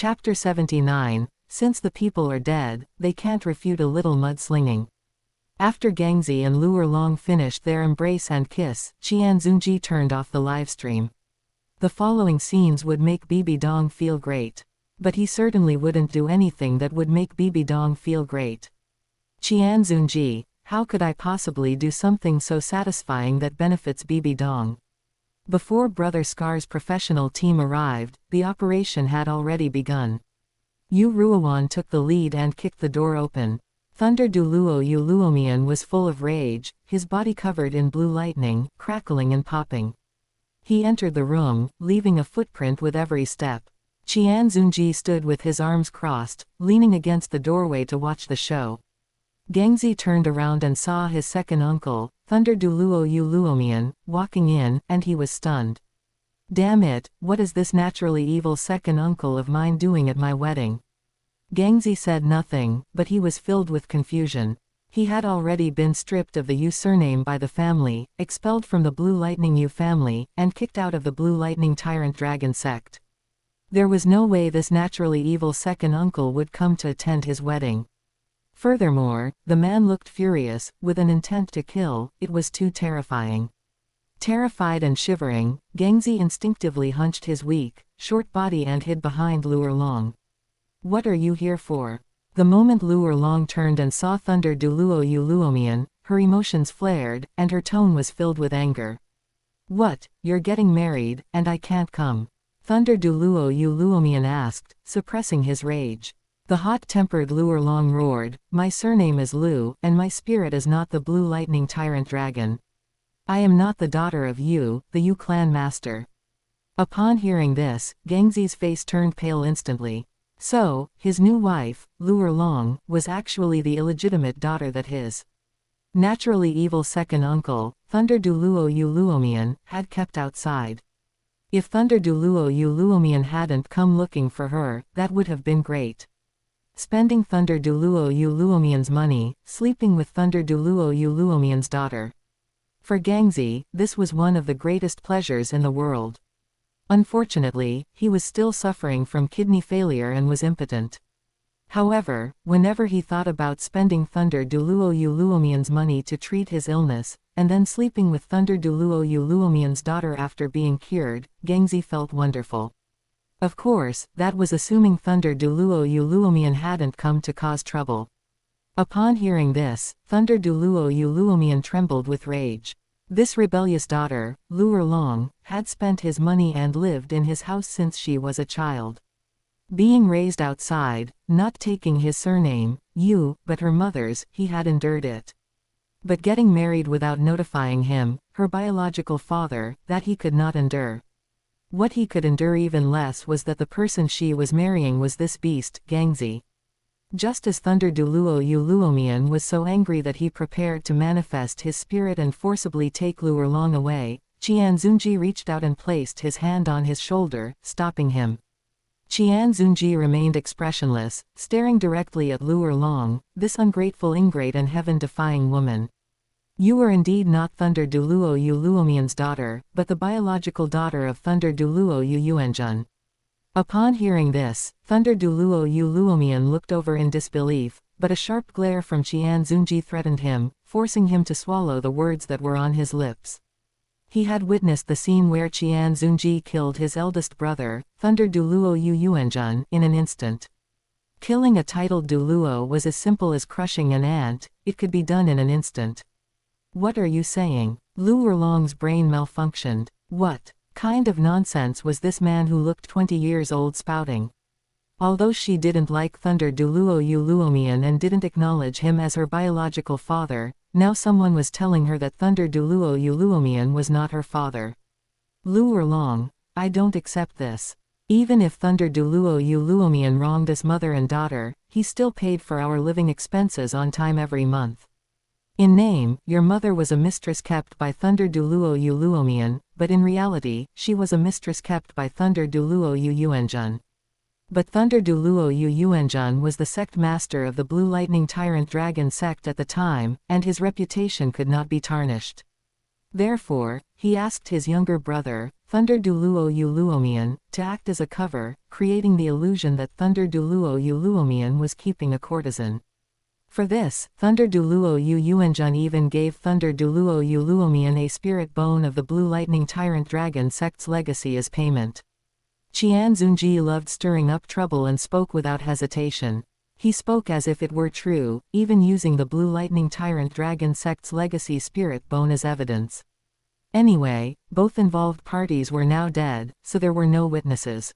Chapter 79, Since the people are dead, they can't refute a little mudslinging. After Gangzi and Lu'er Long finished their embrace and kiss, Qian Xunji turned off the livestream. The following scenes would make Bibi Dong feel great. But he certainly wouldn't do anything that would make Bibi Dong feel great. Qian Xunji, how could I possibly do something so satisfying that benefits Bibi Dong? Before Brother Scar's professional team arrived, the operation had already begun. Yu Ruowan took the lead and kicked the door open. Thunder Douluo Yu Luomian was full of rage, his body covered in blue lightning, crackling and popping. He entered the room, leaving a footprint with every step. Qian Xunji stood with his arms crossed, leaning against the doorway to watch the show. Gangzi turned around and saw his second uncle, Thunder Douluo Yu Luomian, walking in, and he was stunned. Damn it, what is this naturally evil second uncle of mine doing at my wedding? Gangzi said nothing, but he was filled with confusion. He had already been stripped of the Yu surname by the family, expelled from the Blue Lightning Yu family, and kicked out of the Blue Lightning Tyrant Dragon sect. There was no way this naturally evil second uncle would come to attend his wedding. Furthermore, the man looked furious, with an intent to kill. It was too terrifying. Terrified and shivering, Gangzi instinctively hunched his weak, short body and hid behind Lu'er Long. What are you here for? The moment Lu'er Long turned and saw Thunder Douluo Yu Luomian, her emotions flared, and her tone was filled with anger. What, you're getting married, and I can't come? Thunder Douluo Yu Luomian asked, suppressing his rage. The hot-tempered Lu'er Long roared, my surname is Lu, and my spirit is not the Blue Lightning Tyrant Dragon. I am not the daughter of Yu, the Yu clan master. Upon hearing this, Gangzi's face turned pale instantly. So, his new wife, Lu'er Long, was actually the illegitimate daughter that his naturally evil second uncle, Thunder Douluo Yu Luomian, had kept outside. If Thunder Douluo Yu Luomian hadn't come looking for her, that would have been great. Spending Thunder Douluo Yu Luomian's money, sleeping with Thunder Douluo Yu Luomian's daughter. For Gangzi, this was one of the greatest pleasures in the world. Unfortunately, he was still suffering from kidney failure and was impotent. However, whenever he thought about spending Thunder Douluo Yu Luomian's money to treat his illness, and then sleeping with Thunder Douluo Yu Luomian's daughter after being cured, Gangzi felt wonderful. Of course, that was assuming Thunder Douluo Yu Luomian hadn't come to cause trouble. Upon hearing this, Thunder Douluo Yu Luomian trembled with rage. This rebellious daughter, Lu'er Long, had spent his money and lived in his house since she was a child. Being raised outside, not taking his surname, Yu, but her mother's, he had endured it. But getting married without notifying him, her biological father, that he could not endure. What he could endure even less was that the person she was marrying was this beast, Gangzi. Just as Thunder Douluo Yu Luomian was so angry that he prepared to manifest his spirit and forcibly take Lu'er Long away, Qian Xunji reached out and placed his hand on his shoulder, stopping him. Qian Xunji remained expressionless, staring directly at Lu'er Long, this ungrateful ingrate and heaven-defying woman. You are indeed not Thunder Douluo Yu Luomian's daughter, but the biological daughter of Thunder Douluo Yu Yuanjun. Upon hearing this, Thunder Douluo Yu Luomian looked over in disbelief, but a sharp glare from Qian Xunji threatened him, forcing him to swallow the words that were on his lips. He had witnessed the scene where Qian Xunji killed his eldest brother, Thunder Douluo Yu Yuanjun, in an instant. Killing a titled Douluo was as simple as crushing an ant, it could be done in an instant. What are you saying? Lu'er Long's brain malfunctioned. What kind of nonsense was this man who looked 20 years old spouting? Although she didn't like Thunder Douluo Yu Luomian and didn't acknowledge him as her biological father, now someone was telling her that Thunder Douluo Yu Luomian was not her father. Lu'er Long, I don't accept this. Even if Thunder Douluo Yu Luomian wronged us mother and daughter, he still paid for our living expenses on time every month. In name, your mother was a mistress kept by Thunder Douluo Yu Luomian, but in reality, she was a mistress kept by Thunder Douluo Yu Yuanjun. But Thunder Douluo Yu Yuanjun was the sect master of the Blue Lightning Tyrant Dragon sect at the time, and his reputation could not be tarnished. Therefore, he asked his younger brother, Thunder Douluo Uluomian, to act as a cover, creating the illusion that Thunder Douluo Uluomian was keeping a courtesan. For this, Thunder Douluo Yuanjun even gave Thunder Douluo Uluomian a spirit bone of the Blue Lightning Tyrant Dragon sect's legacy as payment. Qian Xunji loved stirring up trouble and spoke without hesitation. He spoke as if it were true, even using the Blue Lightning Tyrant Dragon sect's legacy spirit bone as evidence. Anyway, both involved parties were now dead, so there were no witnesses.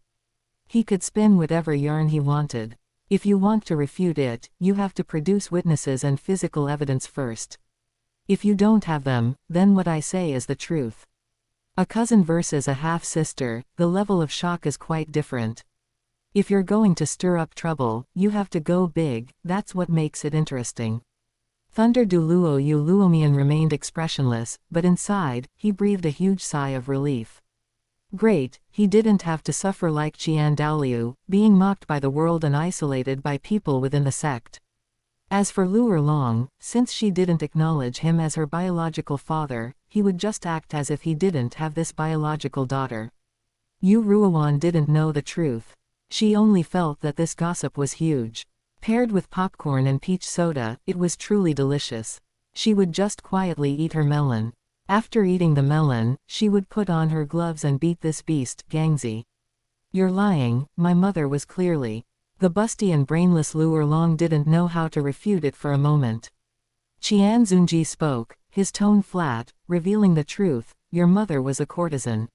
He could spin whatever yarn he wanted. If you want to refute it, you have to produce witnesses and physical evidence first. If you don't have them, then what I say is the truth. A cousin versus a half-sister, the level of shock is quite different. If you're going to stir up trouble, you have to go big, that's what makes it interesting. Thunder Douluo Uluomian remained expressionless, but inside, he breathed a huge sigh of relief. Great, he didn't have to suffer like Qian Dalu, being mocked by the world and isolated by people within the sect. As for Luer Long, since she didn't acknowledge him as her biological father, he would just act as if he didn't have this biological daughter. Yu Ruowan didn't know the truth. She only felt that this gossip was huge. Paired with popcorn and peach soda, it was truly delicious. She would just quietly eat her melon. After eating the melon, she would put on her gloves and beat this beast, Gangzi. You're lying, my mother was clearly. The busty and brainless Luer Long didn't know how to refute it for a moment. Qian Xunji spoke, his tone flat, revealing the truth. Your mother was a courtesan.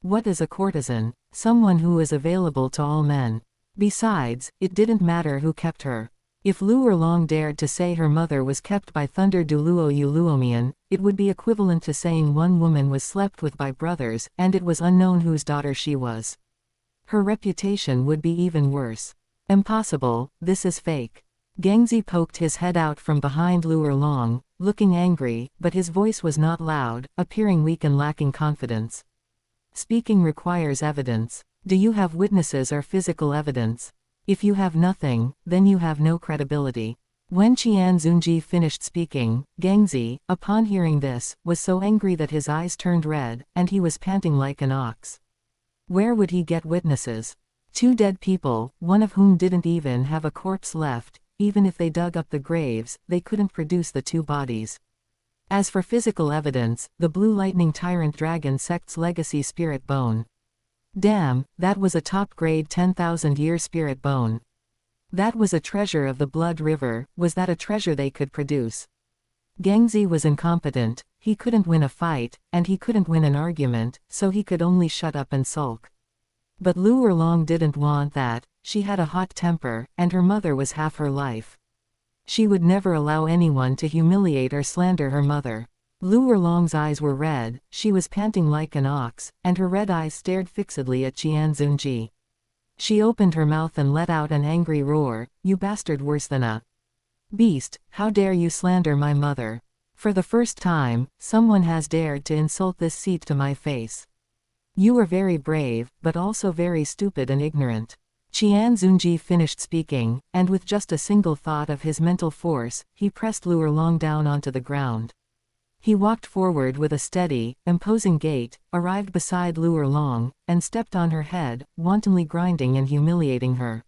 What is a courtesan? Someone who is available to all men. Besides, it didn't matter who kept her. If Luer Long dared to say her mother was kept by Thunder Douluo Uluomian, it would be equivalent to saying one woman was slept with by brothers, and it was unknown whose daughter she was. Her reputation would be even worse. Impossible, this is fake. Gangzi poked his head out from behind Luer Long, looking angry, but his voice was not loud, appearing weak and lacking confidence. Speaking requires evidence. Do you have witnesses or physical evidence? If you have nothing, then you have no credibility. When Qian Xunji finished speaking, Gangzi, upon hearing this, was so angry that his eyes turned red, and he was panting like an ox. Where would he get witnesses? 2 dead people, one of whom didn't even have a corpse left. Even if they dug up the graves, they couldn't produce the 2 bodies. As for physical evidence, the Blue Lightning Tyrant Dragon sect's legacy spirit bone. Damn, that was a top-grade 10,000-year spirit bone. That was a treasure of the Blood River. Was that a treasure they could produce? Gangzi was incompetent, he couldn't win a fight, and he couldn't win an argument, so he could only shut up and sulk. But Luer Long didn't want that. She had a hot temper, and her mother was half her life. She would never allow anyone to humiliate or slander her mother. Luer Long's eyes were red, she was panting like an ox, and her red eyes stared fixedly at Qian Xunji. She opened her mouth and let out an angry roar, you bastard, worse than a beast, how dare you slander my mother? For the first time, someone has dared to insult this seat to my face. You are very brave, but also very stupid and ignorant. Qian Xunji finished speaking, and with just a single thought of his mental force, he pressed Luer Long down onto the ground. He walked forward with a steady, imposing gait, arrived beside Luer Long, and stepped on her head, wantonly grinding and humiliating her.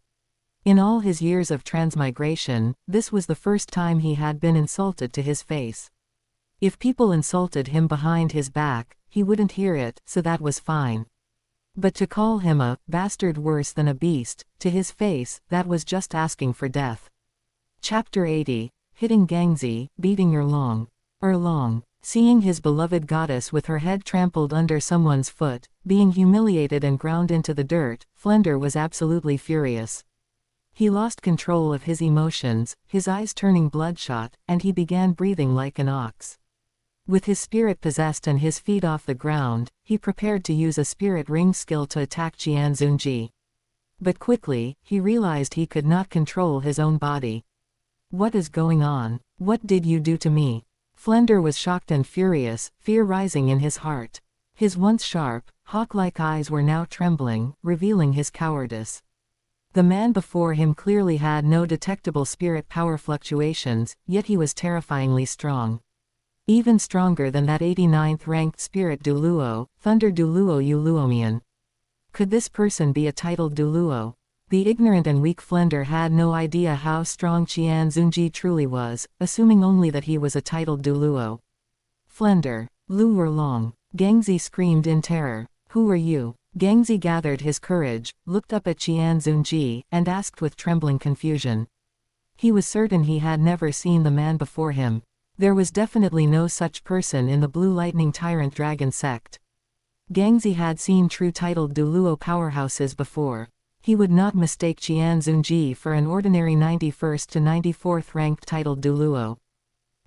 In all his years of transmigration, this was the first time he had been insulted to his face. If people insulted him behind his back, he wouldn't hear it, so that was fine. But to call him a bastard worse than a beast, to his face, that was just asking for death. Chapter 80, Hitting Gangzi, Beating Erlong. Erlong, seeing his beloved goddess with her head trampled under someone's foot, being humiliated and ground into the dirt, Flender was absolutely furious. He lost control of his emotions, his eyes turning bloodshot, and he began breathing like an ox. With his spirit possessed and his feet off the ground, he prepared to use a spirit ring skill to attack Qian Xunji. But quickly, he realized he could not control his own body. What is going on? What did you do to me? Flender was shocked and furious, fear rising in his heart. His once sharp, hawk-like eyes were now trembling, revealing his cowardice. The man before him clearly had no detectable spirit power fluctuations, yet he was terrifyingly strong. Even stronger than that 89th ranked spirit Douluo, Thunder Douluo Uluomian. Could this person be a titled Douluo? The ignorant and weak Flender had no idea how strong Qian Xunji truly was, assuming only that he was a titled Douluo. Flender. Lu Erlong. Gangzi screamed in terror. Who are you? Gangzi gathered his courage, looked up at Qian Xunji, and asked with trembling confusion. He was certain he had never seen the man before him. There was definitely no such person in the Blue Lightning Tyrant Dragon sect. Gangzi had seen true titled Douluo powerhouses before. He would not mistake Qian Xunji for an ordinary 91st to 94th ranked titled Douluo.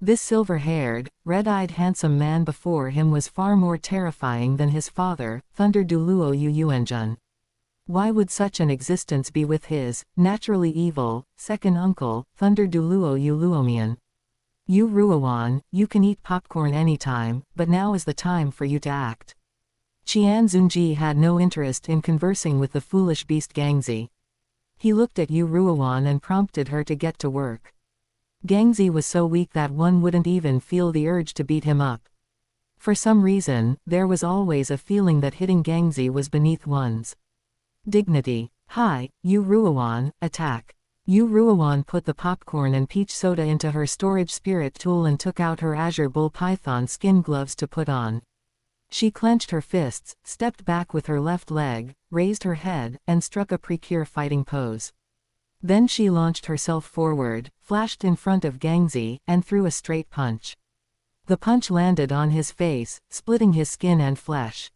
This silver-haired, red-eyed handsome man before him was far more terrifying than his father, Thunder Douluo Yuenjun. Why would such an existence be with his, naturally evil, second uncle, Thunder Douluo Uluomian? You Ruowan, you can eat popcorn anytime, but now is the time for you to act. Qian Xunji had no interest in conversing with the foolish beast Gangzi. He looked at Yu Ruowan and prompted her to get to work. Gangzi was so weak that one wouldn't even feel the urge to beat him up. For some reason, there was always a feeling that hitting Gangzi was beneath one's dignity. Hi, Yu Ruowan, attack. Yu Ruowan put the popcorn and peach soda into her storage spirit tool and took out her azure bull python skin gloves to put on. She clenched her fists, stepped back with her left leg, raised her head, and struck a precure fighting pose. Then she launched herself forward, flashed in front of Gangzi, and threw a straight punch. The punch landed on his face, splitting his skin and flesh.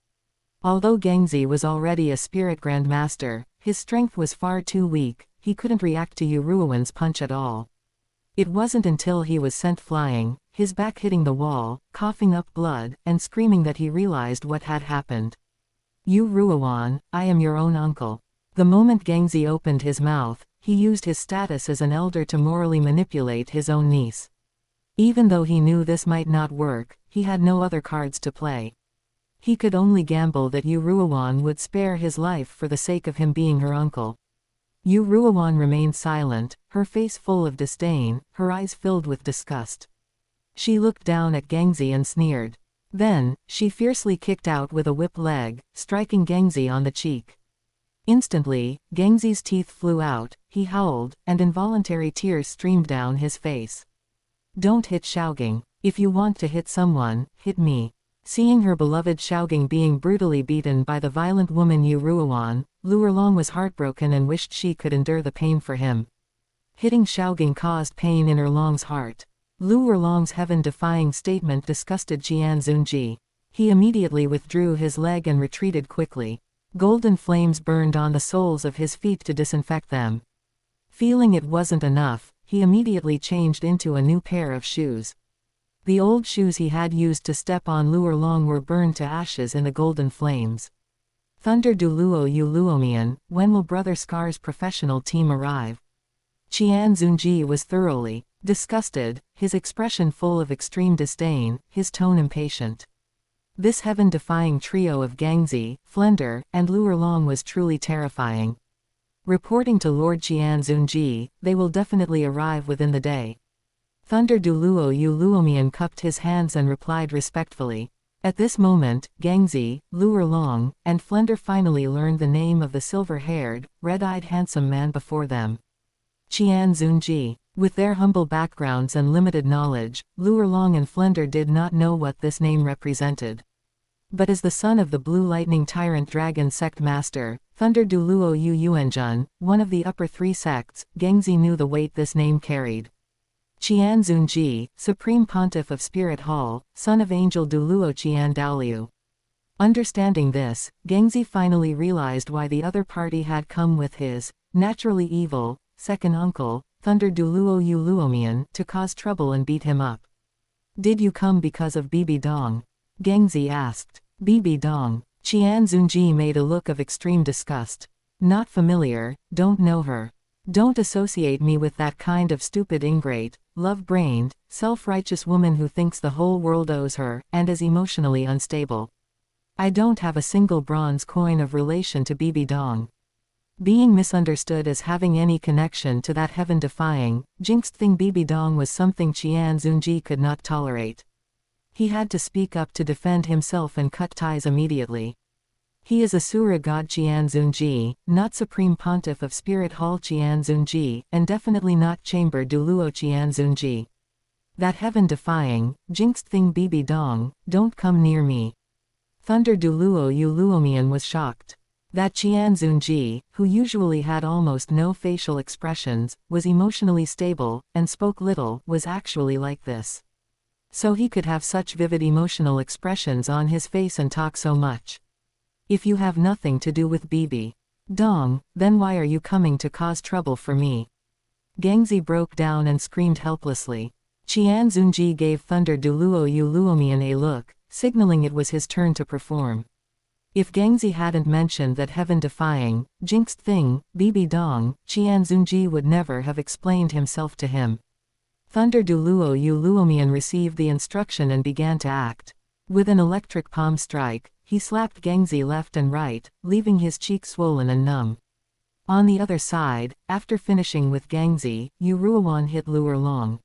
Although Gangzi was already a spirit grandmaster, his strength was far too weak, he couldn't react to Yu Ruowan's punch at all. It wasn't until he was sent flying, his back hitting the wall, coughing up blood, and screaming that he realized what had happened. Yu Ruowan, I am your own uncle. The moment Gangzi opened his mouth, he used his status as an elder to morally manipulate his own niece. Even though he knew this might not work, he had no other cards to play. He could only gamble that Yu Ruowan would spare his life for the sake of him being her uncle. Yu Ruowan remained silent, her face full of disdain, her eyes filled with disgust. She looked down at Gangzi and sneered. Then, she fiercely kicked out with a whip leg, striking Gangzi on the cheek. Instantly, Gangzi's teeth flew out, he howled, and involuntary tears streamed down his face. Don't hit Xiaoging. If you want to hit someone, hit me. Seeing her beloved Xiaoging being brutally beaten by the violent woman Yu Ruowan, Lu Erlong was heartbroken and wished she could endure the pain for him. Hitting Xiaoging caused pain in Erlong's heart. Lu Erlong's heaven-defying statement disgusted Qian Xunji. He immediately withdrew his leg and retreated quickly. Golden flames burned on the soles of his feet to disinfect them. Feeling it wasn't enough, he immediately changed into a new pair of shoes. The old shoes he had used to step on Lu Erlong were burned to ashes in the golden flames. Thunder Douluo Uluomian, when will Brother Scar's professional team arrive? Qian Xunji was thoroughly disgusted, his expression full of extreme disdain, his tone impatient. This heaven-defying trio of Gangzi, Flender, and Lu Erlong was truly terrifying. Reporting to Lord Qian Xunji, they will definitely arrive within the day. Thunder Douluo Uluomian cupped his hands and replied respectfully. At this moment, Gangzi, Lu Erlong, and Flender finally learned the name of the silver-haired, red-eyed handsome man before them. Qian Xunji. With their humble backgrounds and limited knowledge, Lu Erlong and Flender did not know what this name represented. But as the son of the Blue Lightning Tyrant Dragon Sect Master, Thunder Douluo Yuenjun, one of the upper three sects, Gangzi knew the weight this name carried. Qian Xunji, Supreme Pontiff of Spirit Hall, son of Angel Douluo Qian Dalu. Understanding this, Gangzi finally realized why the other party had come with his, naturally evil, second uncle, Thunder Douluo Uluomian, to cause trouble and beat him up. Did you come because of Bibi Dong? Gangzi asked. Bibi Dong. Qian Xunji made a look of extreme disgust. Not familiar, don't know her. Don't associate me with that kind of stupid ingrate, love-brained, self-righteous woman who thinks the whole world owes her, and is emotionally unstable. I don't have a single bronze coin of relation to Bibi Dong. Being misunderstood as having any connection to that heaven-defying, jinxed thing Bibi Dong was something Qian Xunji could not tolerate. He had to speak up to defend himself and cut ties immediately. He is Asura god Qian Xunji, not Supreme Pontiff of Spirit Hall Qian Xunji, and definitely not Chamber Douluo Qian Xunji. That heaven-defying, jinxed thing Bibi Dong, don't come near me. Thunder Douluo Yu Luomian was shocked. That Qian Xunji, who usually had almost no facial expressions, was emotionally stable, and spoke little, was actually like this. So he could have such vivid emotional expressions on his face and talk so much. If you have nothing to do with Bibi Dong, then why are you coming to cause trouble for me? Gangzi broke down and screamed helplessly. Qian Xunji gave Thunder Douluo Yu Luomian a look, signaling it was his turn to perform. If Gangzi hadn't mentioned that heaven-defying, jinxed thing, Bibi Dong, Qian Xunji would never have explained himself to him. Thunder Douluo Yu Luomian received the instruction and began to act. With an electric palm strike, he slapped Gangzi left and right, leaving his cheeks swollen and numb. On the other side, after finishing with Gangzi, Yu Ruowan hit Luer Long.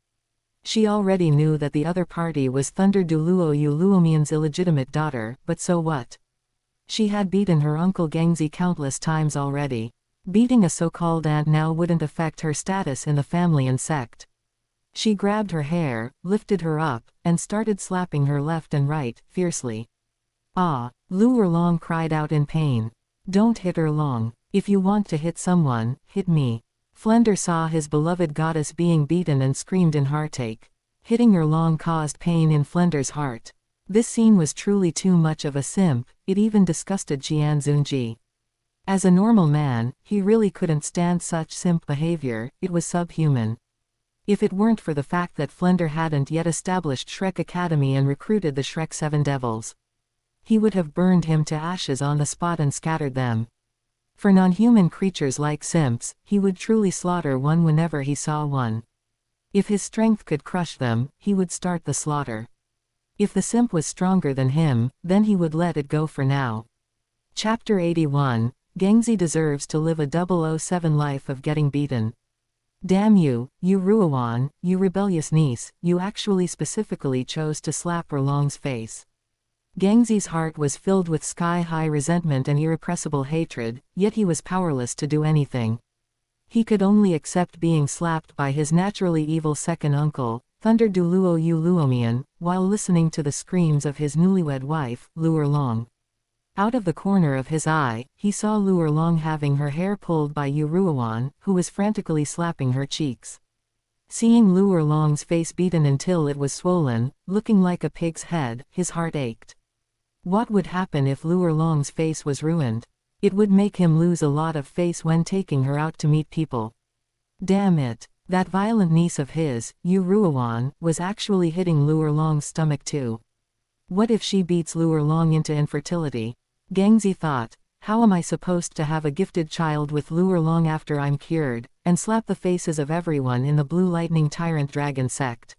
She already knew that the other party was Thunder Douluo Yu Luomian's illegitimate daughter, but so what? She had beaten her uncle Gangzi countless times already. Beating a so-called aunt now wouldn't affect her status in the family and sect. She grabbed her hair, lifted her up, and started slapping her left and right, fiercely. Ah! Luer Long cried out in pain. Don't hit her Long. If you want to hit someone, hit me. Flender saw his beloved goddess being beaten and screamed in heartache. Hitting her Long caused pain in Flender's heart. This scene was truly too much of a simp, it even disgusted Qian Xunji. As a normal man, he really couldn't stand such simp behavior, it was subhuman. If it weren't for the fact that Flender hadn't yet established Shrek Academy and recruited the Shrek Seven Devils, he would have burned him to ashes on the spot and scattered them. For non-human creatures like simps, he would truly slaughter one whenever he saw one. If his strength could crush them, he would start the slaughter. If the simp was stronger than him, then he would let it go for now. Chapter 81, Gangzi deserves to live a 007 life of getting beaten. Damn you, you Ruowan, you rebellious niece, you actually specifically chose to slap Erlong's face. Gangzi's heart was filled with sky-high resentment and irrepressible hatred, yet he was powerless to do anything. He could only accept being slapped by his naturally evil second uncle, Thunder Douluo Yu Luomian, while listening to the screams of his newlywed wife, Luer Long. Out of the corner of his eye, he saw Luer Long having her hair pulled by Yu Ruowan, who was frantically slapping her cheeks. Seeing Luer Long's face beaten until it was swollen, looking like a pig's head, his heart ached. What would happen if Luer Long's face was ruined? It would make him lose a lot of face when taking her out to meet people. Damn it. That violent niece of his, Yu Ruowan, was actually hitting Luer Long's stomach too. What if she beats Luer Long into infertility? Gangzi thought, how am I supposed to have a gifted child with Luer Long after I'm cured, and slap the faces of everyone in the Blue Lightning Tyrant Dragon sect?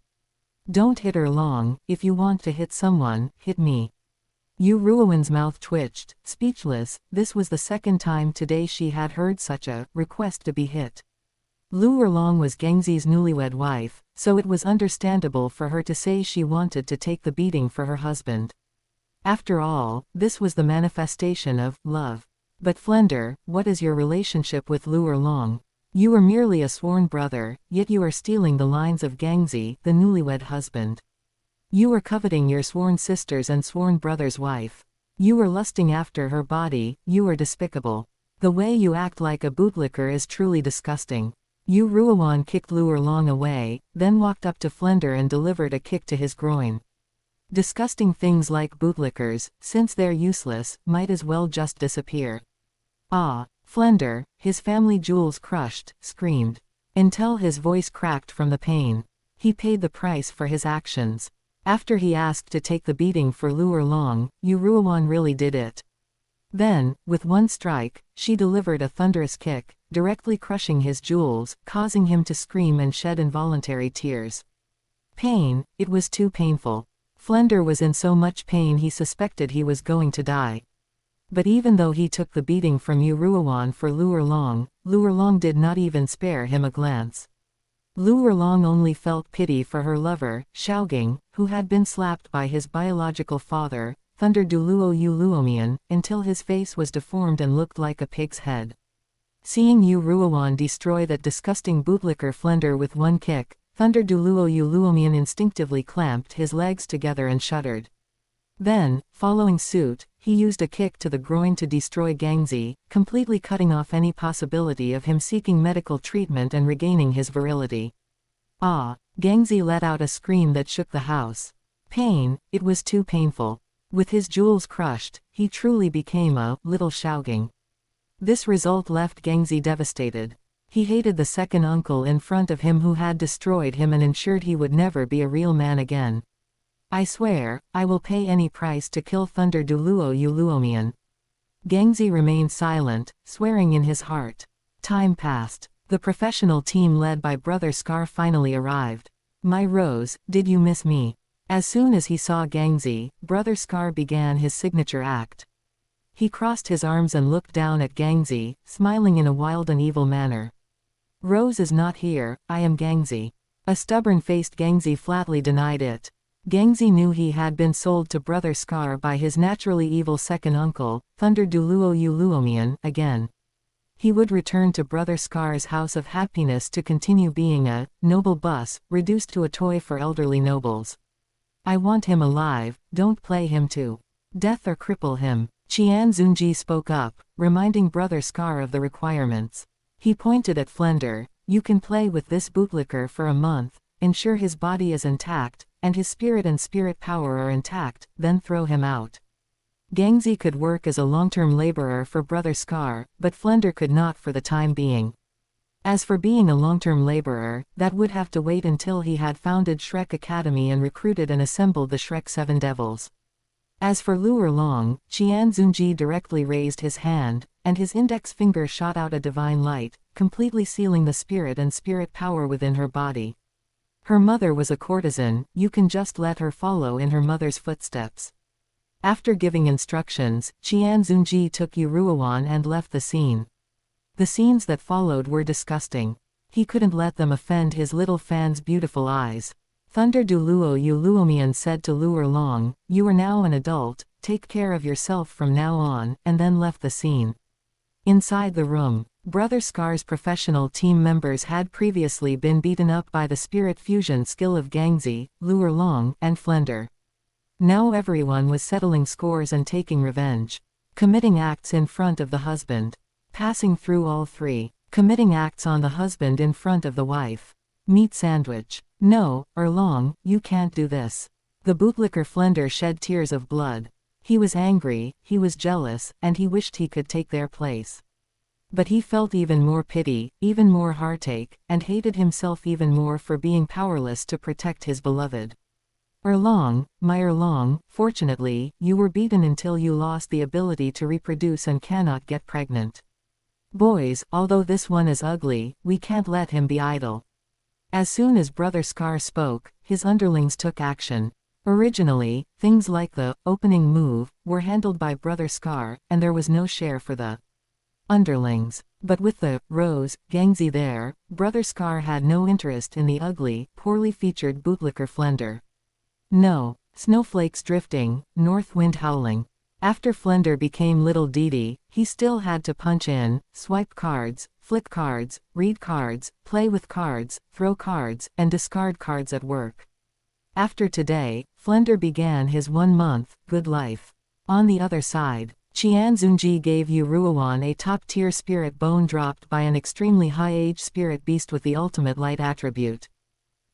Don't hit her Long, if you want to hit someone, hit me. Yu Ruowan's mouth twitched, speechless. This was the second time today she had heard such a request to be hit. Luer Long was Gangzi's newlywed wife, so it was understandable for her to say she wanted to take the beating for her husband. After all, this was the manifestation of love. But Flender, what is your relationship with Luer Long? You are merely a sworn brother, yet you are stealing the lines of Gangzi, the newlywed husband. You are coveting your sworn sister's and sworn brother's wife. You are lusting after her body, you are despicable. The way you act like a bootlicker is truly disgusting. Yu Ruowan kicked Luer Long away, then walked up to Flender and delivered a kick to his groin. Disgusting things like bootlickers, since they're useless, might as well just disappear. Ah! Flender, his family jewels crushed, screamed. Until his voice cracked from the pain. He paid the price for his actions. After he asked to take the beating for Luer Long, Yu Ruowan really did it. Then, with one strike, she delivered a thunderous kick, directly crushing his jewels, causing him to scream and shed involuntary tears. Pain, it was too painful. Flender was in so much pain he suspected he was going to die. But even though he took the beating from Yu Ruowan for Luer Long did not even spare him a glance. Lu Erlong only felt pity for her lover, Xiaogang, who had been slapped by his biological father, Thunder Douluo Yu Luomian, until his face was deformed and looked like a pig's head. Seeing Yu Ruoan destroy that disgusting bootlicker Flender with one kick, Thunder Douluo Yu Luomian instinctively clamped his legs together and shuddered. Then, following suit, he used a kick to the groin to destroy Gangzi, completely cutting off any possibility of him seeking medical treatment and regaining his virility. Ah! Gangzi let out a scream that shook the house. Pain, it was too painful. With his jewels crushed, he truly became a little Xiaogang. This result left Gangzi devastated. He hated the second uncle in front of him who had destroyed him and ensured he would never be a real man again. I swear, I will pay any price to kill Thunder Douluo Yu Luomian. Gangzi remained silent, swearing in his heart. Time passed. The professional team led by Brother Scar finally arrived. My Rose, did you miss me? As soon as he saw Gangzi, Brother Scar began his signature act. He crossed his arms and looked down at Gangzi, smiling in a wild and evil manner. Rose is not here, I am Gangzi. A stubborn-faced Gangzi flatly denied it. Gangzi knew he had been sold to Brother Scar by his naturally evil second uncle, Thunder Douluo Yu Luomian, again. He would return to Brother Scar's house of happiness to continue being a noble bus, reduced to a toy for elderly nobles. I want him alive, don't play him to death or cripple him. Qian Xunji spoke up, reminding Brother Scar of the requirements. He pointed at Flender. You can play with this bootlicker for a month, ensure his body is intact, and his spirit and spirit power are intact, then throw him out. Gangzi could work as a long-term laborer for Brother Scar, but Flender could not for the time being. As for being a long-term laborer, that would have to wait until he had founded Shrek Academy and recruited and assembled the Shrek Seven Devils. As for Lu Erlong, Qian Xunji directly raised his hand, and his index finger shot out a divine light, completely sealing the spirit and spirit power within her body. Her mother was a courtesan, you can just let her follow in her mother's footsteps. After giving instructions, Qian Xunji took Yu Ruoan and left the scene. The scenes that followed were disgusting. He couldn't let them offend his little fan's beautiful eyes. Thunder Douluo Yu Luomian said to Lu Erlong, you are now an adult, take care of yourself from now on, and then left the scene. Inside the room, Brother Scar's professional team members had previously been beaten up by the spirit fusion skill of Gangzi, Lu Erlong, and Flender. Now everyone was settling scores and taking revenge. Committing acts in front of the husband. Passing through all three. Committing acts on the husband in front of the wife. Meat sandwich. No, Erlong, you can't do this. The bootlicker Flender shed tears of blood. He was angry, he was jealous, and he wished he could take their place. But he felt even more pity, even more heartache, and hated himself even more for being powerless to protect his beloved. Erlong, my Erlong, fortunately, you were beaten until you lost the ability to reproduce and cannot get pregnant. Boys, although this one is ugly, we can't let him be idle. As soon as Brother Scar spoke, his underlings took action. Originally, things like the opening move were handled by Brother Scar, and there was no share for the underlings. But with the Rose, Gangzi there, Brother Scar had no interest in the ugly, poorly featured bootlicker Flender. No. Snowflakes drifting, north wind howling. After Flender became Little Didi, he still had to punch in, swipe cards, flick cards, read cards, play with cards, throw cards, and discard cards at work. After today, Flender began his 1-month good life. On the other side, Qian Xunji gave Yu Ruoan a top-tier spirit bone dropped by an extremely high-age spirit beast with the ultimate light attribute.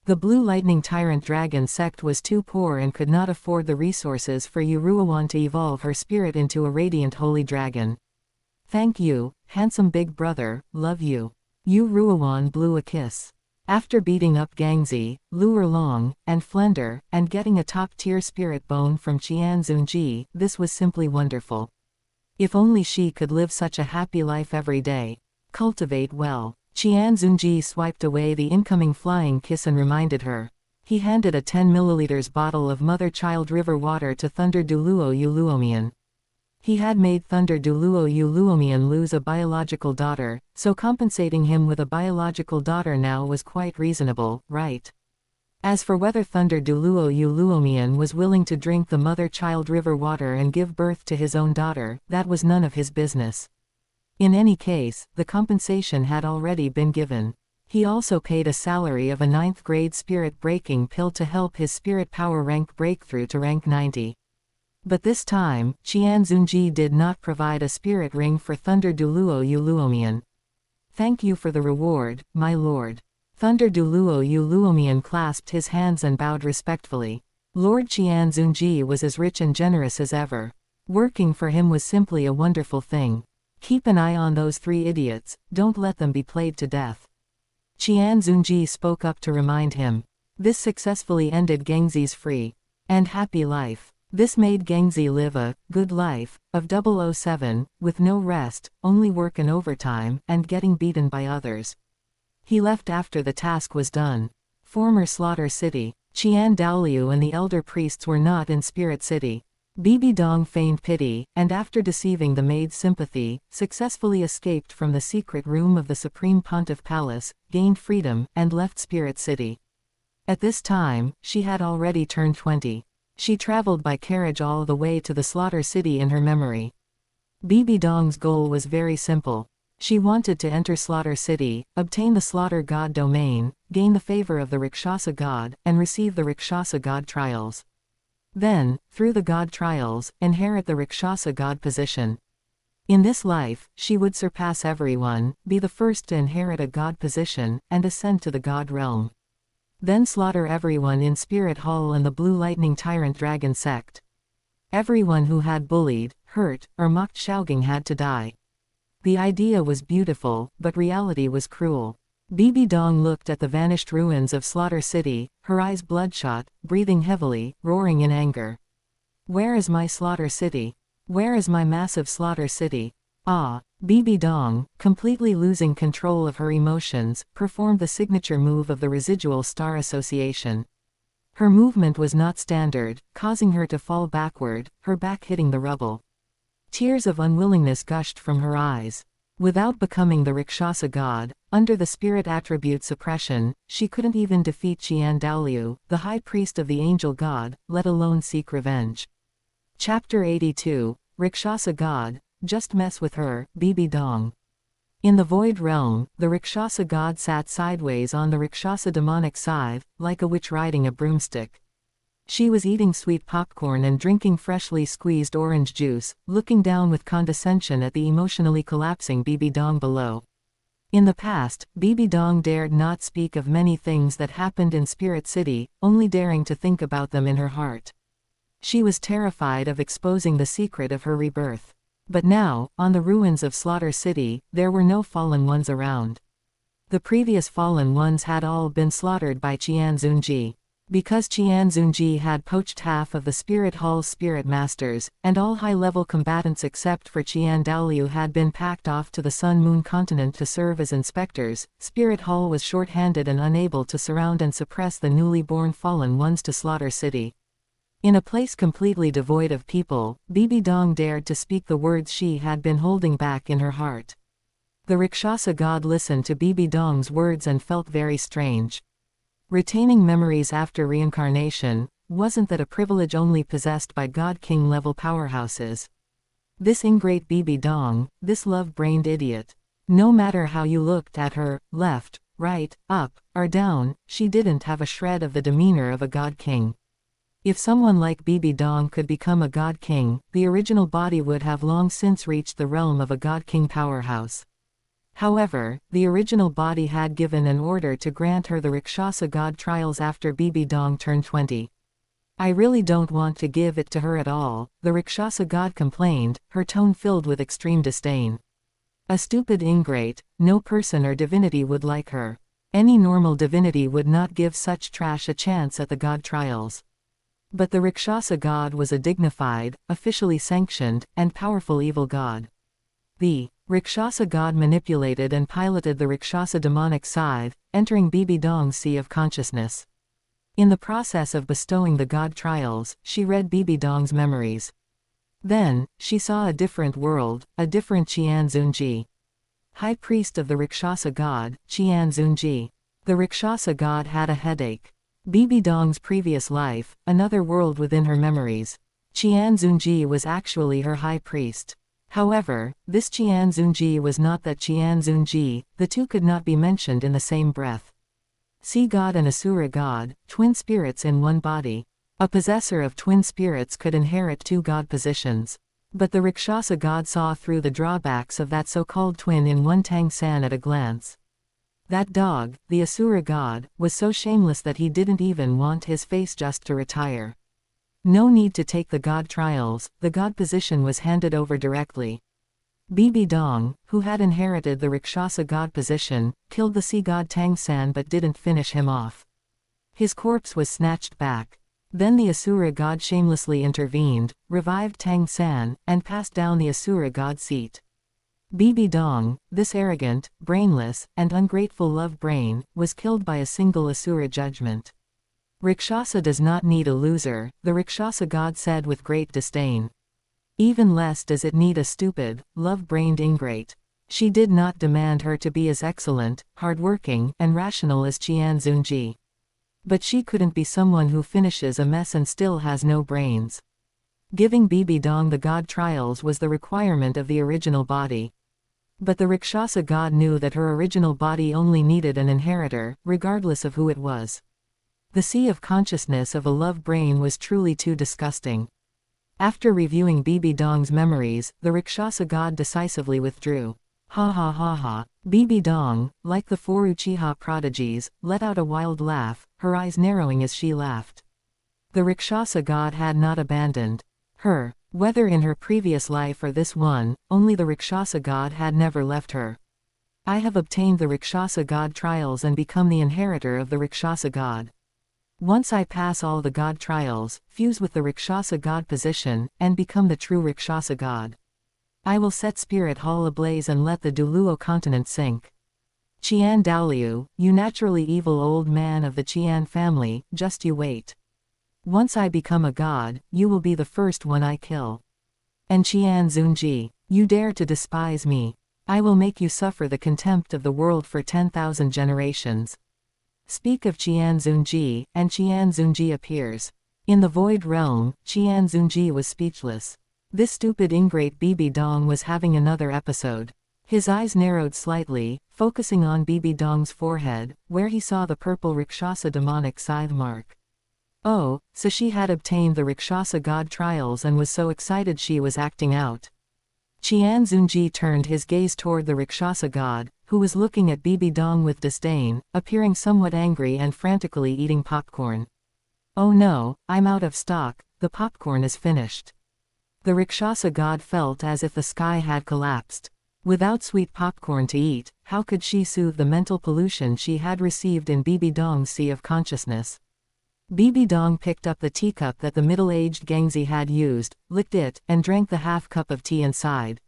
The Blue Lightning Tyrant Dragon sect was too poor and could not afford the resources for Yu Ruoan to evolve her spirit into a radiant holy dragon. Thank you, handsome big brother, love you. Yu Ruoan blew a kiss. After beating up Gangzi, Lu Erlong, and Flender, and getting a top-tier spirit bone from Qian Xunji, this was simply wonderful. If only she could live such a happy life every day. Cultivate well. Qian Xunji swiped away the incoming flying kiss and reminded her. He handed a 10 ml bottle of mother-child river water to Thunder Douluo Yu Luomian. He had made Thunder Douluo Uluomian lose a biological daughter, so compensating him with a biological daughter now was quite reasonable, right? As for whether Thunder Douluo Uluomian was willing to drink the mother-child river water and give birth to his own daughter, that was none of his business. In any case, the compensation had already been given. He also paid a salary of a 9th-grade spirit-breaking pill to help his spirit power rank breakthrough to rank 90. But this time, Qian Xunji did not provide a spirit ring for Thunder Douluo Uluomian. "Thank you for the reward, my lord." Thunder Douluo Uluomian clasped his hands and bowed respectfully. Lord Qian Xunji was as rich and generous as ever. Working for him was simply a wonderful thing. "Keep an eye on those 3 idiots, don't let them be played to death." Qian Xunji spoke up to remind him. This successfully ended Gengzi's free and happy life. This made Gengzi live a good life of 007, with no rest, only work and overtime, and getting beaten by others. He left after the task was done. Former Slaughter City. Qian Dalu and the elder priests were not in Spirit City. Bibi Dong feigned pity, and after deceiving the maid's sympathy, successfully escaped from the secret room of the Supreme Pontiff Palace, gained freedom, and left Spirit City. At this time, she had already turned 20. She traveled by carriage all the way to the Slaughter City in her memory. Bibi Dong's goal was very simple. She wanted to enter Slaughter City, obtain the Slaughter God domain, gain the favor of the Rakshasa God, and receive the Rakshasa God trials. Then, through the God trials, inherit the Rakshasa God position. In this life, she would surpass everyone, be the first to inherit a God position, and ascend to the God realm. Then slaughter everyone in Spirit Hall and the Blue Lightning Tyrant Dragon sect. Everyone who had bullied, hurt, or mocked Shaogang had to die. The idea was beautiful, but reality was cruel. Bibi Dong looked at the vanished ruins of Slaughter City, her eyes bloodshot, breathing heavily, roaring in anger. "Where is my Slaughter City? Where is my massive Slaughter City?" Ah! Bibi Dong, completely losing control of her emotions, performed the signature move of the Residual Star Association. Her movement was not standard, causing her to fall backward, her back hitting the rubble. Tears of unwillingness gushed from her eyes. Without becoming the Rakshasa God, under the spirit attribute suppression, she couldn't even defeat Qian Dalu, the high priest of the angel god, let alone seek revenge. Chapter 82, Rakshasa God. Just mess with her, Bibi Dong. In the Void Realm, the Rakshasa God sat sideways on the Rakshasa demonic scythe, like a witch riding a broomstick. She was eating sweet popcorn and drinking freshly squeezed orange juice, looking down with condescension at the emotionally collapsing Bibi Dong below. In the past, Bibi Dong dared not speak of many things that happened in Spirit City, only daring to think about them in her heart. She was terrified of exposing the secret of her rebirth. But now, on the ruins of Slaughter City, there were no fallen ones around. The previous fallen ones had all been slaughtered by Qian Xunji. Because Qian Xunji had poached half of the Spirit Hall's spirit masters, and all high-level combatants except for Qian Dalu had been packed off to the Sun Moon continent to serve as inspectors, Spirit Hall was short-handed and unable to surround and suppress the newly born fallen ones to Slaughter City. In a place completely devoid of people, Bibi Dong dared to speak the words she had been holding back in her heart. The Rakshasa God listened to Bibi Dong's words and felt very strange. Retaining memories after reincarnation, wasn't that a privilege only possessed by God King level powerhouses? This ingrate Bibi Dong, this love-brained idiot. No matter how you looked at her, left, right, up, or down, she didn't have a shred of the demeanor of a God King. If someone like Bibi Dong could become a God King, the original body would have long since reached the realm of a God King powerhouse. However, the original body had given an order to grant her the Rakshasa God trials after Bibi Dong turned 20. "I really don't want to give it to her at all," the Rakshasa God complained, her tone filled with extreme disdain. "A stupid ingrate, no person or divinity would like her. Any normal divinity would not give such trash a chance at the God trials." But the Rakshasa God was a dignified, officially sanctioned, and powerful evil god. The Rakshasa God manipulated and piloted the Rakshasa demonic scythe, entering Bibi Dong's sea of consciousness. In the process of bestowing the God trials, she read Bibi Dong's memories. Then, she saw a different world, a different Qian Xunji. High priest of the Rakshasa god, Qian Xunji. The Rakshasa god had a headache. Bibi Dong's previous life, another world within her memories. Qian Xunji was actually her high priest. However, this Qian Xunji was not that Qian Xunji, the two could not be mentioned in the same breath. Sea god and Asura god, twin spirits in one body. A possessor of twin spirits could inherit two god positions. But the Rakshasa god saw through the drawbacks of that so-called twin in one Tang San at a glance. That dog, the Asura god, was so shameless that he didn't even want his face just to retire. No need to take the god trials, the god position was handed over directly. Bibi Dong, who had inherited the Rakshasa god position, killed the sea god Tang San but didn't finish him off. His corpse was snatched back. Then the Asura god shamelessly intervened, revived Tang San, and passed down the Asura god seat. Bibi Dong, this arrogant, brainless, and ungrateful love brain, was killed by a single Asura judgment. Rakshasa does not need a loser, the Rakshasa god said with great disdain. Even less does it need a stupid, love-brained ingrate. She did not demand her to be as excellent, hardworking, and rational as Qian Xunji. But she couldn't be someone who finishes a mess and still has no brains. Giving Bibi Dong the god trials was the requirement of the original body. But the Rakshasa god knew that her original body only needed an inheritor, regardless of who it was. The sea of consciousness of a love brain was truly too disgusting. After reviewing Bibi Dong's memories, the Rakshasa god decisively withdrew. Ha ha ha ha. Bibi Dong, like the four Uchiha prodigies, let out a wild laugh, her eyes narrowing as she laughed. The Rakshasa god had not abandoned her. Whether in her previous life or this one, only the Rakshasa god had never left her. I have obtained the Rakshasa god trials and become the inheritor of the Rakshasa god. Once I pass all the god trials, fuse with the Rakshasa god position, and become the true Rakshasa god. I will set Spirit Hall ablaze and let the Douluo continent sink. Qian Douluo, you naturally evil old man of the Qian family, just you wait. Once I become a god, you will be the first one I kill. And Qian Xunji, you dare to despise me. I will make you suffer the contempt of the world for 10,000 generations. Speak of Qian Xunji, and Qian Xunji appears. In the void realm, Qian Xunji was speechless. This stupid ingrate Bibi Dong was having another episode. His eyes narrowed slightly, focusing on Bibi Dong's forehead, where he saw the purple Rakshasa demonic scythe mark. Oh, so she had obtained the Rakshasa god trials and was so excited she was acting out. Qian Xunji turned his gaze toward the Rakshasa god, who was looking at Bibi Dong with disdain, appearing somewhat angry and frantically eating popcorn. Oh no, I'm out of stock, the popcorn is finished. The Rakshasa god felt as if the sky had collapsed. Without sweet popcorn to eat, how could she soothe the mental pollution she had received in Bibi Dong's sea of consciousness? Bibi Dong picked up the teacup that the middle-aged Gangzi had used, licked it, and drank the half cup of tea inside.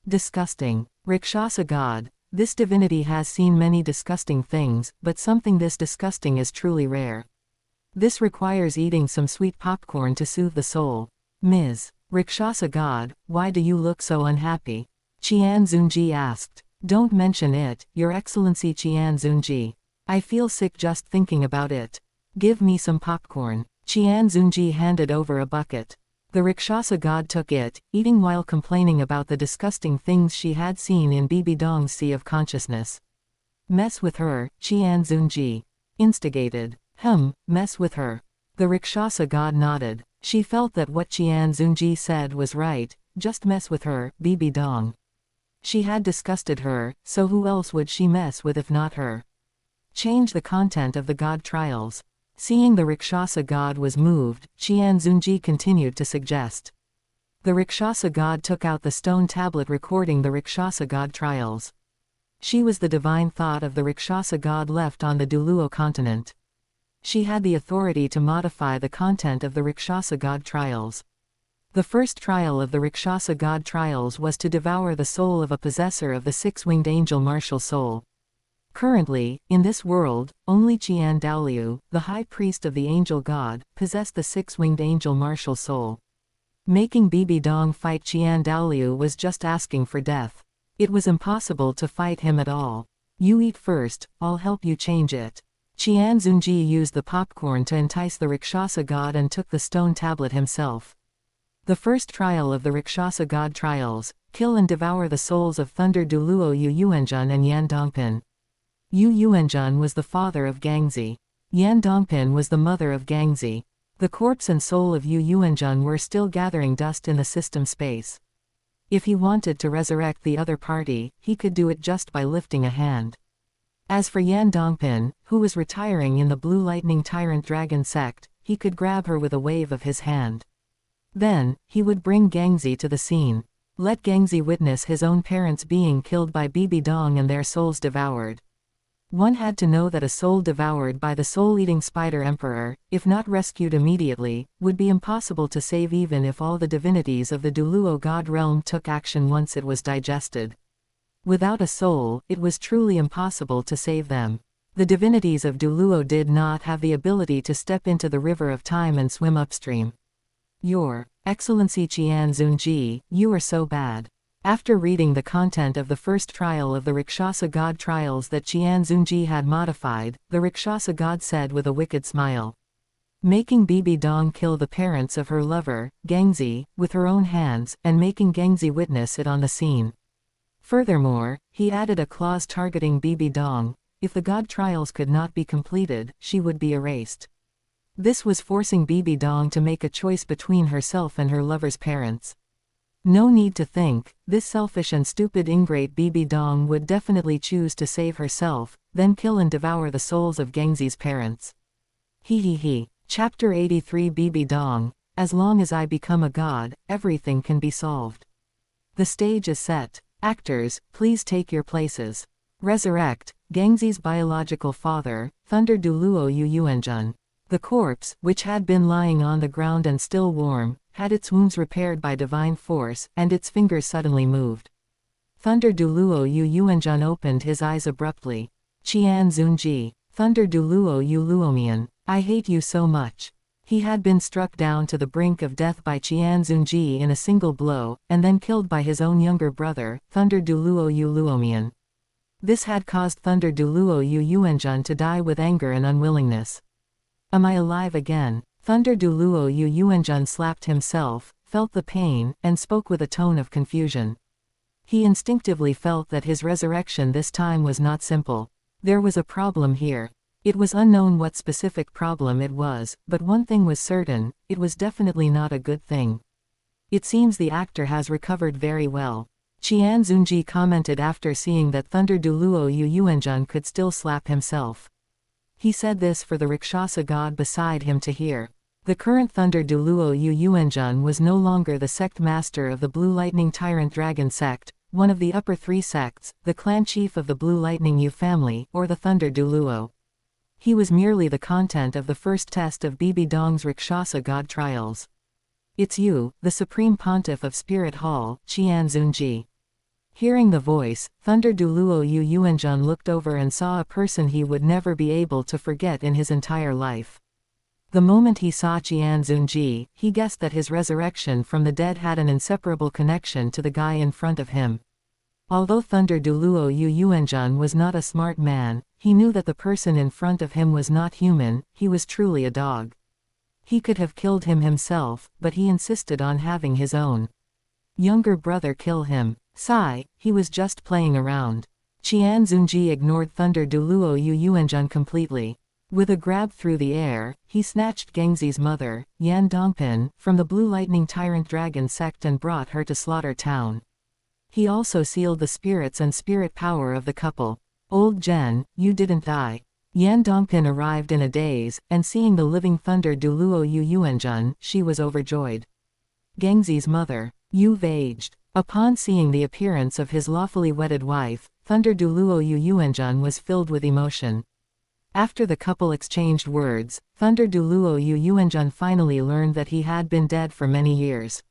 Disgusting. Rakshasa god. This divinity has seen many disgusting things, but something this disgusting is truly rare. This requires eating some sweet popcorn to soothe the soul. Ms. Rakshasa god, why do you look so unhappy? Qian Xunji asked. Don't mention it, Your Excellency Qian Xunji. I feel sick just thinking about it. Give me some popcorn. Qian Xunji handed over a bucket. The Rakshasa god took it, eating while complaining about the disgusting things she had seen in Bibi Dong's sea of consciousness. Mess with her, Qian Xunji instigated. Mess with her. The Rakshasa god nodded. She felt that what Qian Xunji said was right, just mess with her, Bibi Dong. She had disgusted her, so who else would she mess with if not her? Change the content of the god trials. Seeing the Rakshasa god was moved, Qian Xunji continued to suggest. The Rakshasa god took out the stone tablet recording the Rakshasa god trials. She was the divine thought of the Rakshasa god left on the Douluo continent. She had the authority to modify the content of the Rakshasa god trials. The first trial of the Rakshasa god trials was to devour the soul of a possessor of the six-winged angel martial soul. Currently, in this world, only Qian Douluo, the high priest of the angel god, possessed the six-winged angel martial soul. Making Bibi Dong fight Qian Douluo was just asking for death. It was impossible to fight him at all. You eat first, I'll help you change it. Qian Xunji used the popcorn to entice the Rakshasa god and took the stone tablet himself. The first trial of the Rakshasa god trials: kill and devour the souls of Thunder Douluo Yu Yuanjun and Yan Dongpin. Yu Yuanjun was the father of Gangzi. Yan Dongpin was the mother of Gangzi. The corpse and soul of Yu Yuanjun were still gathering dust in the system space. If he wanted to resurrect the other party, he could do it just by lifting a hand. As for Yan Dongpin, who was retiring in the Blue Lightning Tyrant Dragon sect, he could grab her with a wave of his hand. Then, he would bring Gangzi to the scene. Let Gangzi witness his own parents being killed by Bibi Dong and their souls devoured. One had to know that a soul devoured by the soul-eating spider emperor, if not rescued immediately, would be impossible to save even if all the divinities of the Douluo god realm took action once it was digested. Without a soul, it was truly impossible to save them. The divinities of Douluo did not have the ability to step into the river of time and swim upstream. Your Excellency Qian Xunji, you are so bad. After reading the content of the first trial of the Rakshasa god trials that Qian Xunji had modified, the Rakshasa god said with a wicked smile. Making Bibi Dong kill the parents of her lover, Gangzi, with her own hands, and making Gangzi witness it on the scene. Furthermore, he added a clause targeting Bibi Dong: if the god trials could not be completed, she would be erased. This was forcing Bibi Dong to make a choice between herself and her lover's parents. No need to think, this selfish and stupid ingrate Bibi Dong would definitely choose to save herself, then kill and devour the souls of Gangzi's parents. He. Chapter 83 Bibi Dong: as long as I become a god, everything can be solved. The stage is set. Actors, please take your places. Resurrect Gangzi's biological father, Thunder Douluo Yu Yuanjun. The corpse, which had been lying on the ground and still warm, had its wounds repaired by divine force, and its fingers suddenly moved. Thunder Douluo Yu Yuanjun opened his eyes abruptly. Qian Xunji. Thunder Douluo Yu Luomian. I hate you so much. He had been struck down to the brink of death by Qian Xunji in a single blow, and then killed by his own younger brother, Thunder Douluo Yu Luomian. This had caused Thunder Douluo Yu Yuanjun to die with anger and unwillingness. Am I alive again? Thunder Douluo Yu Yuanjun slapped himself, felt the pain, and spoke with a tone of confusion. He instinctively felt that his resurrection this time was not simple. There was a problem here. It was unknown what specific problem it was, but one thing was certain: it was definitely not a good thing. It seems the actor has recovered very well. Qian Xunji commented after seeing that Thunder Douluo Yu Yuanjun could still slap himself. He said this for the Rakshasa god beside him to hear. The current Thunder Douluo Yu Yuanjun was no longer the sect master of the Blue Lightning Tyrant Dragon sect, one of the upper three sects, the clan chief of the Blue Lightning Yu family, or the Thunder Douluo. He was merely the content of the first test of Bibi Dong's Rakshasa god trials. It's you, the Supreme Pontiff of Spirit Hall, Qian Xunji. Hearing the voice, Thunder Douluo Yu Yuanjun looked over and saw a person he would never be able to forget in his entire life. The moment he saw Qian Xunji, he guessed that his resurrection from the dead had an inseparable connection to the guy in front of him. Although Thunder Douluo Yu Yuanjun was not a smart man, he knew that the person in front of him was not human, he was truly a dog. He could have killed him himself, but he insisted on having his own younger brother kill him. Sigh, he was just playing around. Qian Xunji ignored Thunder Douluo Yu Yuanjun completely. With a grab through the air, he snatched Gangzi's mother, Yan Dongpin, from the Blue Lightning Tyrant Dragon sect and brought her to Slaughter Town. He also sealed the spirits and spirit power of the couple. Old Jen, you didn't die. Yan Dongpin arrived in a daze, and seeing the living Thunder Douluo Yu Yuanjun, she was overjoyed. Gangzi's mother. You've aged. Upon seeing the appearance of his lawfully wedded wife, Thunder Douluo Yu Yuanjun was filled with emotion. After the couple exchanged words, Thunder Douluo Yu Yuanjun finally learned that he had been dead for many years.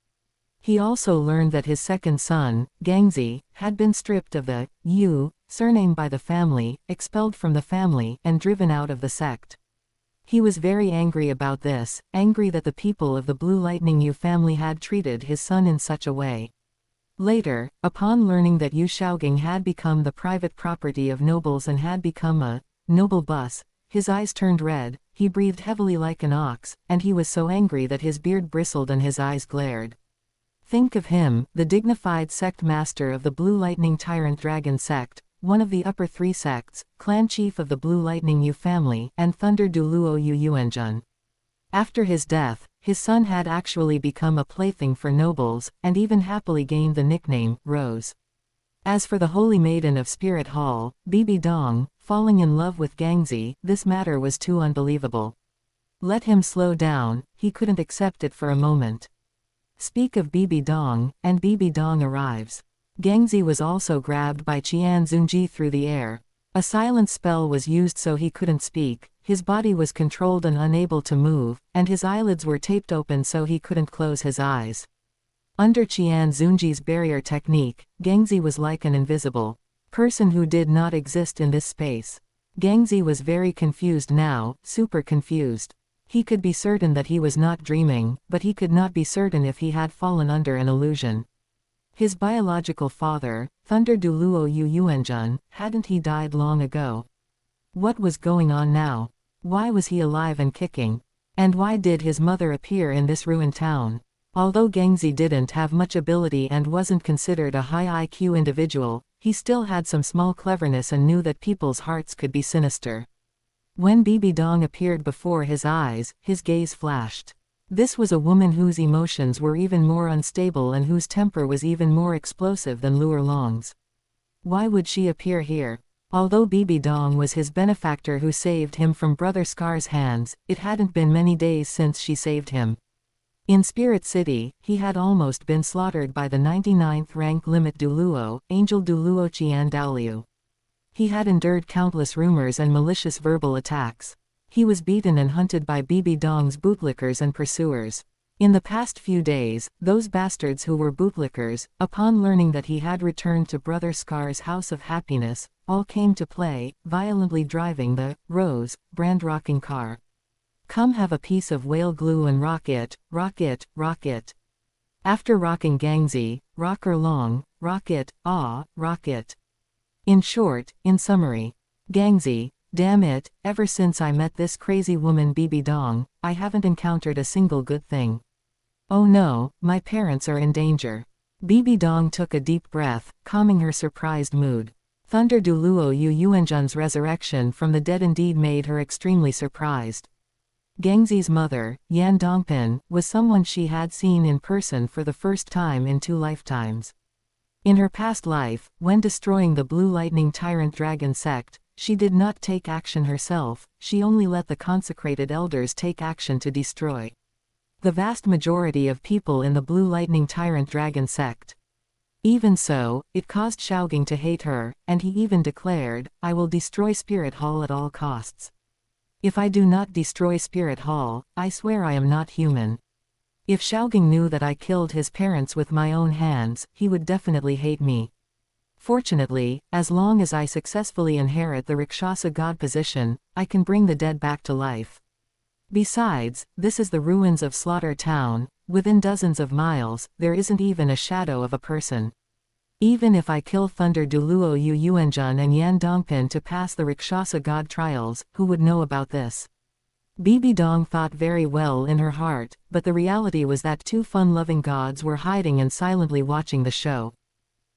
He also learned that his second son, Gangzi, had been stripped of the Yu surname by the family, expelled from the family, and driven out of the sect. He was very angry about this, angry that the people of the Blue Lightning Yu family had treated his son in such a way. Later, upon learning that Yu Shaogang had become the private property of nobles and had become a noble boss, his eyes turned red, he breathed heavily like an ox, and he was so angry that his beard bristled and his eyes glared. Think of him, the dignified sect master of the Blue Lightning Tyrant Dragon sect, one of the upper three sects, clan chief of the Blue Lightning Yu family, and Thunder Douluo Yu Yuanjun. After his death, his son had actually become a plaything for nobles, and even happily gained the nickname, Rose. As for the Holy Maiden of Spirit Hall, Bibi Dong, falling in love with Gangzi, this matter was too unbelievable. Let him slow down, he couldn't accept it for a moment. Speak of Bibi Dong, and Bibi Dong arrives. Gangzi was also grabbed by Qian Xunji through the air. A silent spell was used so he couldn't speak, his body was controlled and unable to move, and his eyelids were taped open so he couldn't close his eyes. Under Qian Xunji's barrier technique, Gangzi was like an invisible person who did not exist in this space. Gangzi was very confused now, super confused. He could be certain that he was not dreaming, but he could not be certain if he had fallen under an illusion. His biological father, Thunder Douluo Yu Yuanjun, hadn't he died long ago? What was going on now? Why was he alive and kicking? And why did his mother appear in this ruined town? Although Gangzi didn't have much ability and wasn't considered a high IQ individual, he still had some small cleverness and knew that people's hearts could be sinister. When Bibi Dong appeared before his eyes, his gaze flashed. This was a woman whose emotions were even more unstable and whose temper was even more explosive than Luer Long's. Why would she appear here? Although Bibi Dong was his benefactor who saved him from Brother Scar's hands, it hadn't been many days since she saved him. In Spirit City, he had almost been slaughtered by the 99th rank limit Douluo, Angel Douluo Qian Dalu. He had endured countless rumors and malicious verbal attacks. He was beaten and hunted by Bibi Dong's bootlickers and pursuers. In the past few days, those bastards who were bootlickers, upon learning that he had returned to Brother Scar's House of Happiness, all came to play, violently driving the Rose brand rocking car. Come have a piece of whale glue and rock it, rock it, rock it. After rocking Gangzi, rocker long, rock it, rock it. In short, in summary, Gangzi, damn it, ever since I met this crazy woman Bibi Dong, I haven't encountered a single good thing. Oh no, my parents are in danger. Bibi Dong took a deep breath, calming her surprised mood. Thunder Douluo Yu Yuanjun's resurrection from the dead indeed made her extremely surprised. Gangzi's mother, Yan Dongpin, was someone she had seen in person for the first time in 2 lifetimes. In her past life, when destroying the Blue Lightning Tyrant Dragon sect, she did not take action herself, she only let the consecrated elders take action to destroy the vast majority of people in the Blue Lightning Tyrant Dragon sect. Even so, it caused Shaogang to hate her, and he even declared, I will destroy Spirit Hall at all costs. If I do not destroy Spirit Hall, I swear I am not human. If Shaogang knew that I killed his parents with my own hands, he would definitely hate me. Fortunately, as long as I successfully inherit the Rakshasa god position, I can bring the dead back to life. Besides, this is the ruins of Slaughter Town, within dozens of miles, there isn't even a shadow of a person. Even if I kill Thunder Douluo Yu Yuanjun and Yan Dongpin to pass the Rakshasa god trials, who would know about this? Bibi Dong thought very well in her heart, but the reality was that 2 fun-loving gods were hiding and silently watching the show.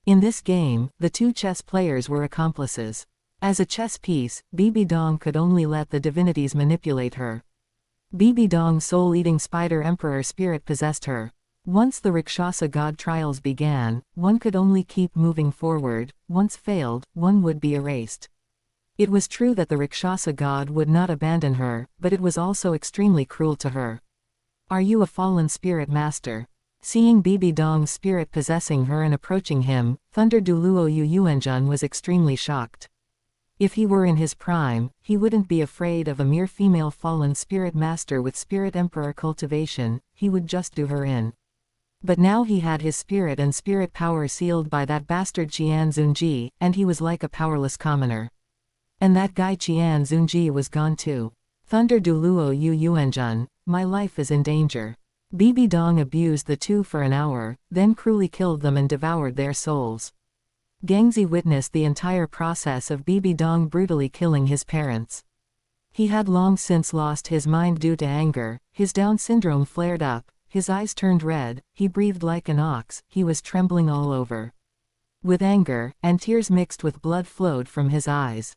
In this game, the 2 chess players were accomplices. As a chess piece, Bibi Dong could only let the divinities manipulate her. Bibi Dong's soul-eating spider emperor spirit possessed her. Once the Rakshasa god trials began, one could only keep moving forward, once failed, one would be erased. It was true that the Rakshasa god would not abandon her, but it was also extremely cruel to her. Are you a fallen spirit master? Seeing Bibi Dong's spirit possessing her and approaching him, Thunder Douluo Yu Yuanjun was extremely shocked. If he were in his prime, he wouldn't be afraid of a mere female fallen spirit master with spirit emperor cultivation, he would just do her in. But now he had his spirit and spirit power sealed by that bastard Qian Xunji, and he was like a powerless commoner. And that guy Qian Xunji was gone too. Thunder Douluo Yu Yuanjun, my life is in danger. Bibi Dong abused the two for an hour, then cruelly killed them and devoured their souls. Gangzi witnessed the entire process of Bibi Dong brutally killing his parents. He had long since lost his mind due to anger, his Down syndrome flared up, his eyes turned red, he breathed like an ox, he was trembling all over. With anger, and tears mixed with blood flowed from his eyes.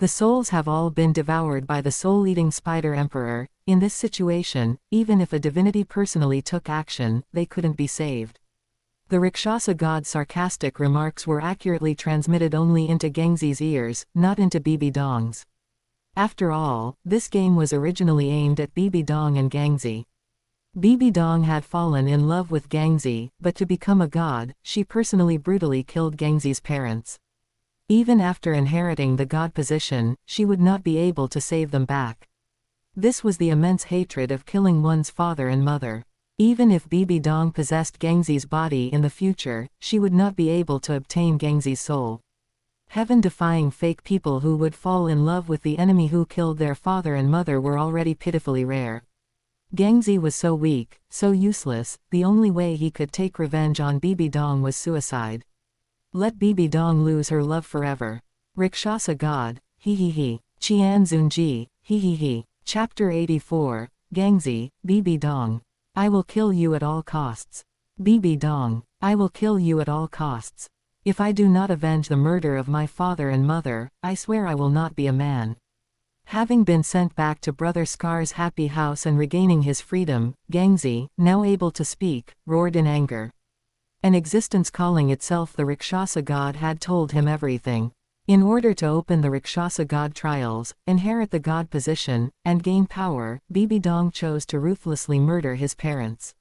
The souls have all been devoured by the soul-eating spider emperor. In this situation, even if a divinity personally took action, they couldn't be saved. The Rakshasa god's sarcastic remarks were accurately transmitted only into Gangzi's ears, not into Bibi Dong's. After all, this game was originally aimed at Bibi Dong and Gangzi. Bibi Dong had fallen in love with Gangzi, but to become a god, she personally brutally killed Gangzi's parents. Even after inheriting the god position, she would not be able to save them back. This was the immense hatred of killing one's father and mother. Even if Bibi Dong possessed Gangzi's body in the future, she would not be able to obtain Gangzi's soul. Heaven-defying fake people who would fall in love with the enemy who killed their father and mother were already pitifully rare. Gangzi was so weak, so useless, the only way he could take revenge on Bibi Dong was suicide. Let Bibi Dong lose her love forever. Rakshasa God, he he he. Qian xunji, he he he. Chapter 84, Gangzi, Bibi Dong. I will kill you at all costs. Bibi Dong, I will kill you at all costs. If I do not avenge the murder of my father and mother, I swear I will not be a man. Having been sent back to Brother Scar's happy house and regaining his freedom, Gangzi, now able to speak, roared in anger. An existence calling itself the Rakshasa god had told him everything. In order to open the Rakshasa god trials, inherit the god position, and gain power, Bibi Dong chose to ruthlessly murder his parents.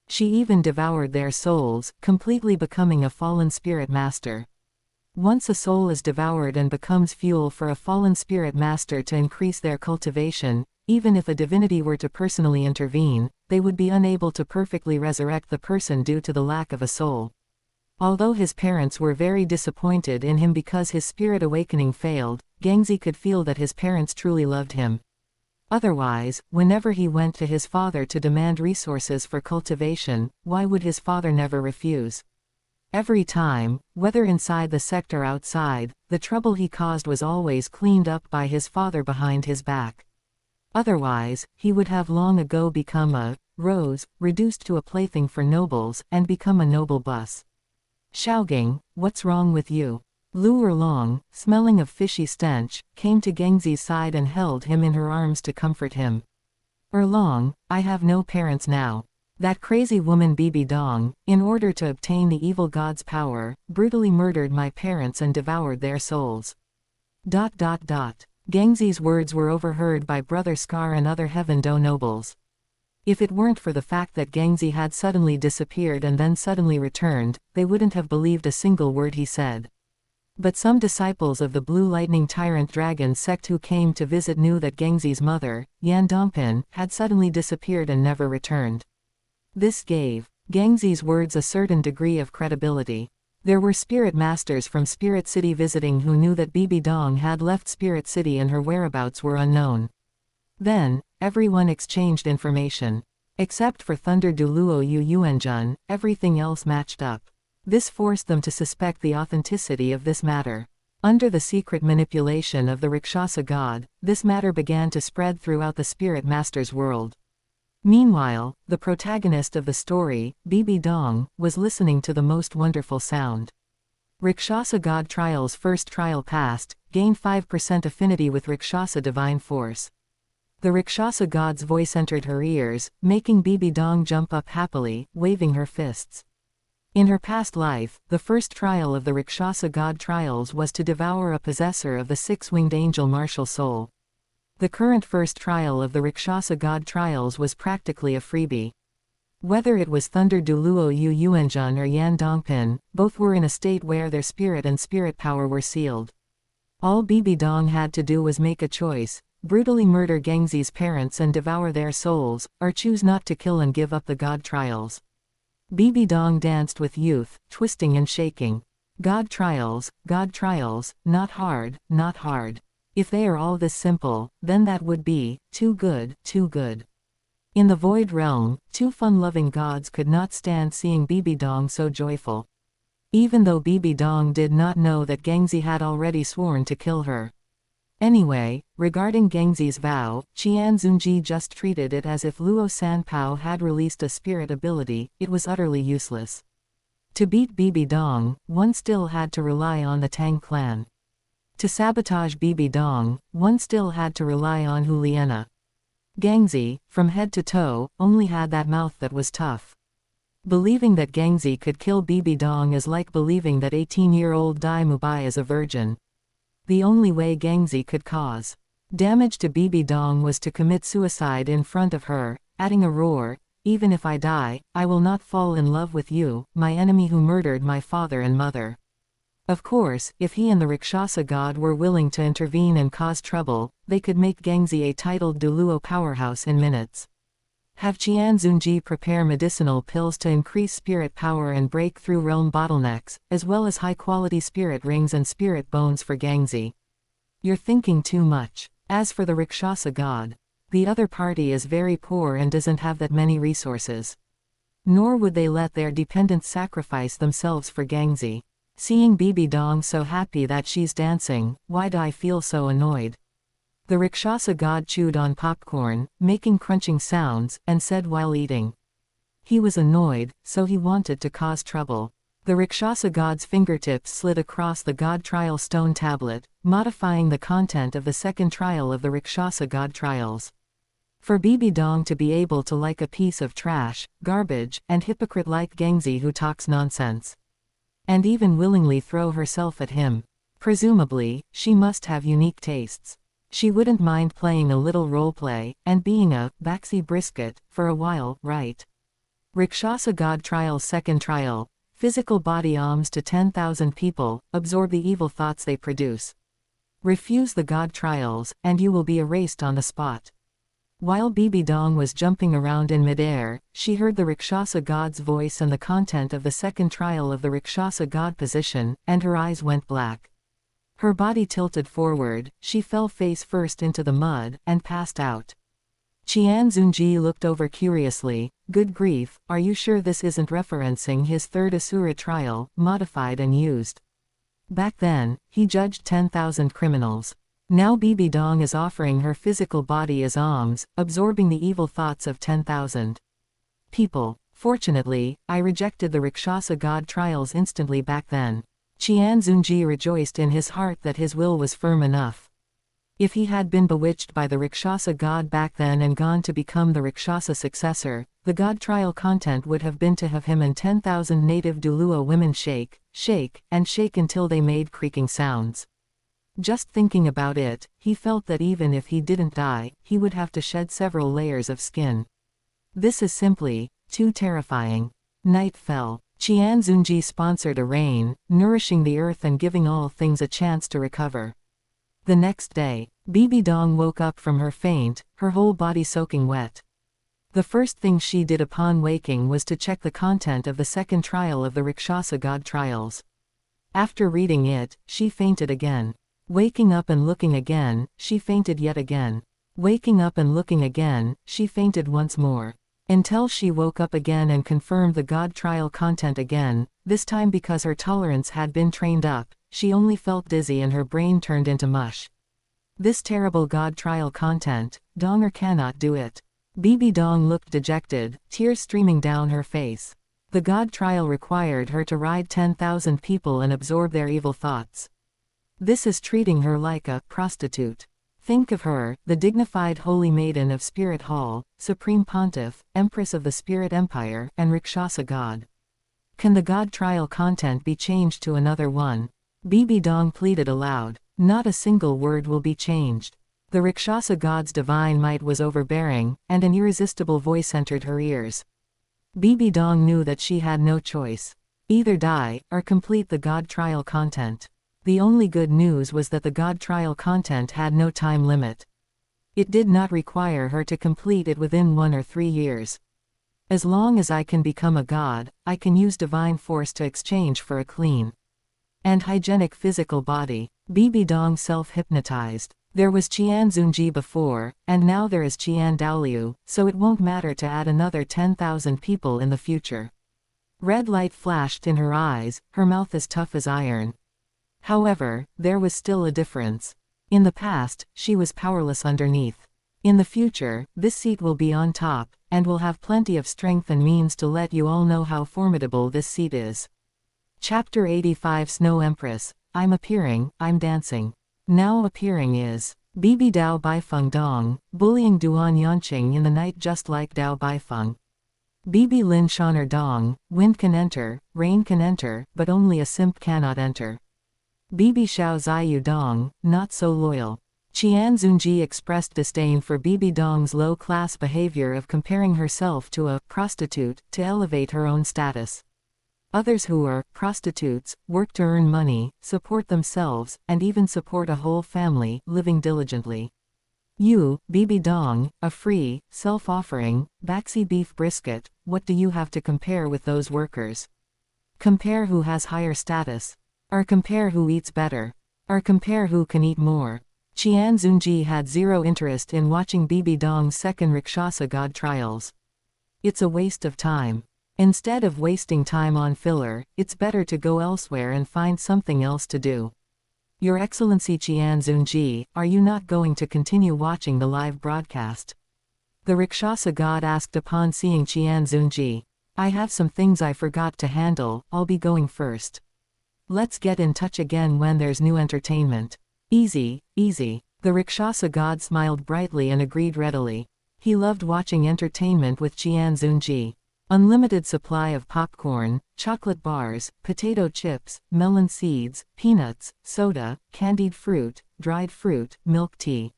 She even devoured their souls, completely becoming a fallen spirit master. Once a soul is devoured and becomes fuel for a fallen spirit master to increase their cultivation, even if a divinity were to personally intervene, they would be unable to perfectly resurrect the person due to the lack of a soul. Although his parents were very disappointed in him because his spirit awakening failed, Gangzi could feel that his parents truly loved him. Otherwise, whenever he went to his father to demand resources for cultivation, why would his father never refuse? Every time, whether inside the sect or outside, the trouble he caused was always cleaned up by his father behind his back. Otherwise, he would have long ago become a rose, reduced to a plaything for nobles, and become a noble bus. Xiaogang, what's wrong with you? Lu Erlong, smelling of fishy stench, came to Gangzi's side and held him in her arms to comfort him. Erlong, I have no parents now. That crazy woman Bibi Dong, in order to obtain the evil god's power, brutally murdered my parents and devoured their souls. Gangzi's words were overheard by Brother Scar and other Heaven Do nobles. If it weren't for the fact that Gangzi had suddenly disappeared and then suddenly returned, they wouldn't have believed a single word he said. But some disciples of the Blue Lightning Tyrant Dragon sect who came to visit knew that Gangzi's mother, Yan Dongpin, had suddenly disappeared and never returned. This gave Gangzi's words a certain degree of credibility. There were spirit masters from Spirit City visiting who knew that Bibi Dong had left Spirit City and her whereabouts were unknown. Then, everyone exchanged information. Except for Thunder Douluo Yu Yuanjun, everything else matched up. This forced them to suspect the authenticity of this matter. Under the secret manipulation of the Rakshasa god, this matter began to spread throughout the Spirit Master's world. Meanwhile, the protagonist of the story, Bibi Dong, was listening to the most wonderful sound. Rakshasa God Trial's first trial passed, gained 5% affinity with Rakshasa divine force. The Rakshasa god's voice entered her ears, making Bibi Dong jump up happily, waving her fists. In her past life, the first trial of the Rakshasa God Trials was to devour a possessor of the six-winged angel martial soul. The current first trial of the Rakshasa God Trials was practically a freebie. Whether it was Thunder Douluo Yu Yuanjun or Yan Dongpin, both were in a state where their spirit and spirit power were sealed. All Bibi Dong had to do was make a choice, brutally murder Gangzi's parents and devour their souls, or choose not to kill and give up the God Trials. Bibi Dong danced with youth, twisting and shaking. God Trials, not hard, not hard. If they are all this simple, then that would be too good, too good. In the Void Realm, two fun-loving gods could not stand seeing Bibi Dong so joyful. Even though Bibi Dong did not know that Gengzi had already sworn to kill her. Anyway, regarding Gengzi's vow, Qian Xunji just treated it as if Luo Sanpao had released a spirit ability. It was utterly useless. To beat Bibi Dong, one still had to rely on the Tang clan. To sabotage Bibi Dong, one still had to rely on Huliena. Gengzi, from head to toe, only had that mouth that was tough. Believing that Gengzi could kill Bibi Dong is like believing that 18-year-old Dai Mubai is a virgin. The only way Gengzi could cause damage to Bibi Dong was to commit suicide in front of her, adding a roar, "Even if I die, I will not fall in love with you, my enemy who murdered my father and mother." Of course, if he and the Rakshasa god were willing to intervene and cause trouble, they could make Gengzi a titled Douluo powerhouse in minutes. Have Qian Xunji prepare medicinal pills to increase spirit power and break through realm bottlenecks, as well as high-quality spirit rings and spirit bones for Gengzi. You're thinking too much. As for the Rakshasa god, the other party is very poor and doesn't have that many resources. Nor would they let their dependents sacrifice themselves for Gengzi. Seeing Bibi Dong so happy that she's dancing, why do I feel so annoyed? The Rakshasa god chewed on popcorn, making crunching sounds, and said while eating. He was annoyed, so he wanted to cause trouble. The Rakshasa god's fingertips slid across the god trial stone tablet, modifying the content of the second trial of the Rakshasa god trials. For Bibi Dong to be able to like a piece of trash, garbage, and hypocrite like Gengzi who talks nonsense. And even willingly throw herself at him. Presumably, she must have unique tastes. She wouldn't mind playing a little roleplay, and being a Baxi Brisket, for a while, right? Rakshasa God Trial's second trial. Physical body alms to 10,000 people, absorb the evil thoughts they produce. Refuse the God Trials, and you will be erased on the spot. While Bibi Dong was jumping around in midair, she heard the Rakshasa god's voice and the content of the second trial of the Rakshasa god position, and her eyes went black. Her body tilted forward, she fell face first into the mud, and passed out. Qian Xunji looked over curiously. Good grief, are you sure this isn't referencing his third Asura trial, modified and used? Back then, he judged 10,000 criminals. Now Bibi Dong is offering her physical body as alms, absorbing the evil thoughts of 10,000 people. Fortunately, I rejected the Rakshasa god trials instantly back then. Qian Xunji rejoiced in his heart that his will was firm enough. If he had been bewitched by the Rakshasa god back then and gone to become the Rakshasa successor, the god trial content would have been to have him and 10,000 native Douluo women shake, and shake until they made creaking sounds. Just thinking about it, he felt that even if he didn't die, he would have to shed several layers of skin. This is simply too terrifying. Night fell. Qian Xunji sponsored a rain, nourishing the earth and giving all things a chance to recover. The next day, Bibi Dong woke up from her faint, her whole body soaking wet. The first thing she did upon waking was to check the content of the second trial of the Rakshasa god trials. After reading it, she fainted again. Waking up and looking again, she fainted yet again. Waking up and looking again, she fainted once more. Until she woke up again and confirmed the god trial content again, this time because her tolerance had been trained up, she only felt dizzy and her brain turned into mush. This terrible god trial content, Donger cannot do it. Bibi Dong looked dejected, tears streaming down her face. The god trial required her to ride 10,000 people and absorb their evil thoughts. This is treating her like a prostitute. Think of her, the dignified holy maiden of Spirit Hall, Supreme Pontiff, Empress of the Spirit Empire, and Rakshasa god. Can the god trial content be changed to another one? Bibi Dong pleaded aloud. Not a single word will be changed. The Rakshasa god's divine might was overbearing, and an irresistible voice entered her ears. Bibi Dong knew that she had no choice. Either die, or complete the god trial content. The only good news was that the god trial content had no time limit. It did not require her to complete it within 1 or 3 years. As long as I can become a god, I can use divine force to exchange for a clean and hygienic physical body. Bibi Dong self-hypnotized. There was Qian Xunji before, and now there is Qian Douluo, so it won't matter to add another 10,000 people in the future. Red light flashed in her eyes, her mouth as tough as iron. However, there was still a difference. In the past, she was powerless underneath. In the future, this seat will be on top, and will have plenty of strength and means to let you all know how formidable this seat is. Chapter 85 Snow Empress. I'm appearing, I'm dancing. Now appearing is Bibi Dao Baifeng Dong, bullying Duan Yanqing in the night just like Dao Baifeng. Bibi Lin Shaner Dong, wind can enter, rain can enter, but only a simp cannot enter. Bibi Xiao Ziyu Dong, not so loyal. Qian Xunji expressed disdain for Bibi Dong's low-class behavior of comparing herself to a prostitute to elevate her own status. Others who are prostitutes work to earn money, support themselves, and even support a whole family, living diligently. You, Bibi Dong, a free, self-offering, baxi beef brisket, what do you have to compare with those workers? Compare who has higher status. Or compare who eats better. Or compare who can eat more. Qian Xunji had zero interest in watching Bibi Dong's second Rakshasa god trials. It's a waste of time. Instead of wasting time on filler, it's better to go elsewhere and find something else to do. Your Excellency Qian Xunji, are you not going to continue watching the live broadcast? The Rakshasa god asked upon seeing Qian Xunji. I have some things I forgot to handle, I'll be going first. Let's get in touch again when there's new entertainment. Easy, easy. The Rakshasa god smiled brightly and agreed readily. He loved watching entertainment with Qian Xunji. Unlimited supply of popcorn, chocolate bars, potato chips, melon seeds, peanuts, soda, candied fruit, dried fruit, milk tea.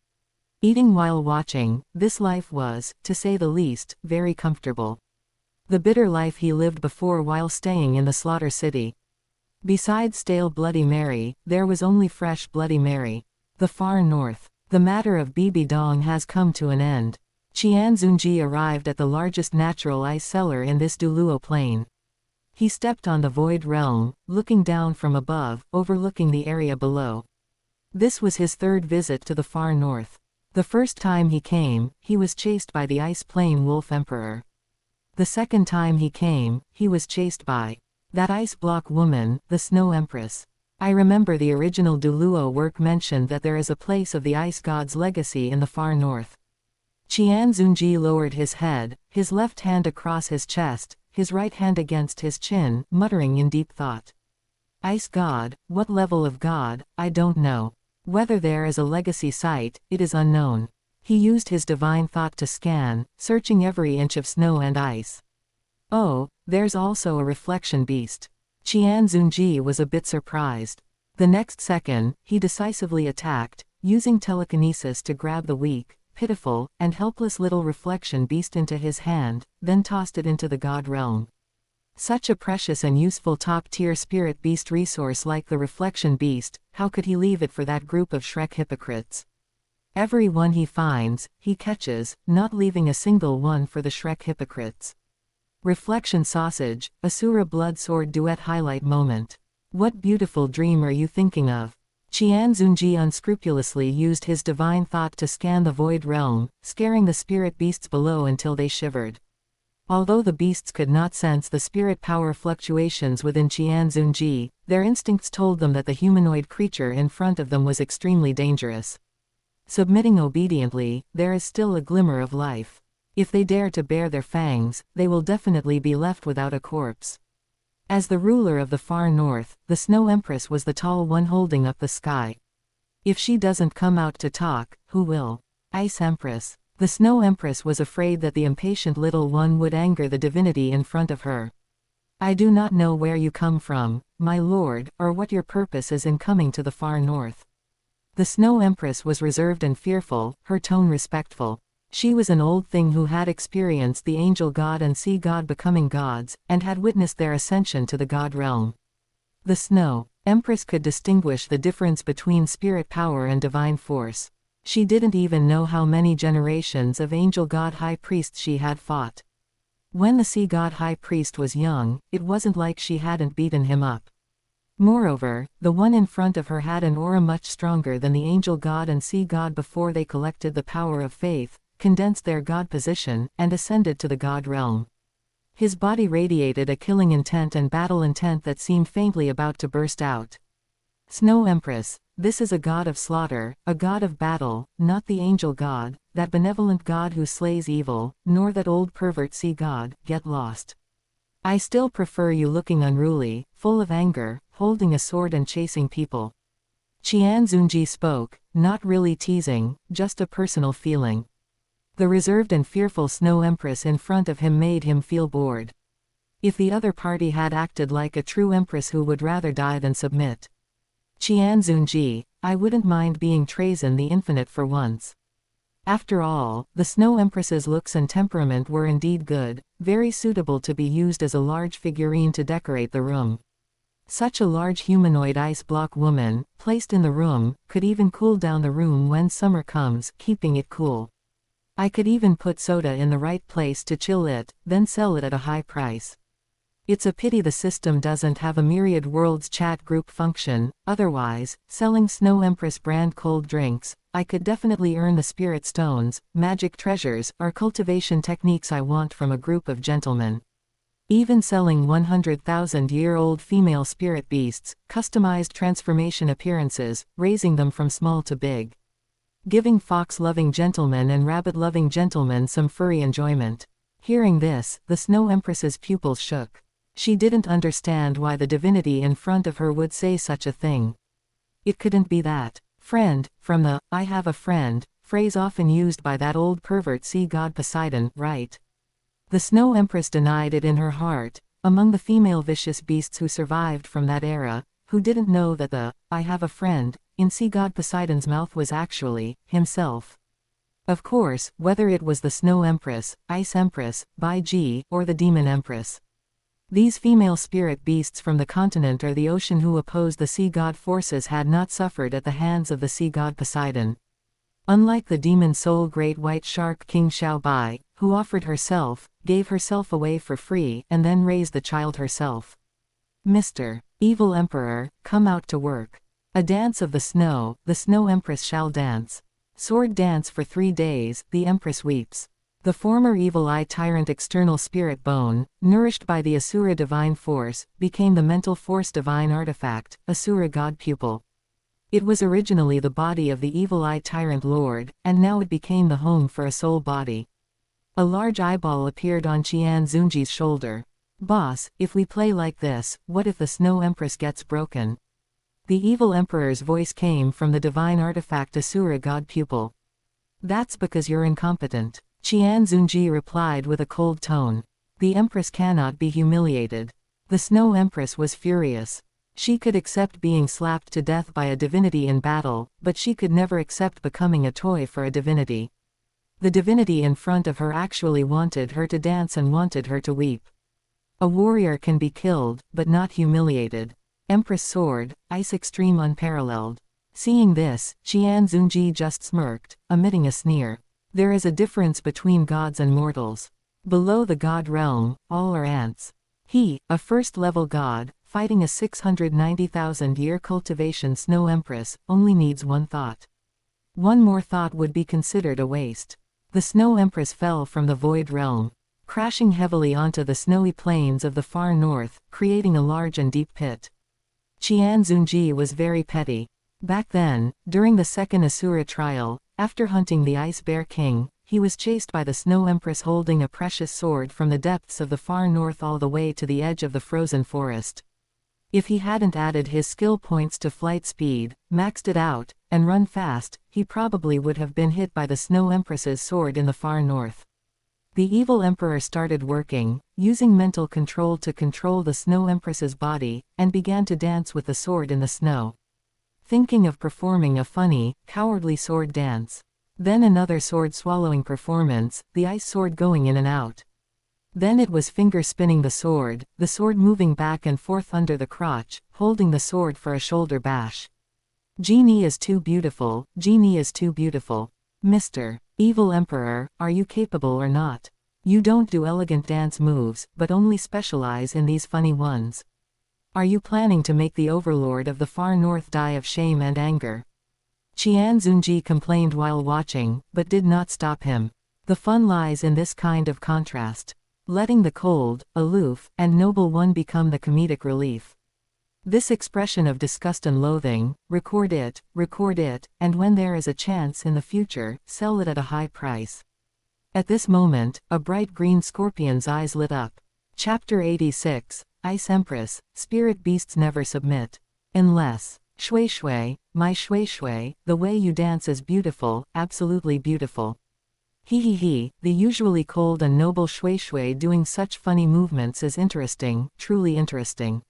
Eating while watching, this life was, to say the least, very comfortable. The bitter life he lived before while staying in the Slaughter City. Besides stale Bloody Mary, there was only fresh Bloody Mary. The far north. The matter of Bibi Dong has come to an end. Qian Xunji arrived at the largest natural ice cellar in this Douluo plain. He stepped on the void realm, looking down from above, overlooking the area below. This was his third visit to the far north. The first time he came, he was chased by the Ice Plain Wolf Emperor. The second time he came, he was chased by that ice block woman, the Snow Empress. I remember the original Douluo work mentioned that there is a place of the ice god's legacy in the far north. Qian Xunji lowered his head, his left hand across his chest, his right hand against his chin, muttering in deep thought. Ice god, what level of god, I don't know. Whether there is a legacy site, it is unknown. He used his divine thought to scan, searching every inch of snow and ice. Oh, there's also a reflection beast. Qian Xunji was a bit surprised. The next second, he decisively attacked, using telekinesis to grab the weak, pitiful, and helpless little reflection beast into his hand, then tossed it into the god realm. Such a precious and useful top-tier spirit beast resource like the reflection beast, how could he leave it for that group of Shrek hypocrites? Every one he finds, he catches, not leaving a single one for the Shrek hypocrites. Reflection sausage, Asura blood sword duet highlight moment. What beautiful dream are you thinking of? Qian Xunji unscrupulously used his divine thought to scan the void realm, scaring the spirit beasts below until they shivered. Although the beasts could not sense the spirit power fluctuations within Qian Xunji, their instincts told them that the humanoid creature in front of them was extremely dangerous. Submitting obediently, there is still a glimmer of life. If they dare to bare their fangs, they will definitely be left without a corpse. As the ruler of the far north, the Snow Empress was the tall one holding up the sky. If she doesn't come out to talk, who will? Ice Empress. The Snow Empress was afraid that the impatient little one would anger the divinity in front of her. I do not know where you come from, my lord, or what your purpose is in coming to the far north. The Snow Empress was reserved and fearful, her tone respectful. She was an old thing who had experienced the angel god and sea god becoming gods, and had witnessed their ascension to the god realm. The Snow Empress could distinguish the difference between spirit power and divine force. She didn't even know how many generations of angel god high priests she had fought. When the sea god high priest was young, it wasn't like she hadn't beaten him up. Moreover, the one in front of her had an aura much stronger than the angel god and sea god before they collected the power of faith, condensed their god position, and ascended to the god realm. His body radiated a killing intent and battle intent that seemed faintly about to burst out. Snow Empress, this is a god of slaughter, a god of battle, not the angel god, that benevolent god who slays evil, nor that old pervert sea god. Get lost. I still prefer you looking unruly, full of anger, holding a sword and chasing people. Qian Xunji spoke, not really teasing, just a personal feeling. The reserved and fearful Snow Empress in front of him made him feel bored. If the other party had acted like a true empress who would rather die than submit. Qian Xunji, I wouldn't mind being Trazyn the Infinite for once. After all, the Snow Empress's looks and temperament were indeed good, very suitable to be used as a large figurine to decorate the room. Such a large humanoid ice block woman, placed in the room, could even cool down the room when summer comes, keeping it cool. I could even put soda in the right place to chill it, then sell it at a high price. It's a pity the system doesn't have a Myriad Worlds chat group function, otherwise, selling Snow Empress brand cold drinks, I could definitely earn the spirit stones, magic treasures, or cultivation techniques I want from a group of gentlemen. Even selling 100,000-year-old female spirit beasts, customized transformation appearances, raising them from small to big. Giving fox-loving gentlemen and rabbit-loving gentlemen some furry enjoyment. Hearing this, the Snow Empress's pupils shook. She didn't understand why the divinity in front of her would say such a thing. It couldn't be that friend, from the "I have a friend" phrase often used by that old pervert sea god Poseidon, right? The Snow Empress denied it in her heart. Among the female vicious beasts who survived from that era, who didn't know that the "I have a friend" in sea god Poseidon's mouth was actually himself. Of course, whether it was the Snow Empress, Ice Empress, Bai Ji, or the Demon Empress. These female spirit beasts from the continent or the ocean who opposed the sea god forces had not suffered at the hands of the sea god Poseidon. Unlike the demon soul great white shark King Xiao Bai, who offered herself, gave herself away for free, and then raised the child herself. Mr. Evil Emperor, come out to work. A dance of the Snow Empress shall dance. Sword dance for 3 days, the Empress weeps. The former evil eye tyrant external spirit bone, nourished by the Asura divine force, became the mental force divine artifact, Asura god pupil. It was originally the body of the evil eye tyrant lord, and now it became the home for a soul body. A large eyeball appeared on Qian Xunji's shoulder. Boss, if we play like this, what if the Snow Empress gets broken? The evil emperor's voice came from the divine artifact Asura god pupil. That's because you're incompetent. Qian Xunji replied with a cold tone. The Empress cannot be humiliated. The Snow Empress was furious. She could accept being slapped to death by a divinity in battle, but she could never accept becoming a toy for a divinity. The divinity in front of her actually wanted her to dance and wanted her to weep. A warrior can be killed, but not humiliated. Empress sword, ice extreme unparalleled. Seeing this, Qian Xunji just smirked, emitting a sneer. There is a difference between gods and mortals. Below the god realm, all are ants. He, a first-level god, fighting a 690,000-year cultivation Snow Empress, only needs one thought. One more thought would be considered a waste. The Snow Empress fell from the void realm, crashing heavily onto the snowy plains of the far north, creating a large and deep pit. Qian Xunji was very petty. Back then, during the second Asura trial, after hunting the Ice Bear King, he was chased by the Snow Empress holding a precious sword from the depths of the far north all the way to the edge of the frozen forest. If he hadn't added his skill points to flight speed, maxed it out, and run fast, he probably would have been hit by the Snow Empress's sword in the far north. The evil emperor started working, using mental control to control the Snow Empress's body, and began to dance with the sword in the snow. Thinking of performing a funny, cowardly sword dance. Then another sword-swallowing performance, the ice sword going in and out. Then it was finger-spinning the sword moving back and forth under the crotch, holding the sword for a shoulder bash. Genie is too beautiful, Genie is too beautiful. Mr. Evil Emperor, are you capable or not? You don't do elegant dance moves, but only specialize in these funny ones. Are you planning to make the overlord of the far north die of shame and anger? Qian Xunji complained while watching, but did not stop him. The fun lies in this kind of contrast. Letting the cold, aloof, and noble one become the comedic relief. This expression of disgust and loathing, record it, and when there is a chance in the future, sell it at a high price. At this moment, a bright green scorpion's eyes lit up. Chapter 86, Ice Empress, Spirit Beasts Never Submit. Unless, Shui Shui, my Shui Shui, the way you dance is beautiful, absolutely beautiful. He, the usually cold and noble Shui Shui doing such funny movements is interesting, truly interesting.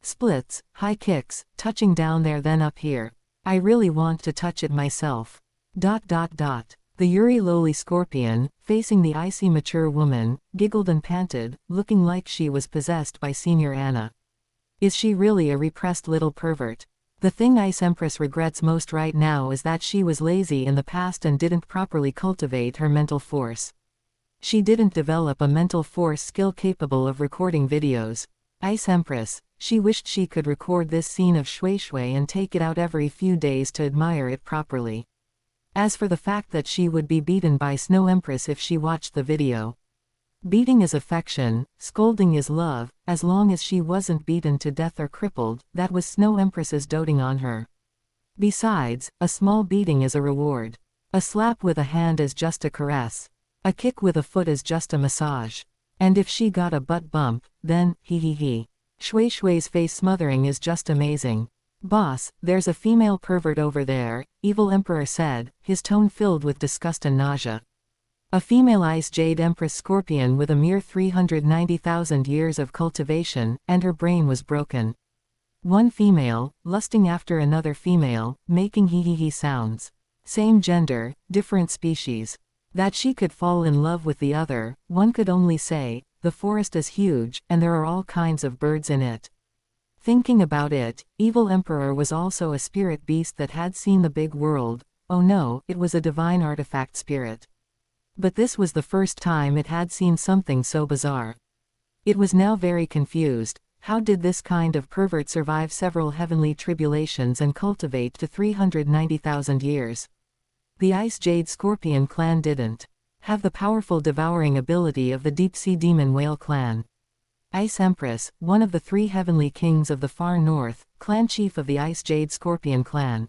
Splits, high kicks, touching down there then up here. I really want to touch it myself. The Yuri lowly scorpion, facing the icy mature woman, giggled and panted, looking like she was possessed by Senior Anna. Is she really a repressed little pervert? The thing Ice Empress regrets most right now is that she was lazy in the past and didn't properly cultivate her mental force. She didn't develop a mental force skill capable of recording videos. Ice Empress, she wished she could record this scene of Shui Shui and take it out every few days to admire it properly. As for the fact that she would be beaten by Snow Empress if she watched the video. Beating is affection, scolding is love, as long as she wasn't beaten to death or crippled, that was Snow Empress's doting on her. Besides, a small beating is a reward. A slap with a hand is just a caress. A kick with a foot is just a massage. And if she got a butt bump, then, Shui Shui's face smothering is just amazing. Boss, there's a female pervert over there, Evil Emperor said, his tone filled with disgust and nausea. A female Ice Jade Empress Scorpion with a mere 390,000 years of cultivation, and her brain was broken. One female, lusting after another female, making sounds. Same gender, different species. That she could fall in love with the other, one could only say, the forest is huge, and there are all kinds of birds in it. Thinking about it, Evil Emperor was also a spirit beast that had seen the big world. Oh no, it was a divine artifact spirit. But this was the first time it had seen something so bizarre. It was now very confused. How did this kind of pervert survive several heavenly tribulations and cultivate to 390,000 years? The Ice Jade Scorpion clan didn't have the powerful devouring ability of the Deep-Sea Demon Whale clan. Ice Empress, one of the 3 heavenly kings of the far north, clan chief of the Ice Jade Scorpion clan.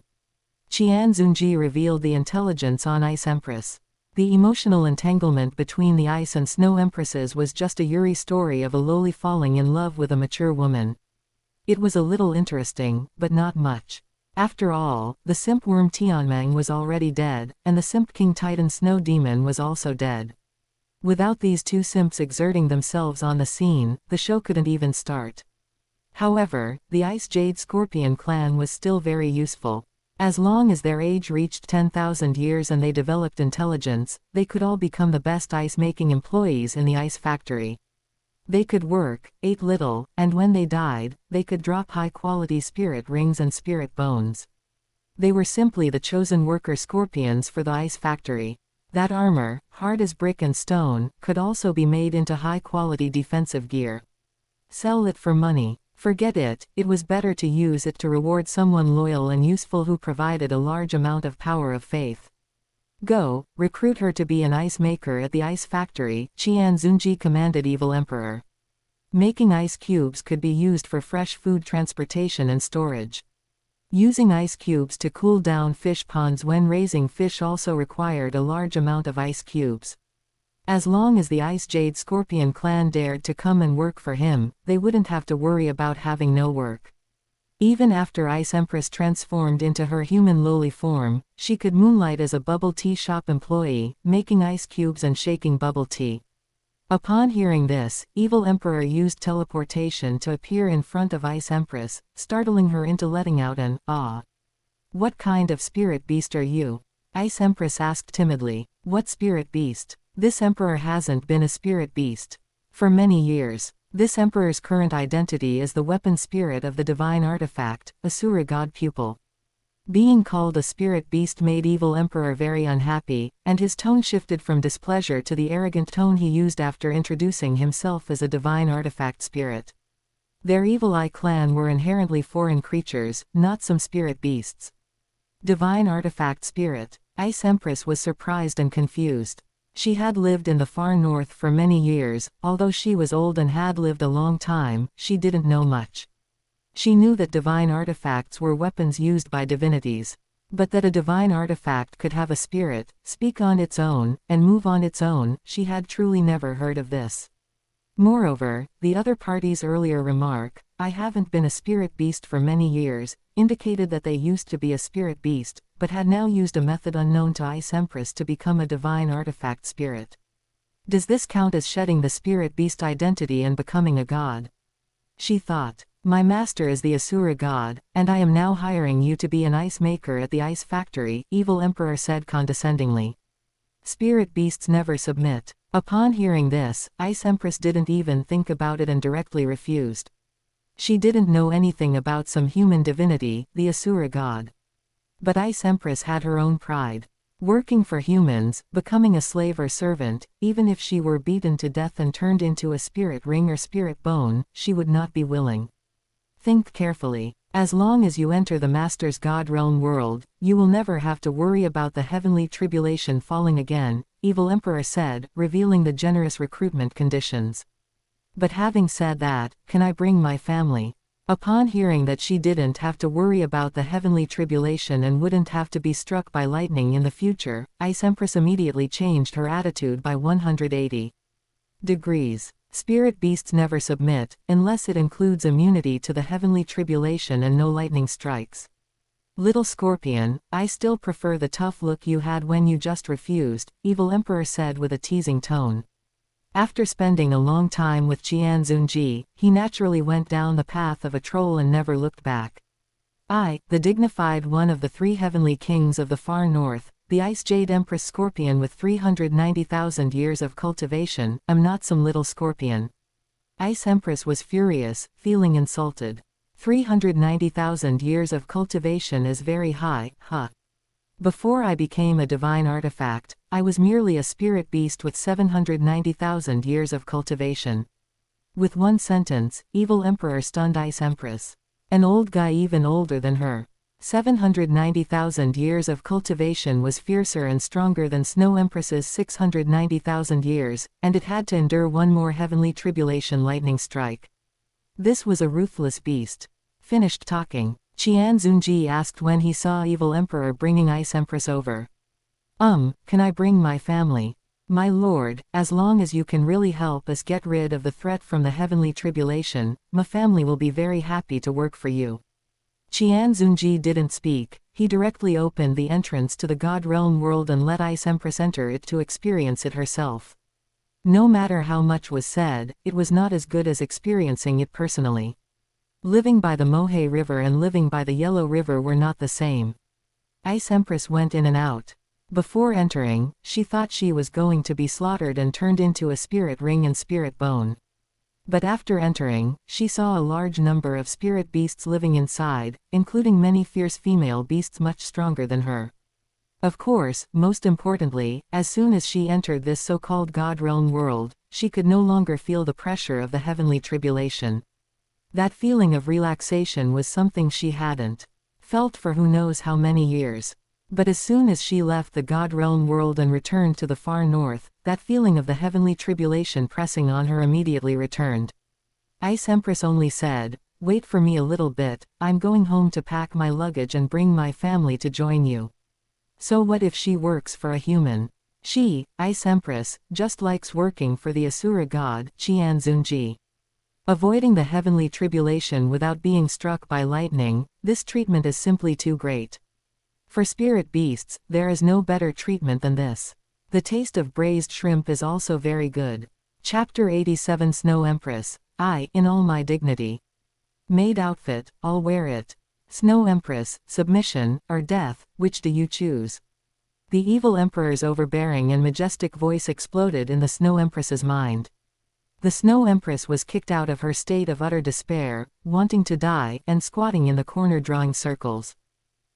Qian Xunji revealed the intelligence on Ice Empress. The emotional entanglement between the Ice and Snow Empresses was just a Yuri story of a lowly falling in love with a mature woman. It was a little interesting, but not much. After all, the simp worm Tianmeng was already dead, and the simp King Titan Snow Demon was also dead. Without these 2 simps exerting themselves on the scene, the show couldn't even start. However, the Ice Jade Scorpion clan was still very useful. As long as their age reached 10,000 years and they developed intelligence, they could all become the best ice-making employees in the ice factory. They could work, ate little, and when they died, they could drop high-quality spirit rings and spirit bones. They were simply the chosen worker scorpions for the ice factory. That armor, hard as brick and stone, could also be made into high-quality defensive gear. Sell it for money. Forget it, it was better to use it to reward someone loyal and useful who provided a large amount of power of faith. Go, recruit her to be an ice maker at the ice factory, Qian Xunji commanded Evil Emperor. Making ice cubes could be used for fresh food transportation and storage. Using ice cubes to cool down fish ponds when raising fish also required a large amount of ice cubes. As long as the Ice Jade Scorpion clan dared to come and work for him, they wouldn't have to worry about having no work. Even after Ice Empress transformed into her human lowly form, she could moonlight as a bubble tea shop employee, making ice cubes and shaking bubble tea. Upon hearing this, Evil Emperor used teleportation to appear in front of Ice Empress, startling her into letting out an "Ah." "What kind of spirit beast are you?" Ice Empress asked timidly. "What spirit beast? This emperor hasn't been a spirit beast for many years. This emperor's current identity is the weapon spirit of the divine artifact, Asura god pupil." Being called a spirit beast made Evil Emperor very unhappy, and his tone shifted from displeasure to the arrogant tone he used after introducing himself as a divine artifact spirit. Their Evil Eye clan were inherently foreign creatures, not some spirit beasts. Divine artifact spirit. Ice Empress was surprised and confused. She had lived in the far north for many years, although she was old and had lived a long time, she didn't know much. She knew that divine artifacts were weapons used by divinities. But that a divine artifact could have a spirit, speak on its own, and move on its own, she had truly never heard of this. Moreover, the other party's earlier remark, "I haven't been a spirit beast for many years," indicated that they used to be a spirit beast, but had now used a method unknown to Ice Empress to become a divine artifact spirit. Does this count as shedding the spirit beast identity and becoming a god? She thought. My master is the Asura god, and I am now hiring you to be an ice maker at the ice factory, Evil Emperor said condescendingly. Spirit beasts never submit. Upon hearing this, Ice Empress didn't even think about it and directly refused. She didn't know anything about some human divinity, the Asura god. But Ice Empress had her own pride. Working for humans, becoming a slave or servant, even if she were beaten to death and turned into a spirit ring or spirit bone, she would not be willing. Think carefully. As long as you enter the Master's God realm world, you will never have to worry about the heavenly tribulation falling again, Evil Emperor said, revealing the generous recruitment conditions. But having said that, can I bring my family? Upon hearing that she didn't have to worry about the heavenly tribulation and wouldn't have to be struck by lightning in the future, Ice Empress immediately changed her attitude by 180 degrees. Spirit beasts never submit, unless it includes immunity to the heavenly tribulation and no lightning strikes. Little Scorpion, I still prefer the tough look you had when you just refused, Evil Emperor said with a teasing tone. After spending a long time with Qian Xunji, he naturally went down the path of a troll and never looked back. I, the dignified one of the 3 heavenly kings of the far north, the Ice Jade Empress Scorpion with 390,000 years of cultivation, am not some little scorpion. Ice Empress was furious, feeling insulted. 390,000 years of cultivation is very high, huh? Before I became a divine artifact, I was merely a spirit beast with 790,000 years of cultivation. With one sentence, Evil Emperor stunned Ice Empress. An old guy even older than her. 790,000 years of cultivation was fiercer and stronger than Snow Empress's 690,000 years, and it had to endure one more heavenly tribulation lightning strike. This was a ruthless beast. Finished talking, Qian Xunji asked when he saw Evil Emperor bringing Ice Empress over. Can I bring my family? My lord, as long as you can really help us get rid of the threat from the heavenly tribulation, my family will be very happy to work for you. Qian Xunji didn't speak, he directly opened the entrance to the God Realm world and let Ice Empress enter it to experience it herself. No matter how much was said, it was not as good as experiencing it personally. Living by the Mohe River and living by the Yellow River were not the same. Ice Empress went in and out. Before entering, she thought she was going to be slaughtered and turned into a spirit ring and spirit bone. But after entering, she saw a large number of spirit beasts living inside, including many fierce female beasts much stronger than her. Of course, most importantly, as soon as she entered this so-called God Realm world, she could no longer feel the pressure of the heavenly tribulation. That feeling of relaxation was something she hadn't felt for who knows how many years. But as soon as she left the God Realm world and returned to the far north, that feeling of the heavenly tribulation pressing on her immediately returned. Ice Empress only said, "Wait for me a little bit, I'm going home to pack my luggage and bring my family to join you." So what if she works for a human? She, Ice Empress, just likes working for the Asura god, Qian Xunji. Avoiding the heavenly tribulation without being struck by lightning, this treatment is simply too great. For spirit beasts, there is no better treatment than this. The taste of braised shrimp is also very good. Chapter 87 Snow Empress. I, in all my dignity. Maid outfit, I'll wear it. Snow Empress, submission, or death, which do you choose? The evil emperor's overbearing and majestic voice exploded in the Snow Empress's mind. The Snow Empress was kicked out of her state of utter despair, wanting to die, and squatting in the corner drawing circles.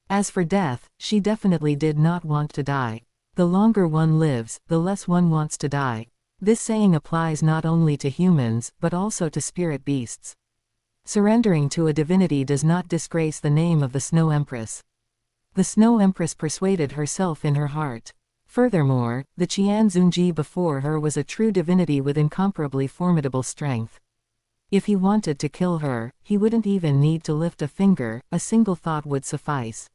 As for death, she definitely did not want to die. The longer one lives, the less one wants to die. This saying applies not only to humans, but also to spirit beasts. Surrendering to a divinity does not disgrace the name of the Snow Empress. The Snow Empress persuaded herself in her heart. Furthermore, the Qian xunji before her was a true divinity with incomparably formidable strength. If he wanted to kill her, he wouldn't even need to lift a finger, a single thought would suffice.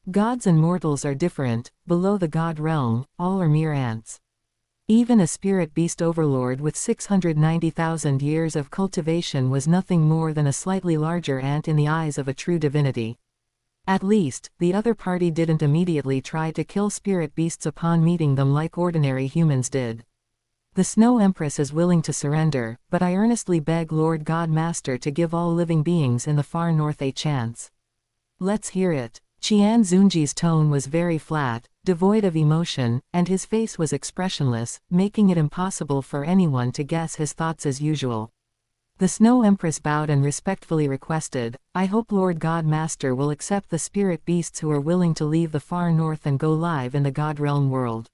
Gods and mortals are different, below the god realm, all are mere ants. Even a spirit beast overlord with 690,000 years of cultivation was nothing more than a slightly larger ant in the eyes of a true divinity. At least, the other party didn't immediately try to kill spirit beasts upon meeting them like ordinary humans did. The Snow Empress is willing to surrender, but I earnestly beg Lord God Master to give all living beings in the far north a chance. Let's hear it. Qian Xunji's tone was very flat, devoid of emotion, and his face was expressionless, making it impossible for anyone to guess his thoughts as usual. The Snow Empress bowed and respectfully requested, "I hope Lord God Master will accept the spirit beasts who are willing to leave the far north and go live in the God realm world."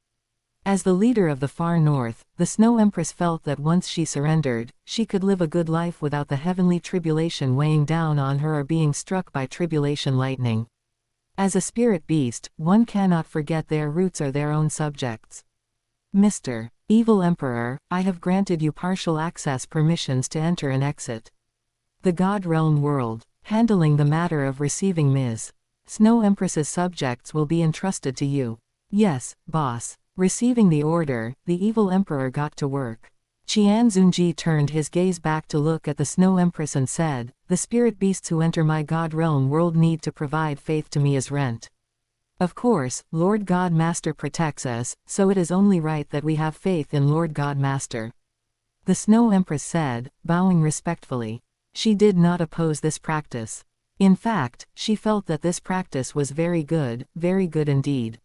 As the leader of the far north, the Snow Empress felt that once she surrendered, she could live a good life without the heavenly tribulation weighing down on her or being struck by tribulation lightning. As a spirit beast, one cannot forget their roots are their own subjects. Mr. Evil Emperor, I have granted you partial access permissions to enter and exit the God Realm world. Handling the matter of receiving Ms. Snow Empress's subjects will be entrusted to you. Yes, boss. Receiving the order, the Evil Emperor got to work. Qian Xunji turned his gaze back to look at the Snow Empress and said, "The spirit beasts who enter my God Realm world need to provide faith to me as rent. Of course, Lord God Master protects us, so it is only right that we have faith in Lord God Master." The Snow Empress said, bowing respectfully. She did not oppose this practice. In fact, she felt that this practice was very good indeed.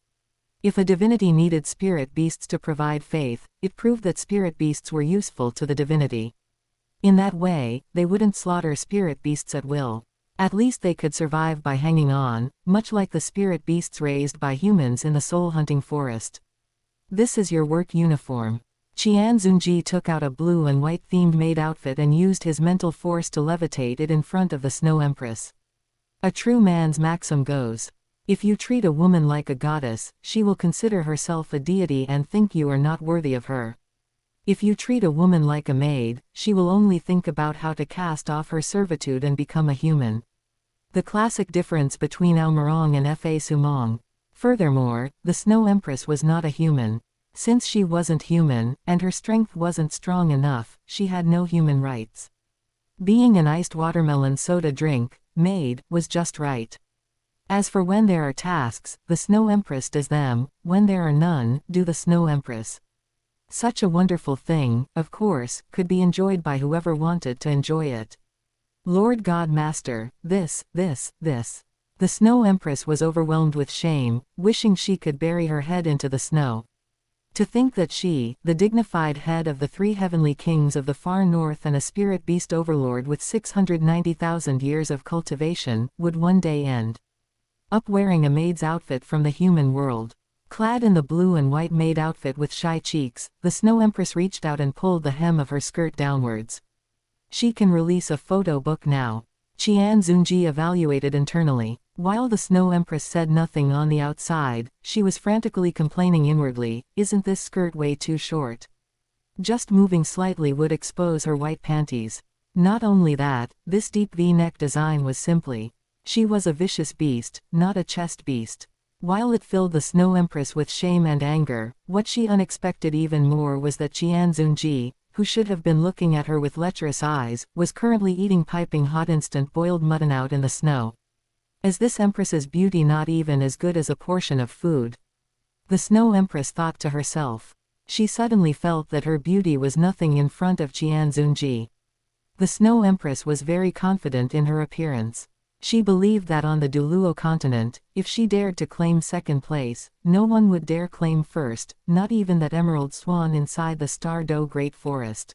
If a divinity needed spirit beasts to provide faith, it proved that spirit beasts were useful to the divinity. In that way, they wouldn't slaughter spirit beasts at will. At least they could survive by hanging on, much like the spirit beasts raised by humans in the soul-hunting forest. "This is your work uniform." Qian Xunji took out a blue and white themed maid outfit and used his mental force to levitate it in front of the Snow Empress. A true man's maxim goes, "If you treat a woman like a goddess, she will consider herself a deity and think you are not worthy of her. If you treat a woman like a maid, she will only think about how to cast off her servitude and become a human." The classic difference between Aomorong and Fa Sumong. Furthermore, the Snow Empress was not a human. Since she wasn't human, and her strength wasn't strong enough, she had no human rights. Being an iced watermelon soda drink, maid, was just right. As for when there are tasks, the Snow Empress does them, when there are none, do the Snow Empress. Such a wonderful thing, of course, could be enjoyed by whoever wanted to enjoy it. Lord God Master, this. The Snow Empress was overwhelmed with shame, wishing she could bury her head into the snow. To think that she, the dignified head of the three heavenly kings of the far north and a spirit beast overlord with 690,000 years of cultivation, would one day end up wearing a maid's outfit from the human world. Clad in the blue and white maid outfit with shy cheeks, the Snow Empress reached out and pulled the hem of her skirt downwards. She can release a photo book now. Qian Xunji evaluated internally. While the Snow Empress said nothing on the outside, she was frantically complaining inwardly, "Isn't this skirt way too short? Just moving slightly would expose her white panties." Not only that, this deep V-neck design was simply. She was a vicious beast, not a chest beast. While it filled the Snow Empress with shame and anger, what she unexpected even more was that Qian Xunji, who should have been looking at her with lecherous eyes, was currently eating piping hot instant boiled mutton out in the snow. Is this Empress's beauty not even as good as a portion of food? The Snow Empress thought to herself. She suddenly felt that her beauty was nothing in front of Qian Xunji. The Snow Empress was very confident in her appearance. She believed that on the Douluo continent, if she dared to claim second place, no one would dare claim first, not even that emerald swan inside the Star Do Great Forest.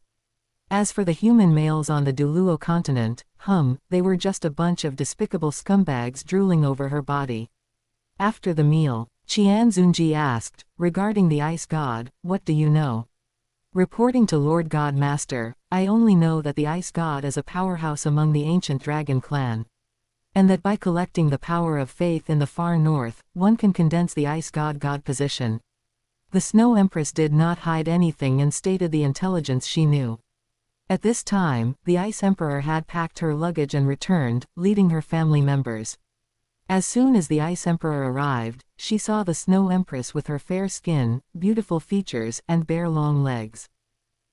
As for the human males on the Douluo continent, they were just a bunch of despicable scumbags drooling over her body. After the meal, Qian Xunji asked, "Regarding the ice god, what do you know?" Reporting to Lord God Master, I only know that the Ice God is a powerhouse among the ancient dragon clan. And that by collecting the power of faith in the far north, one can condense the Ice God position. The Snow Empress did not hide anything and stated the intelligence she knew. At this time, the Ice Emperor had packed her luggage and returned, leading her family members. As soon as the Ice Emperor arrived, she saw the Snow Empress with her fair skin, beautiful features, and bare long legs.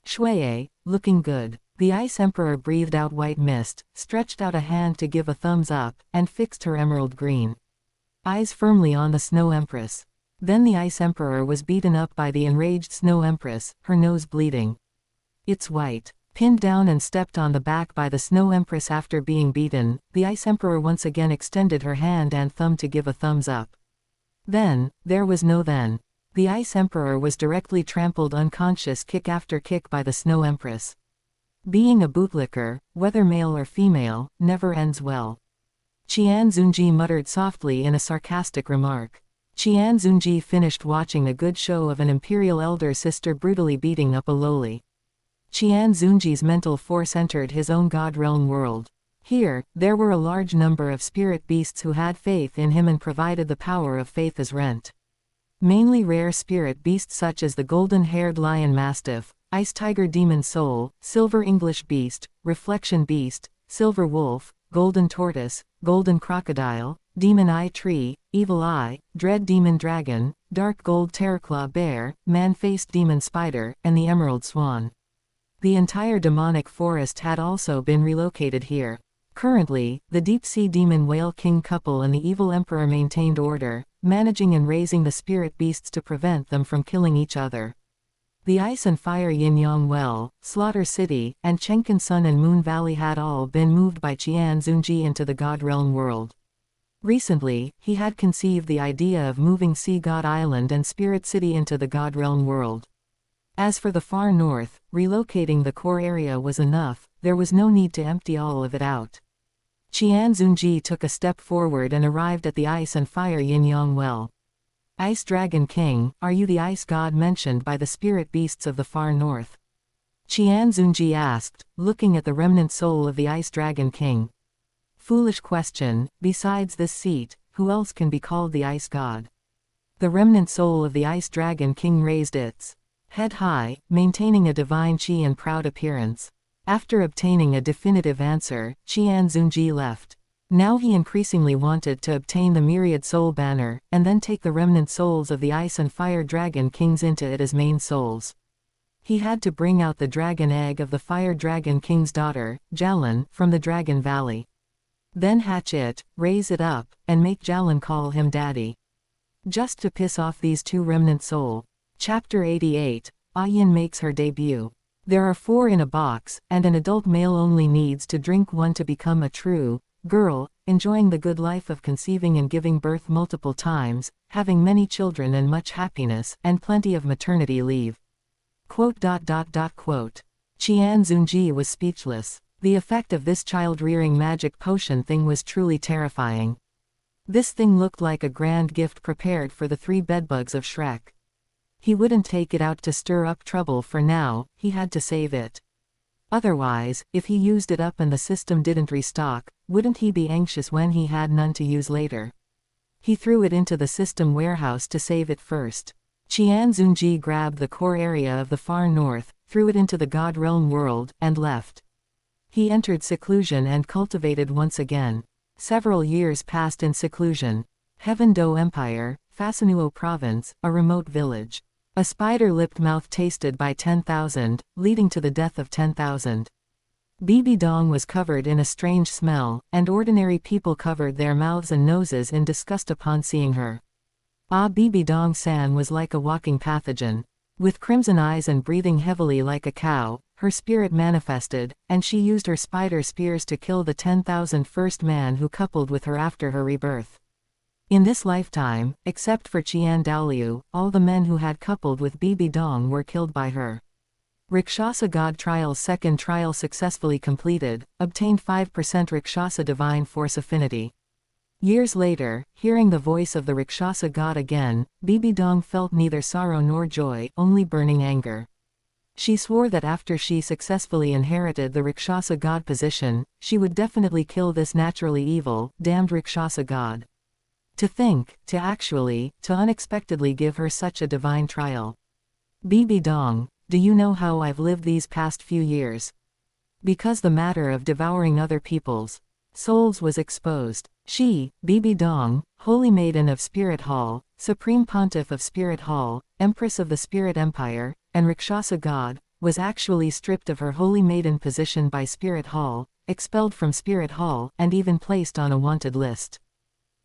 Shuiye, looking good. The Ice Emperor breathed out white mist, stretched out a hand to give a thumbs up, and fixed her emerald green eyes firmly on the Snow Empress. Then the Ice Emperor was beaten up by the enraged Snow Empress, her nose bleeding. It's white. Pinned down and stepped on the back by the Snow Empress after being beaten, the Ice Emperor once again extended her hand and thumb to give a thumbs up. Then, there was no then. The Ice Emperor was directly trampled unconscious kick after kick by the Snow Empress. Being a bootlicker, whether male or female, never ends well. Qian Xunji muttered softly in a sarcastic remark. Qian Xunji finished watching a good show of an imperial elder sister brutally beating up a lowly. Qian Xunji's mental force entered his own god realm world. Here, there were a large number of spirit beasts who had faith in him and provided the power of faith as rent. Mainly rare spirit beasts such as the golden-haired lion mastiff, ice tiger demon soul, silver English beast, reflection beast, silver wolf, golden tortoise, golden crocodile, demon eye tree, evil eye, dread demon dragon, dark gold terraclaw bear, man-faced demon spider, and the emerald swan. The entire demonic forest had also been relocated here. Currently, the deep-sea demon whale king couple and the evil emperor maintained order, managing and raising the spirit beasts to prevent them from killing each other. The Ice and Fire Yin-Yang Well, Slaughter City, and Chenkin Sun and Moon Valley had all been moved by Qian Xunji into the God Realm world. Recently, he had conceived the idea of moving Sea God Island and Spirit City into the God Realm world. As for the far north, relocating the core area was enough, there was no need to empty all of it out. Qian Xunji took a step forward and arrived at the Ice and Fire Yin-Yang Well. Ice Dragon King, are you the ice god mentioned by the spirit beasts of the far north? Qian Xunji asked, looking at the remnant soul of the Ice Dragon King. Foolish question, besides this seat, who else can be called the ice god? The remnant soul of the Ice Dragon King raised its head high, maintaining a divine chi and proud appearance. After obtaining a definitive answer, Qian Xunji left. Now he increasingly wanted to obtain the Myriad Soul Banner, and then take the remnant souls of the Ice and Fire Dragon Kings into it as main souls. He had to bring out the dragon egg of the Fire Dragon King's daughter, Jalin, from the Dragon Valley. Then hatch it, raise it up, and make Jalin call him daddy. Just to piss off these two remnant soul. Chapter 88, Ayin makes her debut. There are 4 in a box, and an adult male only needs to drink 1 to become a true girl, enjoying the good life of conceiving and giving birth multiple times, having many children and much happiness, and plenty of maternity leave. Quote. Qian Xunji was speechless. The effect of this child-rearing magic potion thing was truly terrifying. This thing looked like a grand gift prepared for the 3 bedbugs of Shrek. He wouldn't take it out to stir up trouble for now, he had to save it. Otherwise, if he used it up and the system didn't restock, wouldn't he be anxious when he had none to use later? He threw it into the system warehouse to save it first. Qian Xunji grabbed the core area of the far north, threw it into the God Realm world, and left. He entered seclusion and cultivated once again. Several years passed in seclusion. Heaven Do Empire, Fasinuo Province, a remote village. A spider-lipped mouth tasted by 10,000, leading to the death of 10,000. Bibi Dong was covered in a strange smell, and ordinary people covered their mouths and noses in disgust upon seeing her. Bibi Dong-san was like a walking pathogen. With crimson eyes and breathing heavily like a cow, her spirit manifested, and she used her spider spears to kill the 10,000 first man who coupled with her after her rebirth. In this lifetime, except for Qian Douluo, all the men who had coupled with Bibi Dong were killed by her. Rakshasa God Trial's second trial successfully completed, obtained 5% Rakshasa Divine Force Affinity. Years later, hearing the voice of the Rakshasa God again, Bibi Dong felt neither sorrow nor joy, only burning anger. She swore that after she successfully inherited the Rakshasa god position, she would definitely kill this naturally evil, damned Rakshasa god. To think, to unexpectedly give her such a divine trial. Bibi Dong, do you know how I've lived these past few years? Because the matter of devouring other people's souls was exposed. She, Bibi Dong, Holy Maiden of Spirit Hall, Supreme Pontiff of Spirit Hall, Empress of the Spirit Empire, and Rakshasa God, was actually stripped of her Holy Maiden position by Spirit Hall, expelled from Spirit Hall, and even placed on a wanted list.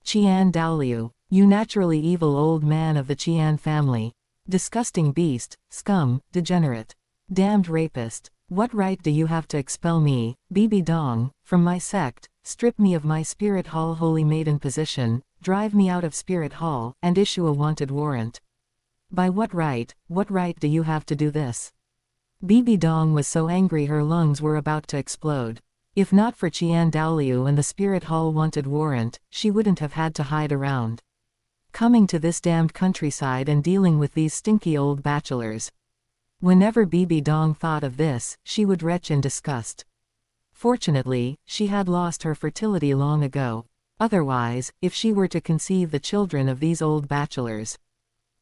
Qian Douluo, you naturally evil old man of the Qian family. Disgusting beast, scum, degenerate. Damned rapist. What right do you have to expel me, Bibi Dong, from my sect, strip me of my Spirit Hall Holy Maiden position, drive me out of Spirit Hall, and issue a wanted warrant? By what right do you have to do this? Bibi Dong was so angry her lungs were about to explode. If not for Qian Douluo and the Spirit Hall wanted warrant, she wouldn't have had to hide around. Coming to this damned countryside and dealing with these stinky old bachelors. Whenever Bibi Dong thought of this, she would retch in disgust. Fortunately, she had lost her fertility long ago. Otherwise, if she were to conceive the children of these old bachelors,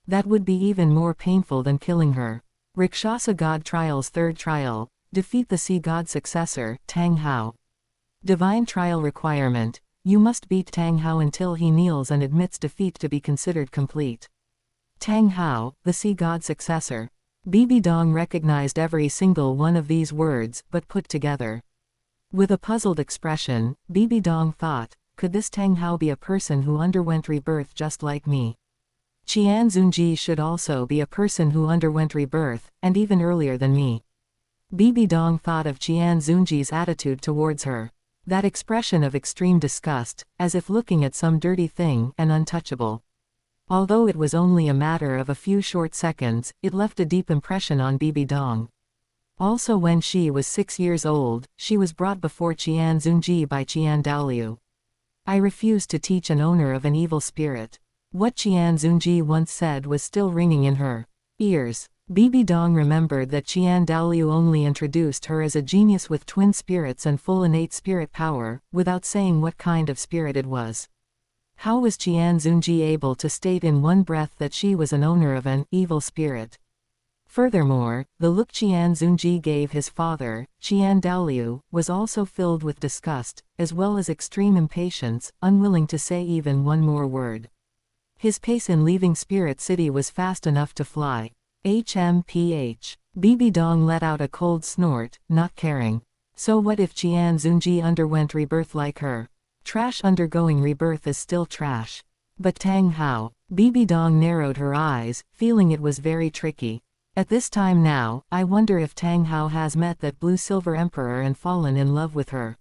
that would be even more painful than killing her. Rakshasa God Trial's third trial. Defeat the Sea God successor, Tang Hao. Divine trial requirement. You must beat Tang Hao until he kneels and admits defeat to be considered complete. Tang Hao, the Sea God successor. Bibi Dong recognized every single one of these words, but put together. With a puzzled expression, Bibi Dong thought, could this Tang Hao be a person who underwent rebirth just like me? Qian Xunji should also be a person who underwent rebirth, and even earlier than me. Bibi Dong thought of Qian Xunji's attitude towards her. That expression of extreme disgust, as if looking at some dirty thing and untouchable. Although it was only a matter of a few short seconds, it left a deep impression on Bibi Dong. Also when she was 6 years old, she was brought before Qian Xunji by Qian Douluo. I refuse to teach an owner of an evil spirit. What Qian Xunji once said was still ringing in her ears. Bibi Dong remembered that Qian Douluo only introduced her as a genius with twin spirits and full innate spirit power, without saying what kind of spirit it was. How was Qian Xunji able to state in one breath that she was an owner of an evil spirit? Furthermore, the look Qian Xunji gave his father, Qian Douluo, was also filled with disgust, as well as extreme impatience, unwilling to say even one more word. His pace in leaving Spirit City was fast enough to fly. HMPH. Bibi Dong let out a cold snort, not caring. So what if Qian Xunji underwent rebirth like her? Trash undergoing rebirth is still trash. But Tang Hao. Bibi Dong narrowed her eyes, feeling it was very tricky. At this time now, I wonder if Tang Hao has met that blue silver emperor and fallen in love with her.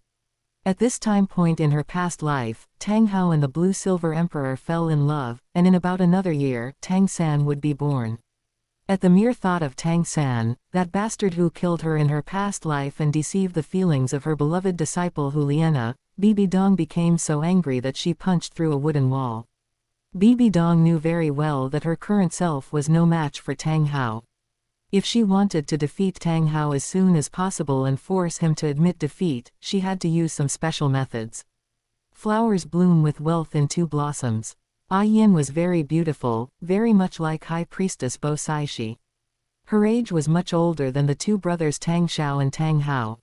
At this time point in her past life, Tang Hao and the blue silver emperor fell in love, and in about another year, Tang San would be born. At the mere thought of Tang San, that bastard who killed her in her past life and deceived the feelings of her beloved disciple Juliana, Bibi Dong became so angry that she punched through a wooden wall. Bibi Dong knew very well that her current self was no match for Tang Hao. If she wanted to defeat Tang Hao as soon as possible and force him to admit defeat, she had to use some special methods. Flowers bloom with wealth in two blossoms. Yin was very beautiful, very much like High Priestess Bo Saishi. Her age was much older than the two brothers Tang Xiao and Tang Hao.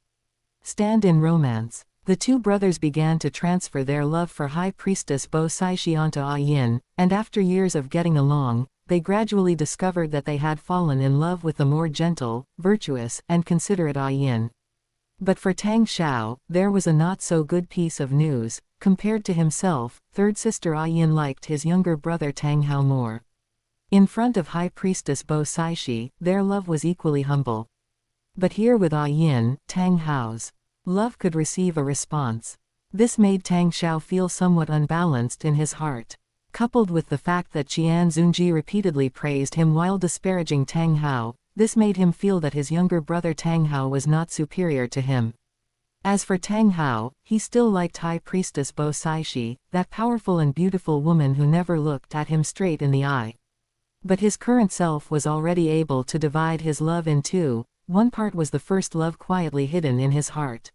Stand in romance. The two brothers began to transfer their love for High Priestess Bo Saishi onto Yin, and after years of getting along, they gradually discovered that they had fallen in love with the more gentle, virtuous, and considerate Yin. But for Tang Xiao, there was a not-so-good piece of news. Compared to himself, third sister Yin liked his younger brother Tang Hao more. In front of High Priestess Bo Saishi, their love was equally humble. But here with Yin, Tang Hao's love could receive a response. This made Tang Xiao feel somewhat unbalanced in his heart. Coupled with the fact that Qian Xunji repeatedly praised him while disparaging Tang Hao, this made him feel that his younger brother Tang Hao was not superior to him. As for Tang Hao, he still liked High Priestess Bo Saishi, that powerful and beautiful woman who never looked at him straight in the eye. But his current self was already able to divide his love in two, One part was the first love quietly hidden in his heart.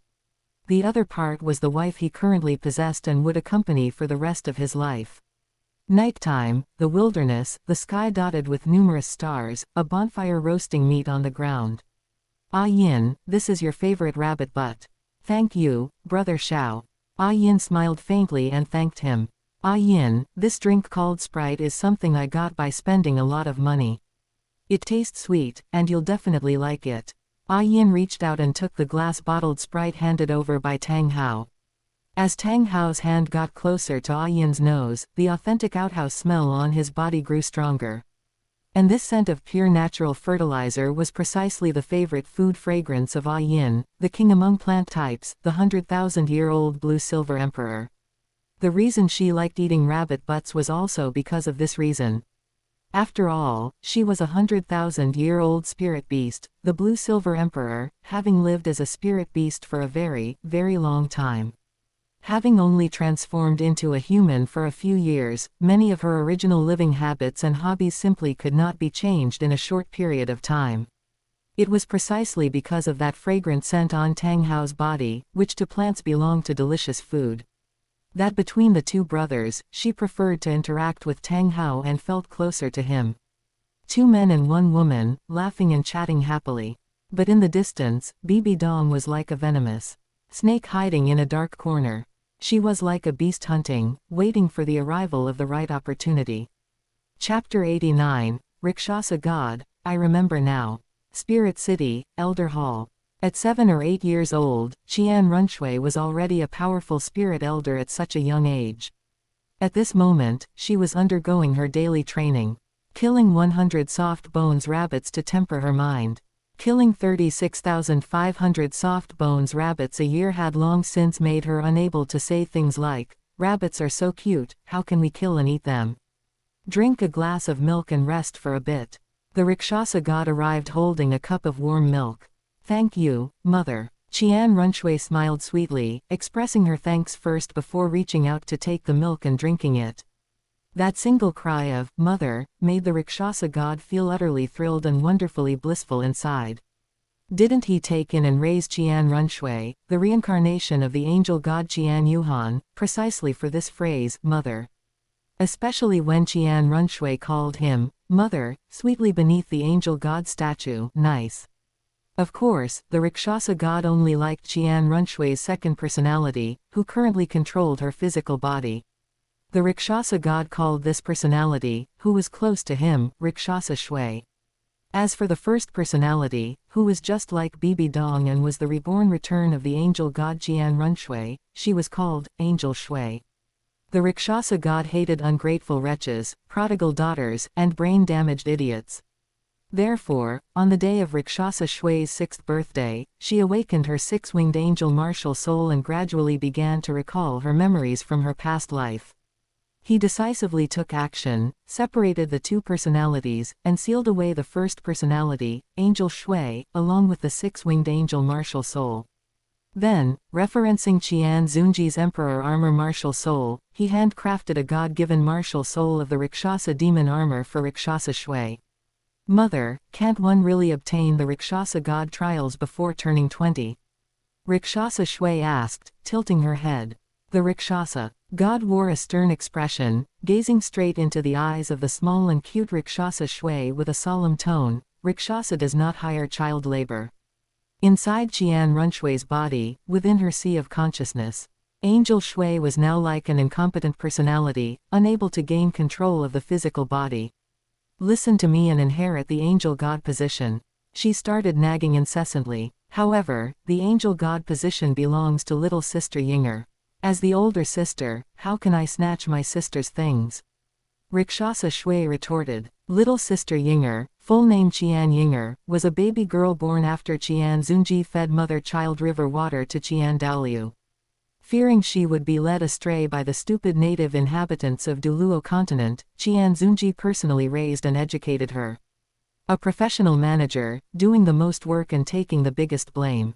The other part was the wife he currently possessed and would accompany for the rest of his life. Nighttime, the wilderness, the sky dotted with numerous stars, a bonfire roasting meat on the ground. Ah Yin, this is your favorite rabbit butt. Thank you, Brother Xiao. Ah Yin smiled faintly and thanked him. Ah Yin, this drink called Sprite is something I got by spending a lot of money. It tastes sweet, and you'll definitely like it. Ah Yin reached out and took the glass-bottled Sprite handed over by Tang Hao. As Tang Hao's hand got closer to Ah Yin's nose, the authentic outhouse smell on his body grew stronger. And this scent of pure natural fertilizer was precisely the favorite food fragrance of Ah Yin, the king among plant types, the 100,000-year-old blue-silver emperor. The reason she liked eating rabbit butts was also because of this reason. After all, she was a 100,000-year-old spirit beast, the blue-silver emperor, having lived as a spirit beast for a very, very long time. Having only transformed into a human for a few years, many of her original living habits and hobbies simply could not be changed in a short period of time. It was precisely because of that fragrant scent on Tang Hao's body, which to plants belonged to delicious food, that between the two brothers, she preferred to interact with Tang Hao and felt closer to him. Two men and one woman, laughing and chatting happily. But in the distance, Bibi Dong was like a venomous snake hiding in a dark corner. She was like a beast hunting, waiting for the arrival of the right opportunity. Chapter 89, Rakshasa God, I Remember Now. Spirit City, Elder Hall. At 7 or 8 years old, Qian Runshui was already a powerful spirit elder at such a young age. At this moment, she was undergoing her daily training. Killing 100 soft bones rabbits to temper her mind. Killing 36,500 soft bones rabbits a year had long since made her unable to say things like, "Rabbits are so cute, how can we kill and eat them? Drink a glass of milk and rest for a bit." The Rakshasa god arrived holding a cup of warm milk. "Thank you, Mother." Qian Runshui smiled sweetly, expressing her thanks first before reaching out to take the milk and drinking it. That single cry of, "Mother," made the Rakshasa god feel utterly thrilled and wonderfully blissful inside. Didn't he take in and raise Qian Runshui, the reincarnation of the angel god Qian Yuhan, precisely for this phrase, "Mother"? Especially when Qian Runshui called him, "Mother," sweetly beneath the angel god statue, nice. Of course, the Rakshasa god only liked Qian Runshui's second personality, who currently controlled her physical body. The Rakshasa god called this personality, who was close to him, Rakshasa Shui. As for the first personality, who was just like Bibi Dong and was the reborn return of the angel god Qian Runshui, she was called Angel Shui. The Rakshasa god hated ungrateful wretches, prodigal daughters, and brain-damaged idiots. Therefore, on the day of Rakshasa Shui's 6th birthday, she awakened her six-winged angel martial soul and gradually began to recall her memories from her past life. He decisively took action, separated the two personalities, and sealed away the first personality, Angel Shui, along with the six-winged angel martial soul. Then, referencing Qian Xunji's Emperor Armor martial soul, he handcrafted a god-given martial soul of the Rakshasa demon armor for Rakshasa Shui. "Mother, can't one really obtain the Rakshasa god trials before turning 20? Rakshasa Shui asked, tilting her head. The Rakshasa god wore a stern expression, gazing straight into the eyes of the small and cute Rakshasa Shui with a solemn tone. "Rakshasa does not hire child labor." Inside Qian Runshui's body, within her sea of consciousness, Angel Shui was now like an incompetent personality, unable to gain control of the physical body. "Listen to me and inherit the angel god position." She started nagging incessantly. However, the angel god position belongs to little sister Yinger. As the older sister, how can I snatch my sister's things? Rakshasa Shui retorted. Little sister Yinger, full name Qian Yinger, was a baby girl born after Qian Xunji fed mother-child river water to Qian Douluo. Fearing she would be led astray by the stupid native inhabitants of Douluo continent, Qian Xunji personally raised and educated her. A professional manager, doing the most work and taking the biggest blame.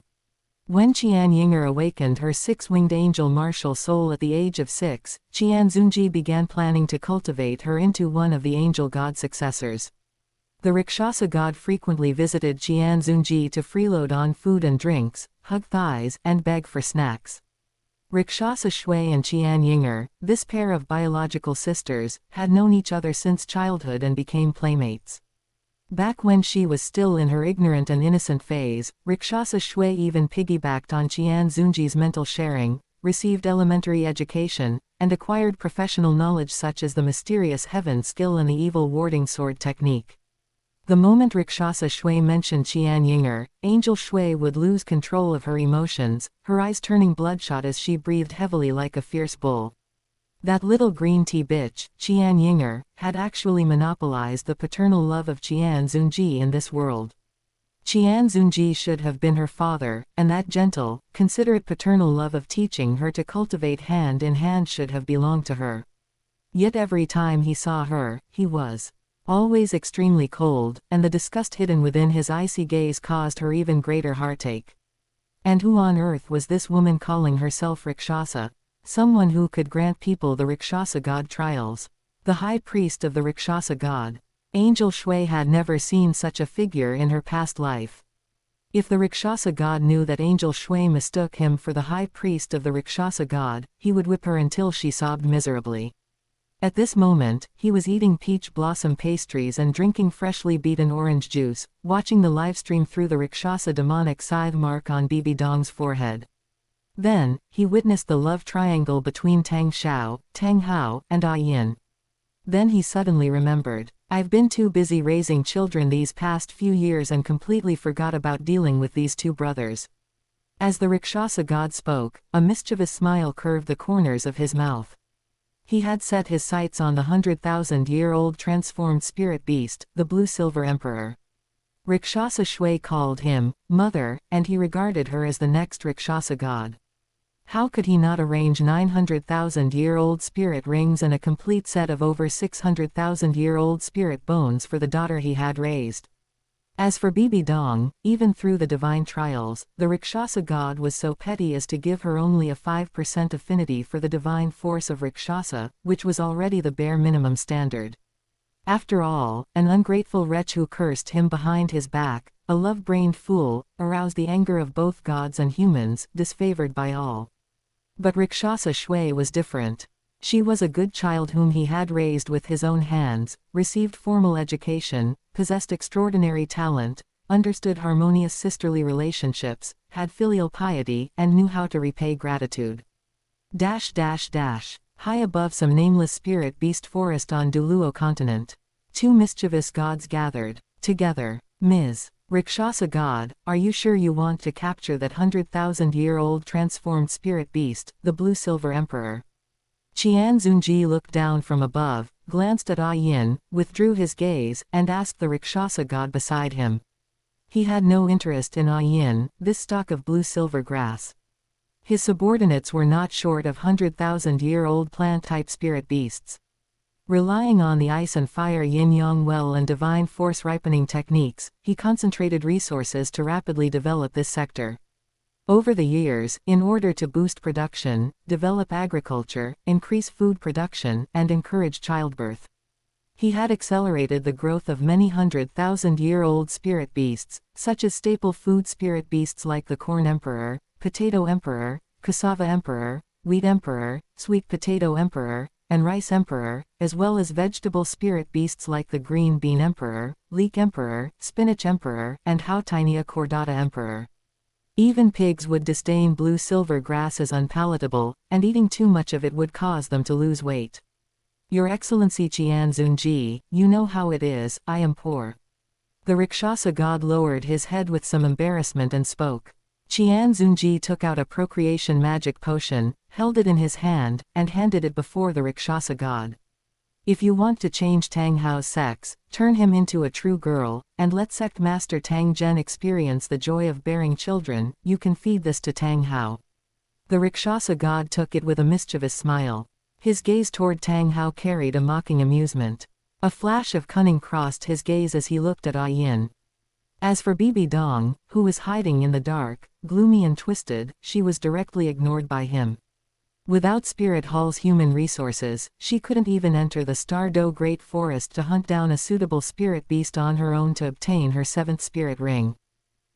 When Qian Yinger awakened her six-winged angel martial soul at the age of 6, Qian Xunji began planning to cultivate her into one of the angel god successors. The Rakshasa god frequently visited Qian Xunji to freeload on food and drinks, hug thighs, and beg for snacks. Rakshasa Shui and Qian Yinger, this pair of biological sisters, had known each other since childhood and became playmates. Back when she was still in her ignorant and innocent phase, Rakshasa Shui even piggybacked on Qian Xunji's mental sharing, received elementary education, and acquired professional knowledge such as the mysterious heaven skill and the evil warding sword technique. The moment Rakshasa Shui mentioned Qian Yinger, Angel Shui would lose control of her emotions, her eyes turning bloodshot as she breathed heavily like a fierce bull. That little green tea bitch, Qian Yinger, had actually monopolized the paternal love of Qian Xunji in this world. Qian Xunji should have been her father, and that gentle, considerate paternal love of teaching her to cultivate hand in hand should have belonged to her. Yet every time he saw her, he was always extremely cold, and the disgust hidden within his icy gaze caused her even greater heartache. And who on earth was this woman calling herself Rakshasa? Someone who could grant people the Rakshasa god trials. The high priest of the Rakshasa god. Angel Shui had never seen such a figure in her past life. If the Rakshasa god knew that Angel Shui mistook him for the high priest of the Rakshasa god, he would whip her until she sobbed miserably. At this moment, he was eating peach blossom pastries and drinking freshly beaten orange juice, watching the livestream through the Rakshasa demonic scythe mark on Bibi Dong's forehead. Then, he witnessed the love triangle between Tang Xiao, Tang Hao, and Yin. Then he suddenly remembered. I've been too busy raising children these past few years and completely forgot about dealing with these two brothers. As the Rakshasa god spoke, a mischievous smile curved the corners of his mouth. He had set his sights on the 100,000-year-old transformed spirit beast, the Blue-Silver Emperor. Rakshasa Shui called him Mother, and he regarded her as the next Rakshasa god. How could he not arrange 900,000-year-old spirit rings and a complete set of over 600,000-year-old spirit bones for the daughter he had raised? As for Bibi Dong, even through the divine trials, the Rakshasa god was so petty as to give her only a 5% affinity for the divine force of Rakshasa, which was already the bare minimum standard. After all, an ungrateful wretch who cursed him behind his back, a love-brained fool, aroused the anger of both gods and humans, disfavored by all. But Rakshasa Shui was different. She was a good child whom he had raised with his own hands, received formal education, possessed extraordinary talent, understood harmonious sisterly relationships, had filial piety, and knew how to repay gratitude. High above some nameless spirit beast forest on Douluo continent. Two mischievous gods gathered together. Ms. Rakshasa god, are you sure you want to capture that 100,000-year-old transformed spirit beast, the Blue-Silver Emperor? Qian Xunji looked down from above, glanced at Yin, withdrew his gaze, and asked the Rakshasa god beside him. He had no interest in Yin, this stalk of blue-silver grass. His subordinates were not short of 100,000-year-old plant-type spirit beasts. Relying on the ice and fire yin-yang well and divine force ripening techniques, he concentrated resources to rapidly develop this sector. Over the years, in order to boost production, develop agriculture, increase food production, and encourage childbirth, he had accelerated the growth of many 100,000-year-old spirit beasts, such as staple food spirit beasts like the Corn Emperor, Potato Emperor, Cassava Emperor, Wheat Emperor, Sweet Potato Emperor, and Rice Emperor, as well as vegetable spirit beasts like the Green Bean Emperor, Leek Emperor, Spinach Emperor, and Houtinea cordata Emperor. Even pigs would disdain blue-silver grass as unpalatable, and eating too much of it would cause them to lose weight. Your Excellency Qian Xunji, you know how it is, I am poor. The Rakshasa god lowered his head with some embarrassment and spoke. Qian Xunji took out a procreation magic potion, held it in his hand, and handed it before the Rakshasa god. If you want to change Tang Hao's sex, turn him into a true girl, and let sect master Tang Zhen experience the joy of bearing children, you can feed this to Tang Hao. The Rakshasa god took it with a mischievous smile. His gaze toward Tang Hao carried a mocking amusement. A flash of cunning crossed his gaze as he looked at Yin. As for Bibi Dong, who was hiding in the dark, gloomy and twisted, she was directly ignored by him. Without Spirit Hall's human resources, she couldn't even enter the Stardow Great Forest to hunt down a suitable spirit beast on her own to obtain her 7th spirit ring.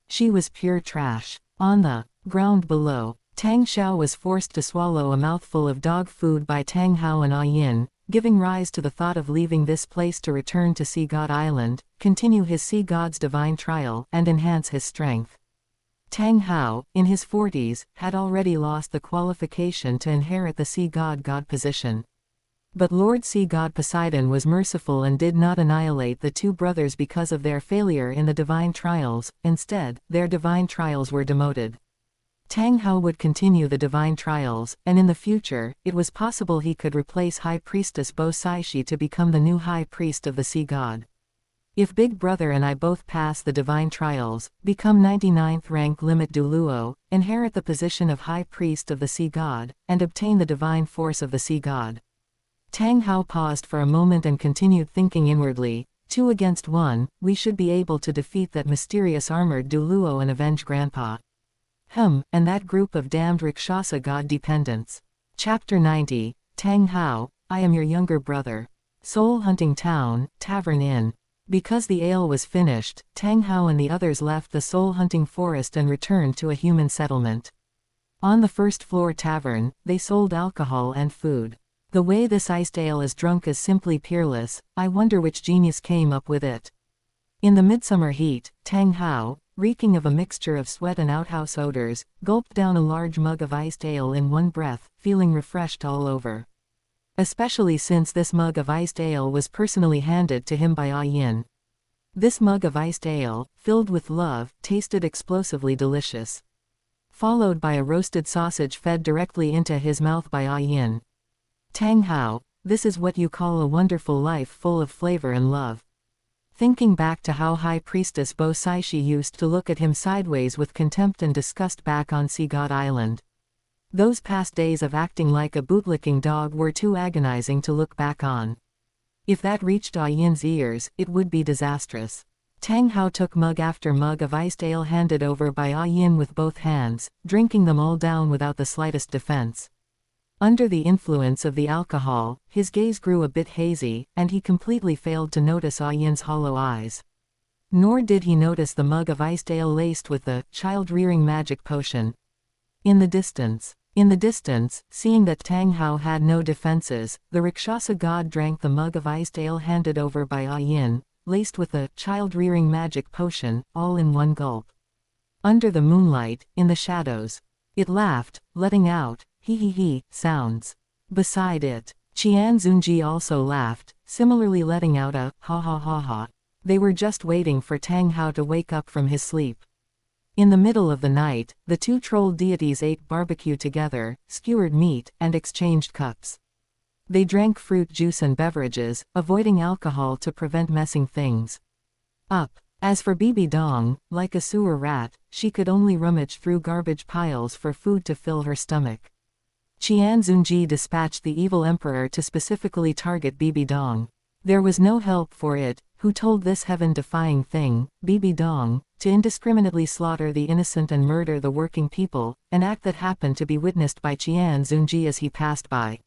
She was pure trash. On the ground below, Tang Xiao was forced to swallow a mouthful of dog food by Tang Hao and Ah Yin, giving rise to the thought of leaving this place to return to Sea God Island, continue his Sea God's divine trial, and enhance his strength. Tang Hao, in his 40s, had already lost the qualification to inherit the Sea God position. But Lord Sea God Poseidon was merciful and did not annihilate the two brothers because of their failure in the divine trials. Instead, their divine trials were demoted. Tang Hao would continue the divine trials, and in the future, it was possible he could replace High Priestess Bo Saishi to become the new High Priest of the Sea God. If Big Brother and I both pass the divine trials, become 99th rank limit Douluo, inherit the position of High Priest of the Sea God, and obtain the divine force of the Sea God. Tang Hao paused for a moment and continued thinking inwardly, 2 against 1, we should be able to defeat that mysterious armored Douluo and avenge Grandpa. And that group of damned Rakshasa god dependents. Chapter 90, Tang Hao, I am your younger brother. Soul Hunting Town, Tavern Inn. Because the ale was finished, Tang Hao and the others left the soul hunting forest and returned to a human settlement. On the first floor tavern, they sold alcohol and food. The way this iced ale is drunk is simply peerless, I wonder which genius came up with it. In the midsummer heat, Tang Hao, reeking of a mixture of sweat and outhouse odors, gulped down a large mug of iced ale in one breath, feeling refreshed all over. Especially since this mug of iced ale was personally handed to him by Ah Yin. This mug of iced ale, filled with love, tasted explosively delicious. Followed by a roasted sausage fed directly into his mouth by Ah Yin. Tang Hao, this is what you call a wonderful life full of flavor and love. Thinking back to how High Priestess Bo Saishi used to look at him sideways with contempt and disgust back on Sea God Island. Those past days of acting like a bootlicking dog were too agonizing to look back on. If that reached Ah Yin's ears, it would be disastrous. Tang Hao took mug after mug of iced ale handed over by Ah Yin with both hands, drinking them all down without the slightest defense. Under the influence of the alcohol, his gaze grew a bit hazy, and he completely failed to notice Ah Yin's hollow eyes. Nor did he notice the mug of iced ale laced with the child-rearing magic potion. In the distance, seeing that Tang Hao had no defenses, the Rakshasa god drank the mug of iced ale handed over by Ah Yin, laced with the child-rearing magic potion, all in one gulp. Under the moonlight, in the shadows, it laughed, letting out hee sounds. Beside it, Qian Xunji also laughed, similarly letting out a ha ha ha ha. They were just waiting for Tang Hao to wake up from his sleep. In the middle of the night, the two troll deities ate barbecue together, skewered meat, and exchanged cups. They drank fruit juice and beverages, avoiding alcohol to prevent messing things up. As for Bibi Dong, like a sewer rat, she could only rummage through garbage piles for food to fill her stomach. Qian Xunji dispatched the evil emperor to specifically target Bibi Dong. There was no help for it, who told this heaven-defying thing, Bibi Dong, to indiscriminately slaughter the innocent and murder the working people, an act that happened to be witnessed by Qian Xunji as he passed by.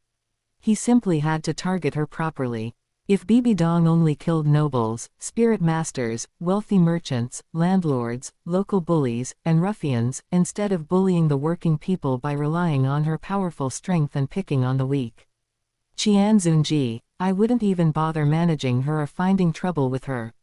He simply had to target her properly. If Bibi Dong only killed nobles, spirit masters, wealthy merchants, landlords, local bullies, and ruffians, instead of bullying the working people by relying on her powerful strength and picking on the weak. Qian Xunji, I wouldn't even bother managing her or finding trouble with her.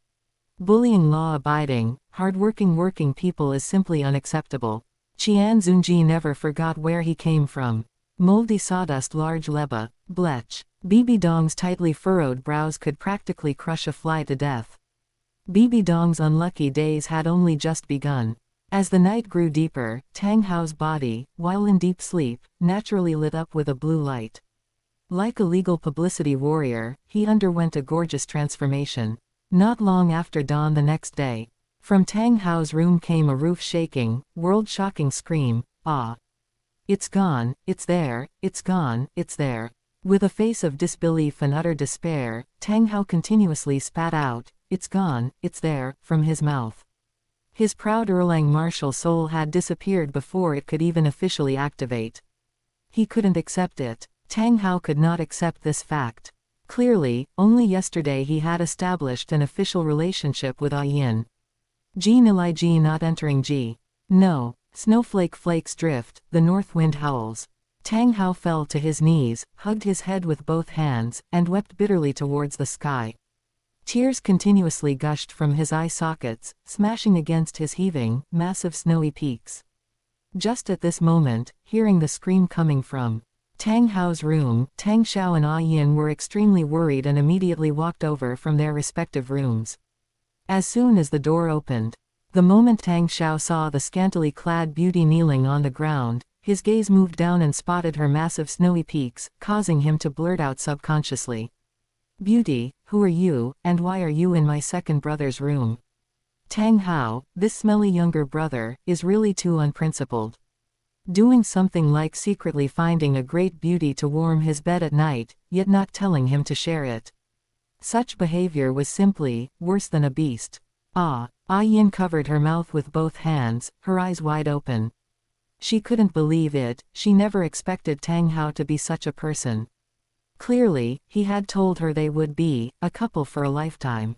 Bullying law-abiding, hard-working working people is simply unacceptable. Qian Xunji never forgot where he came from. Moldy sawdust large leba, blech. Bibi Dong's tightly furrowed brows could practically crush a fly to death. Bibi Dong's unlucky days had only just begun. As the night grew deeper, Tang Hao's body, while in deep sleep, naturally lit up with a blue light. Like a legal publicity warrior, he underwent a gorgeous transformation. Not long after dawn the next day, from Tang Hao's room came a roof-shaking, world-shocking scream, ah! It's gone, it's there, it's gone, it's there. With a face of disbelief and utter despair, Tang Hao continuously spat out, it's gone, it's there, from his mouth. His proud Erlang martial soul had disappeared before it could even officially activate. He couldn't accept it. Tang Hao could not accept this fact. Clearly, only yesterday he had established an official relationship with Yin. Ji nilai ji not entering ji. No. Snowflake flakes drift, the north wind howls. Tang Hao fell to his knees, hugged his head with both hands, and wept bitterly towards the sky. Tears continuously gushed from his eye sockets, smashing against his heaving, massive snowy peaks. Just at this moment, hearing the scream coming from Tang Hao's room, Tang Xiao and Yin were extremely worried and immediately walked over from their respective rooms. As soon as the door opened, the moment Tang Xiao saw the scantily clad beauty kneeling on the ground, his gaze moved down and spotted her massive snowy peaks, causing him to blurt out subconsciously. "Beauty, who are you, and why are you in my second brother's room?" Tang Hao, this smelly younger brother, is really too unprincipled. Doing something like secretly finding a great beauty to warm his bed at night, yet not telling him to share it. Such behavior was simply worse than a beast. Yin covered her mouth with both hands, her eyes wide open. She couldn't believe it, she never expected Tang Hao to be such a person. Clearly, he had told her they would be a couple for a lifetime.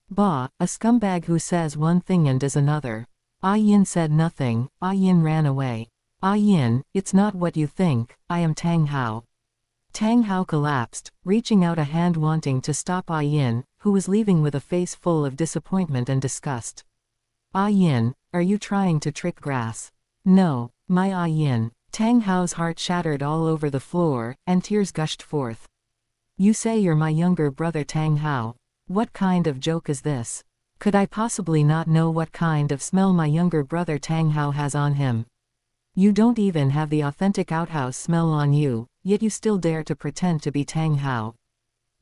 Bah, a scumbag who says one thing and does another. Yin said nothing. Yin ran away. Yin, it's not what you think, I am Tang Hao. Tang Hao collapsed, reaching out a hand wanting to stop Yin, who was leaving with a face full of disappointment and disgust. Yin, are you trying to trick grass? No, my Yin. Tang Hao's heart shattered all over the floor, and tears gushed forth. You say you're my younger brother Tang Hao. What kind of joke is this? Could I possibly not know what kind of smell my younger brother Tang Hao has on him? You don't even have the authentic outhouse smell on you, yet you still dare to pretend to be Tang Hao.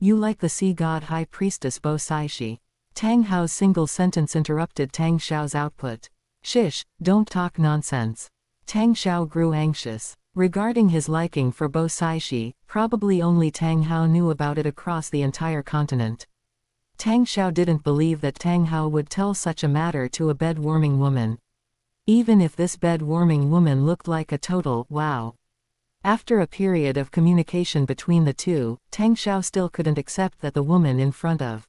You like the sea god high priestess Bo Saishi. Tang Hao's single sentence interrupted Tang Xiao's output. Shish, don't talk nonsense. Tang Xiao grew anxious. Regarding his liking for Bo Saishi, probably only Tang Hao knew about it across the entire continent. Tang Xiao didn't believe that Tang Hao would tell such a matter to a bed-warming woman. Even if this bed-warming woman looked like a total wow. After a period of communication between the two, Tang Xiao still couldn't accept that the woman in front of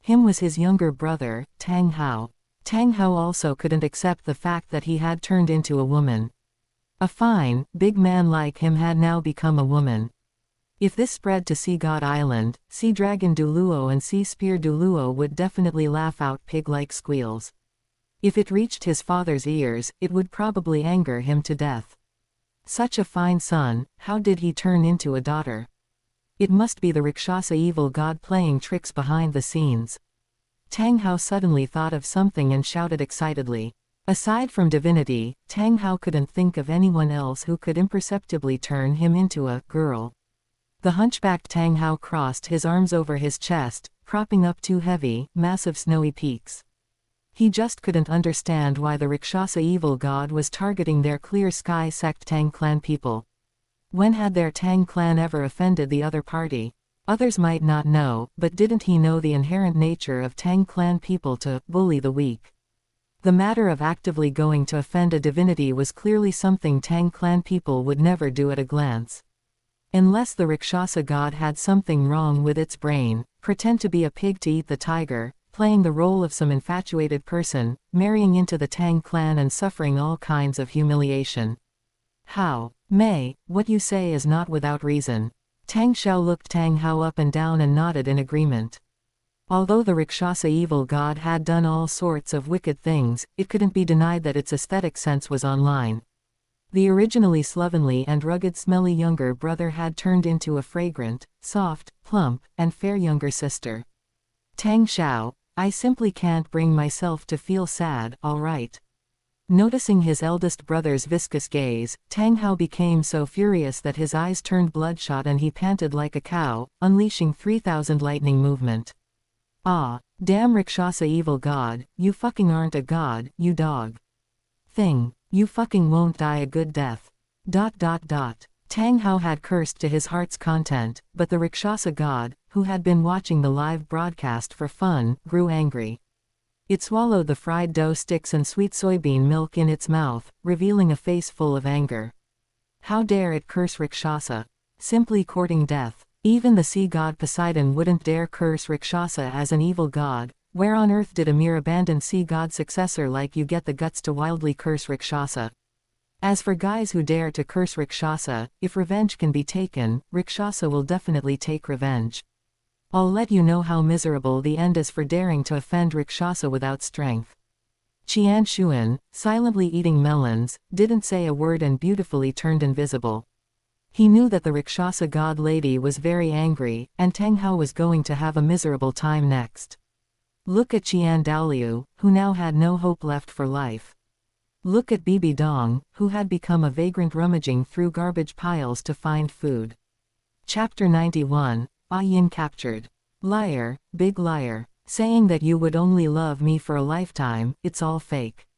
him was his younger brother, Tang Hao. Tang Hao also couldn't accept the fact that he had turned into a woman. A fine, big man like him had now become a woman. If this spread to Sea God Island, Sea Dragon Douluo and Sea Spear Douluo would definitely laugh out pig-like squeals. If it reached his father's ears, it would probably anger him to death. Such a fine son, how did he turn into a daughter? It must be the Rakshasa evil god playing tricks behind the scenes. Tang Hao suddenly thought of something and shouted excitedly. Aside from divinity, Tang Hao couldn't think of anyone else who could imperceptibly turn him into a girl. The hunchbacked Tang Hao crossed his arms over his chest, propping up two heavy, massive snowy peaks. He just couldn't understand why the Rakshasa evil god was targeting their Clear Sky sect Tang clan people. When had their Tang clan ever offended the other party? Others might not know, but didn't he know the inherent nature of Tang clan people to bully the weak? The matter of actively going to offend a divinity was clearly something Tang clan people would never do at a glance. Unless the Rakshasa god had something wrong with its brain, pretend to be a pig to eat the tiger, playing the role of some infatuated person, marrying into the Tang clan and suffering all kinds of humiliation. How? May, what you say is not without reason. Tang Xiao looked Tang Hao up and down and nodded in agreement. Although the Rakshasa evil god had done all sorts of wicked things, it couldn't be denied that its aesthetic sense was online. The originally slovenly and rugged smelly younger brother had turned into a fragrant, soft, plump, and fair younger sister. Tang Xiao, I simply can't bring myself to feel sad, alright. Noticing his eldest brother's viscous gaze, Tang Hao became so furious that his eyes turned bloodshot and he panted like a cow, unleashing 3,000 lightning movement. Ah, damn Rakshasa evil god, you fucking aren't a god, you dog. Thing, you fucking won't die a good death. ... Tang Hao had cursed to his heart's content, but the Rakshasa god, who had been watching the live broadcast for fun, grew angry. It swallowed the fried dough sticks and sweet soybean milk in its mouth, revealing a face full of anger. How dare it curse Rakshasa? Simply courting death. Even the sea god Poseidon wouldn't dare curse Rakshasa as an evil god. Where on earth did a mere abandoned sea god successor like you get the guts to wildly curse Rakshasa? As for guys who dare to curse Rakshasa, if revenge can be taken, Rakshasa will definitely take revenge. I'll let you know how miserable the end is for daring to offend Rakshasa without strength. Qian Xuan, silently eating melons, didn't say a word and beautifully turned invisible. He knew that the Rakshasa god lady was very angry, and Tang Hao was going to have a miserable time next. Look at Qian Douluo, who now had no hope left for life. Look at Bibi Dong, who had become a vagrant rummaging through garbage piles to find food. Chapter 91, Yin captured. Liar, big liar. Saying that you would only love me for a lifetime, it's all fake.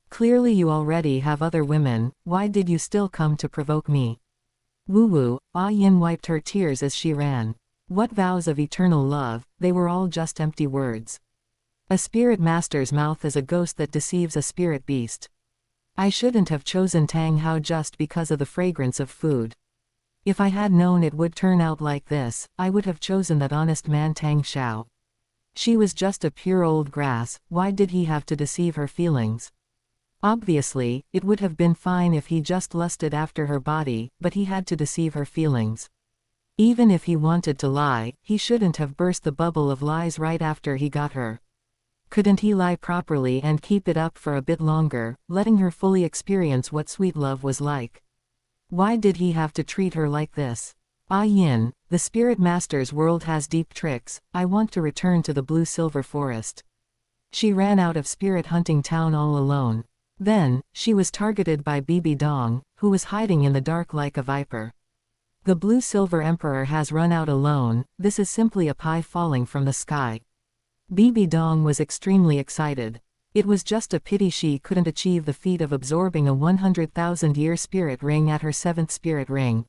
Clearly you already have other women, why did you still come to provoke me? Woo-woo, Yin wiped her tears as she ran. What vows of eternal love, they were all just empty words. A spirit master's mouth is a ghost that deceives a spirit beast. I shouldn't have chosen Tang Hao just because of the fragrance of food. If I had known it would turn out like this, I would have chosen that honest man Tang Xiao. She was just a pure old grass, why did he have to deceive her feelings? Obviously, it would have been fine if he just lusted after her body, but he had to deceive her feelings. Even if he wanted to lie, he shouldn't have burst the bubble of lies right after he got her. Couldn't he lie properly and keep it up for a bit longer, letting her fully experience what sweet love was like? Why did he have to treat her like this? Yin, the spirit master's world has deep tricks, I want to return to the blue silver forest. She ran out of spirit hunting town all alone. Then, she was targeted by Bibi Dong, who was hiding in the dark like a viper. The blue silver emperor has run out alone, this is simply a pie falling from the sky. Bibi Dong was extremely excited. It was just a pity she couldn't achieve the feat of absorbing a 100,000-year spirit ring at her 7th spirit ring.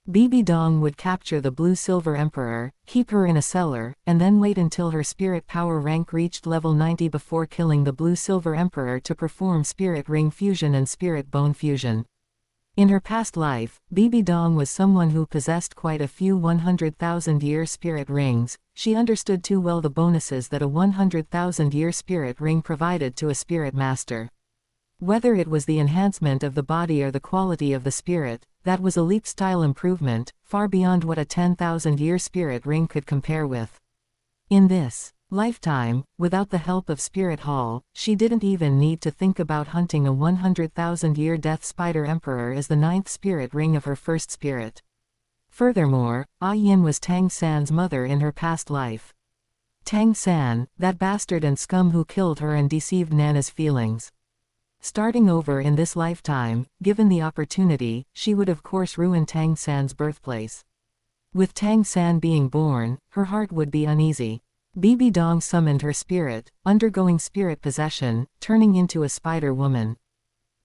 Bibi Dong would capture the blue silver emperor, keep her in a cellar, and then wait until her spirit power rank reached level 90 before killing the blue silver emperor to perform spirit ring fusion and spirit bone fusion. In her past life, Bibi Dong was someone who possessed quite a few 100,000-year spirit rings. She understood too well the bonuses that a 100,000-year spirit ring provided to a spirit master. Whether it was the enhancement of the body or the quality of the spirit, that was a leap-style improvement, far beyond what a 10,000-year spirit ring could compare with. In this lifetime, without the help of Spirit Hall, she didn't even need to think about hunting a 100,000-year Death Spider Emperor as the 9th spirit ring of her first spirit. Furthermore, Yin was Tang San's mother in her past life. Tang San, that bastard and scum who killed her and deceived Nana's feelings. Starting over in this lifetime, given the opportunity, she would of course ruin Tang San's birthplace. With Tang San being born, her heart would be uneasy. Bibi Dong summoned her spirit, undergoing spirit possession, turning into a spider woman.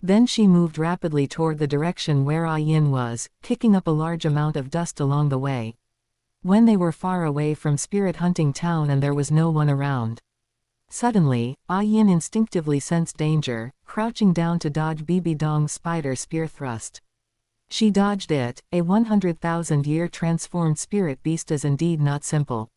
Then she moved rapidly toward the direction where Yin was, kicking up a large amount of dust along the way. When they were far away from spirit hunting town and there was no one around. Suddenly, Yin instinctively sensed danger, crouching down to dodge Bibi Dong's spider spear thrust. She dodged it, a 100,000-year transformed spirit beast is indeed not simple.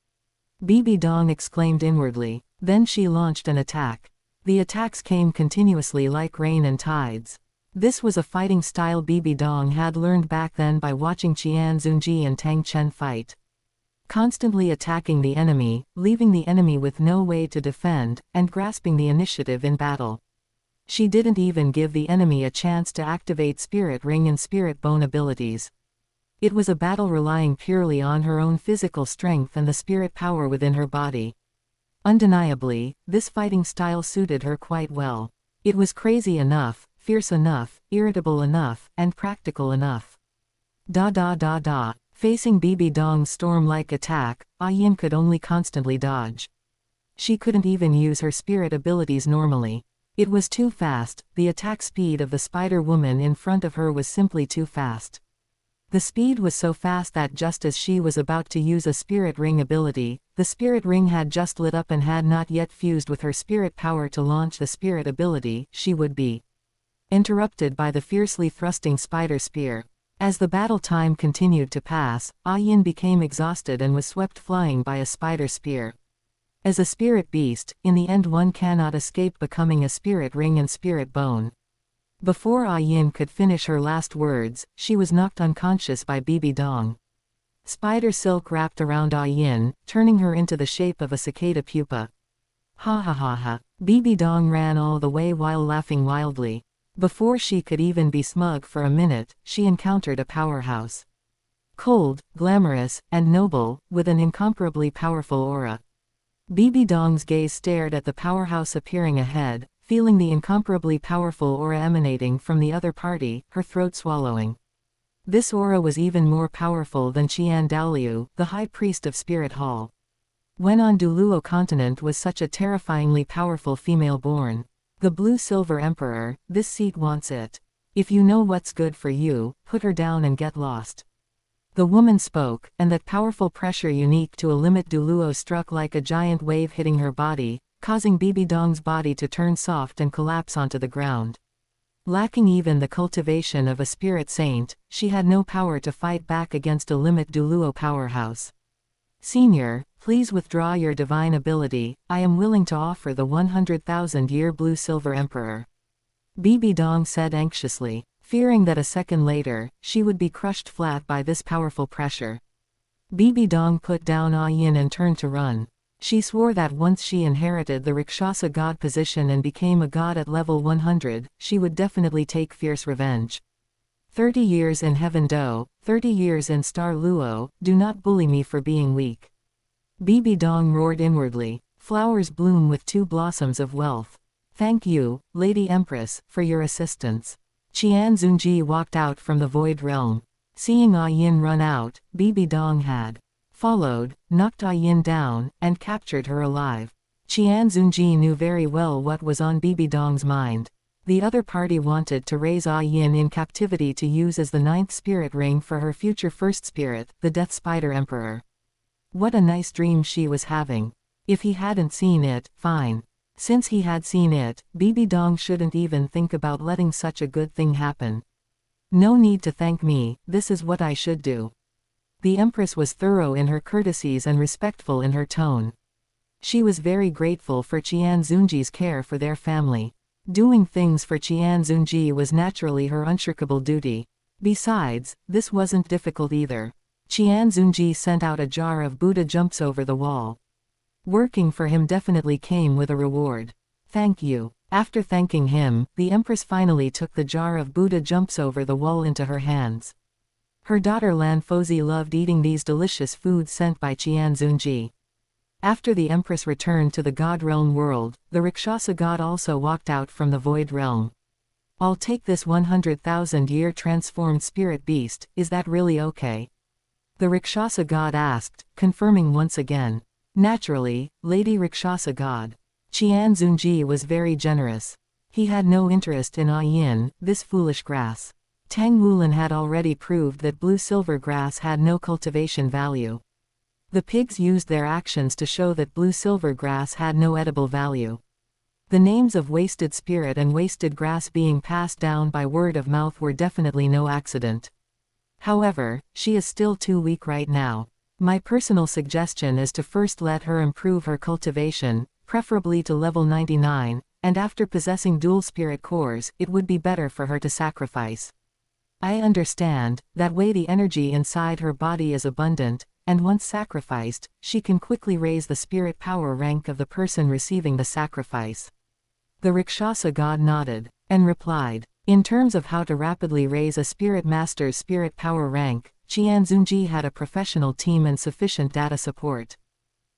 Bibi Dong exclaimed inwardly. Then she launched an attack. The attacks came continuously like rain and tides. This was a fighting style Bibi Dong had learned back then by watching Qian Xunji and Tang Chen fight. Constantly attacking the enemy, leaving the enemy with no way to defend, and grasping the initiative in battle. She didn't even give the enemy a chance to activate Spirit Ring and Spirit Bone abilities. It was a battle relying purely on her own physical strength and the spirit power within her body. Undeniably, this fighting style suited her quite well. It was crazy enough, fierce enough, irritable enough, and practical enough. Facing Bibi Dong's storm-like attack, Yin could only constantly dodge. She couldn't even use her spirit abilities normally. It was too fast, the attack speed of the spider woman in front of her was simply too fast. The speed was so fast that just as she was about to use a spirit ring ability, the spirit ring had just lit up and had not yet fused with her spirit power to launch the spirit ability, she would be interrupted by the fiercely thrusting spider spear. As the battle time continued to pass, Yin became exhausted and was swept flying by a spider spear. As a spirit beast, in the end one cannot escape becoming a spirit ring and spirit bone. Before Yin could finish her last words, she was knocked unconscious by Bibi Dong. Spider silk wrapped around Yin, turning her into the shape of a cicada pupa. Ha ha ha ha. Bibi Dong ran all the way while laughing wildly. Before she could even be smug for a minute, she encountered a powerhouse. Cold, glamorous, and noble, with an incomparably powerful aura. Bibi Dong's gaze stared at the powerhouse appearing ahead, feeling the incomparably powerful aura emanating from the other party, her throat swallowing. This aura was even more powerful than Qian Douluo, the high priest of Spirit Hall. When on Douluo continent was such a terrifyingly powerful female born? The blue-silver emperor, this seat wants it. If you know what's good for you, put her down and get lost. The woman spoke, and that powerful pressure unique to a limit Douluo struck like a giant wave hitting her body, causing Bibi Dong's body to turn soft and collapse onto the ground. Lacking even the cultivation of a spirit saint, she had no power to fight back against a limit Douluo powerhouse. Senior, please withdraw your divine ability, I am willing to offer the 100,000-year blue-silver emperor. Bibi Dong said anxiously, fearing that a second later, she would be crushed flat by this powerful pressure. Bibi Dong put down Yin and turned to run. She swore that once she inherited the Rakshasa god position and became a god at level 100, she would definitely take fierce revenge. 30 years in Heaven Do, 30 years in Star Luo, do not bully me for being weak. Bibi Dong roared inwardly. Flowers bloom with 2 blossoms of wealth. Thank you, Lady Empress, for your assistance. Qian Xunji walked out from the void realm. Seeing Yin run out, Bibi Dong had followed, knocked Yin down, and captured her alive. Qian Xunji knew very well what was on Bibi Dong's mind. The other party wanted to raise Yin in captivity to use as the 9th spirit ring for her future first spirit, the Death Spider Emperor. What a nice dream she was having. If he hadn't seen it, fine. Since he had seen it, Bibi Dong shouldn't even think about letting such a good thing happen. No need to thank me, this is what I should do. The Empress was thorough in her courtesies and respectful in her tone. She was very grateful for Qian Xunji's care for their family. Doing things for Qian Xunji was naturally her unshirkable duty. Besides, this wasn't difficult either. Qian Xunji sent out a jar of Buddha jumps over the wall. Working for him definitely came with a reward. Thank you. After thanking him, the Empress finally took the jar of Buddha jumps over the wall into her hands. Her daughter Lan Fozi loved eating these delicious foods sent by Qian Xunji. After the Empress returned to the God Realm world, the Rakshasa god also walked out from the Void Realm. I'll take this 100,000-year transformed spirit beast, is that really okay? The Rakshasa god asked, confirming once again. Naturally, Lady Rakshasa god. Qian Xunji was very generous. He had no interest in Yin, this foolish grass. Tang Wulin had already proved that blue-silver grass had no cultivation value. The pigs used their actions to show that blue-silver grass had no edible value. The names of wasted spirit and wasted grass being passed down by word of mouth were definitely no accident. However, she is still too weak right now. My personal suggestion is to first let her improve her cultivation, preferably to level 99, and after possessing dual spirit cores, it would be better for her to sacrifice. I understand, that way the energy inside her body is abundant, and once sacrificed, she can quickly raise the spirit power rank of the person receiving the sacrifice. The Rakshasa god nodded, and replied, in terms of how to rapidly raise a spirit master's spirit power rank, Qian Xunji had a professional team and sufficient data support.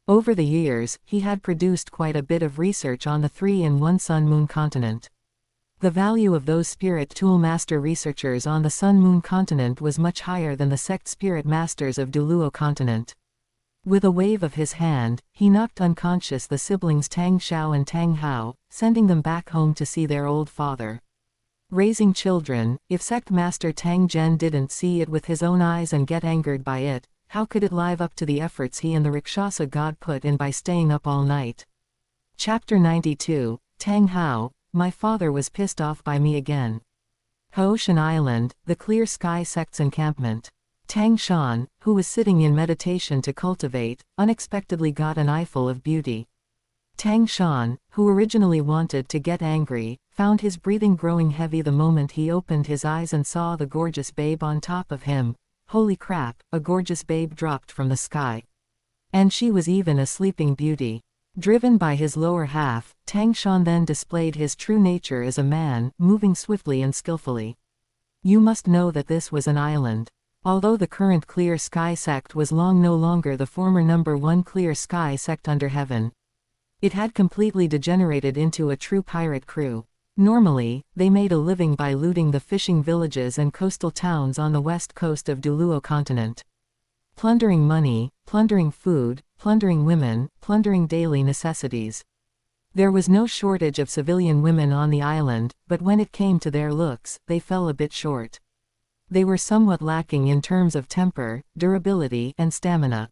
Over the years, he had produced quite a bit of research on the 3-in-1 Sun-Moon continent. The value of those Spirit Tool Master researchers on the Sun-Moon continent was much higher than the sect Spirit Masters of Douluo continent. With a wave of his hand, he knocked unconscious the siblings Tang Xiao and Tang Hao, sending them back home to see their old father. Raising children, if sect master Tang Zhen didn't see it with his own eyes and get angered by it, how could it live up to the efforts he and the Rakshasa god put in by staying up all night? Chapter 92, Tang Hao, my father was pissed off by me again. Haoshan Island, the Clear Sky Sect's encampment. Tang Shan, who was sitting in meditation to cultivate, unexpectedly got an eyeful of beauty. Tang Shan, who originally wanted to get angry, found his breathing growing heavy the moment he opened his eyes and saw the gorgeous babe on top of him. Holy crap, a gorgeous babe dropped from the sky. And she was even a sleeping beauty. Driven by his lower half, Tang Shan then displayed his true nature as a man, moving swiftly and skillfully. You must know that this was an island. Although the current Clear Sky sect was long no longer the former number 1 Clear Sky sect under heaven. It had completely degenerated into a true pirate crew. Normally, they made a living by looting the fishing villages and coastal towns on the west coast of Douluo continent. Plundering money, plundering food, plundering women, plundering daily necessities. There was no shortage of civilian women on the island, but when it came to their looks, they fell a bit short. They were somewhat lacking in terms of temper, durability, and stamina.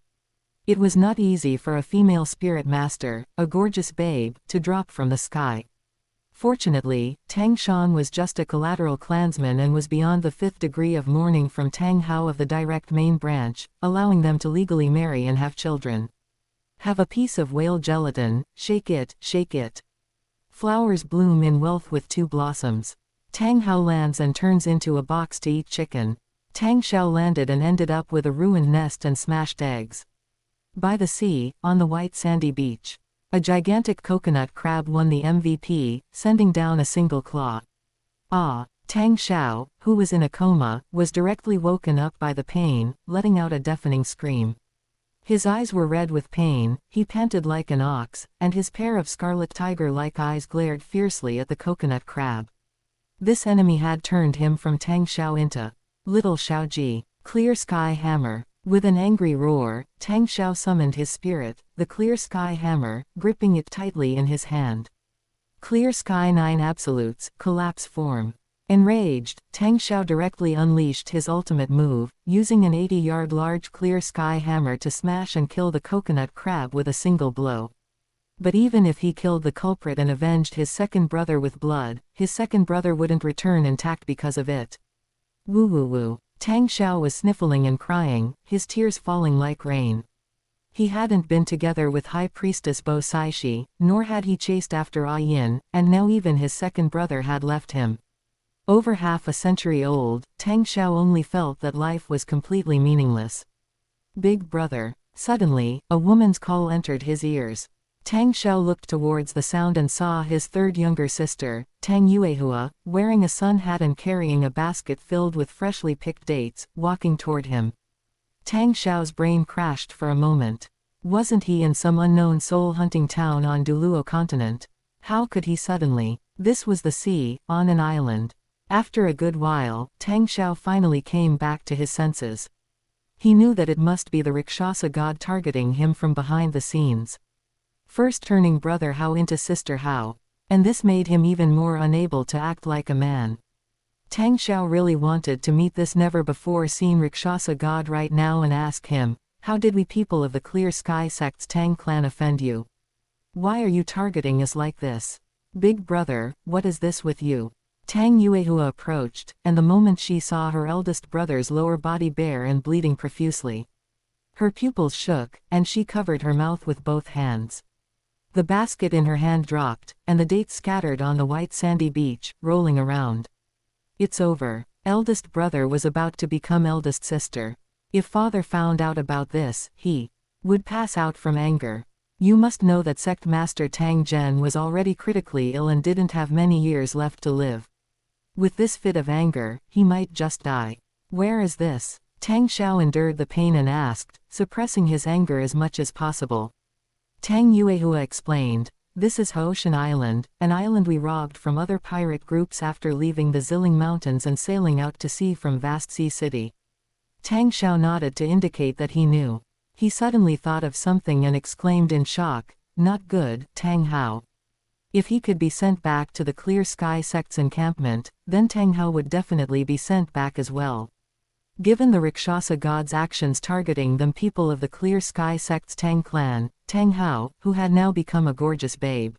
It was not easy for a female spirit master, a gorgeous babe, to drop from the sky. Fortunately, Tang Shan was just a collateral clansman and was beyond the 5th degree of mourning from Tang Hao of the direct main branch, allowing them to legally marry and have children. Have a piece of whale gelatin, shake it, shake it. Flowers bloom in wealth with 2 blossoms. Tang Hao lands and turns into a box to eat chicken. Tang Xiao landed and ended up with a ruined nest and smashed eggs. By the sea, on the white sandy beach. A gigantic coconut crab won the MVP, sending down a single claw. Ah! Tang Xiao, who was in a coma, was directly woken up by the pain, letting out a deafening scream. His eyes were red with pain, he panted like an ox, and his pair of scarlet tiger-like eyes glared fiercely at the coconut crab. This enemy had turned him from Tang Xiao into Little Xiaoji, Clear Sky Hammer. With an angry roar, Tang Xiao summoned his spirit, the Clear Sky Hammer, gripping it tightly in his hand. Clear Sky 9 Absolutes, Collapse Form. Enraged, Tang Xiao directly unleashed his ultimate move, using an 80-yard large Clear Sky Hammer to smash and kill the coconut crab with a single blow. But even if he killed the culprit and avenged his second brother with blood, his second brother wouldn't return intact because of it. Woo woo woo. Tang Xiao was sniffling and crying, his tears falling like rain. He hadn't been together with High Priestess Bo Saishi, nor had he chased after Ah Yin, and now even his second brother had left him. Over half a century old, Tang Xiao only felt that life was completely meaningless. Big brother. Suddenly, a woman's call entered his ears. Tang Xiao looked towards the sound and saw his third younger sister, Tang Yuehua, wearing a sun hat and carrying a basket filled with freshly picked dates, walking toward him. Tang Xiao's brain crashed for a moment. Wasn't he in some unknown soul-hunting town on Douluo continent? How could he suddenly? This was the sea, on an island. After a good while, Tang Xiao finally came back to his senses. He knew that it must be the Rakshasa god targeting him from behind the scenes. First turning brother Hao into sister Hao. And this made him even more unable to act like a man. Tang Xiao really wanted to meet this never-before-seen Rakshasa god right now and ask him, how did we people of the Clear Sky sect's Tang clan offend you? Why are you targeting us like this? Big brother, what is this with you? Tang Yuehua approached, and the moment she saw her eldest brother's lower body bare and bleeding profusely. Her pupils shook, and she covered her mouth with both hands. The basket in her hand dropped, and the dates scattered on the white sandy beach, rolling around. It's over. Eldest brother was about to become eldest sister. If father found out about this, he would pass out from anger. You must know that sect master Tang Zhen was already critically ill and didn't have many years left to live. With this fit of anger, he might just die. Where is this? Tang Xiao endured the pain and asked, suppressing his anger as much as possible. Tang Yuehua explained, this is Haoshan Island, an island we robbed from other pirate groups after leaving the Ziling Mountains and sailing out to sea from Vast Sea City. Tang Xiao nodded to indicate that he knew. He suddenly thought of something and exclaimed in shock, not good, Tang Hao. If he could be sent back to the Clear Sky sect's encampment, then Tang Hao would definitely be sent back as well. Given the Rakshasa god's actions targeting them people of the Clear Sky sect's Tang clan, Tang Hao, who had now become a gorgeous babe.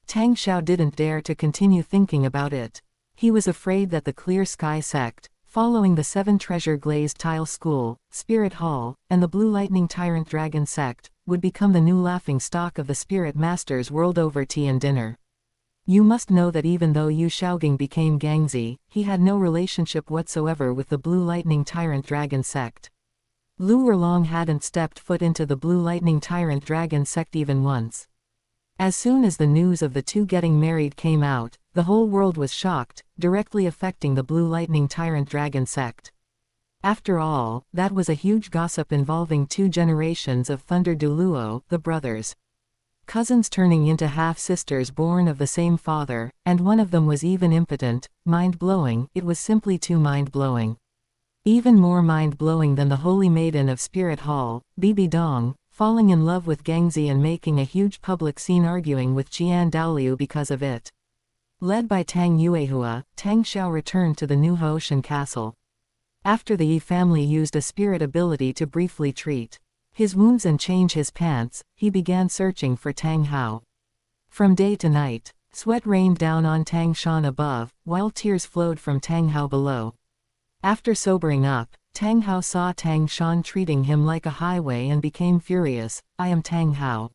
Tang Xiao didn't dare to continue thinking about it. He was afraid that the Clear Sky sect, following the 7 treasure glazed tile school, Spirit Hall, and the Blue Lightning Tyrant Dragon sect, would become the new laughing stock of the Spirit Masters world over tea and dinner. You must know that even though Yu Shaogang became Gangzi, he had no relationship whatsoever with the Blue Lightning Tyrant Dragon sect. Lu Erlong hadn't stepped foot into the Blue Lightning Tyrant Dragon sect even once. As soon as the news of the two getting married came out, the whole world was shocked, directly affecting the Blue Lightning Tyrant Dragon sect. After all, that was a huge gossip involving 2 generations of Thunder Douluo, the brothers. Cousins turning into half-sisters born of the same father, and one of them was even impotent. Mind-blowing, it was simply too mind-blowing. Even more mind-blowing than the Holy Maiden of Spirit Hall, Bibi Dong, falling in love with Gangzi and making a huge public scene arguing with Qian Dalu because of it. Led by Tang Yuehua, Tang Xiao returned to the New Haoshan castle. After the Yi family used a spirit ability to briefly treat his wounds and change his pants, he began searching for Tang Hao. From day to night, sweat rained down on Tang Shan above, while tears flowed from Tang Hao below. After sobering up, Tang Hao saw Tang Shan treating him like a highway and became furious. "I am Tang Hao."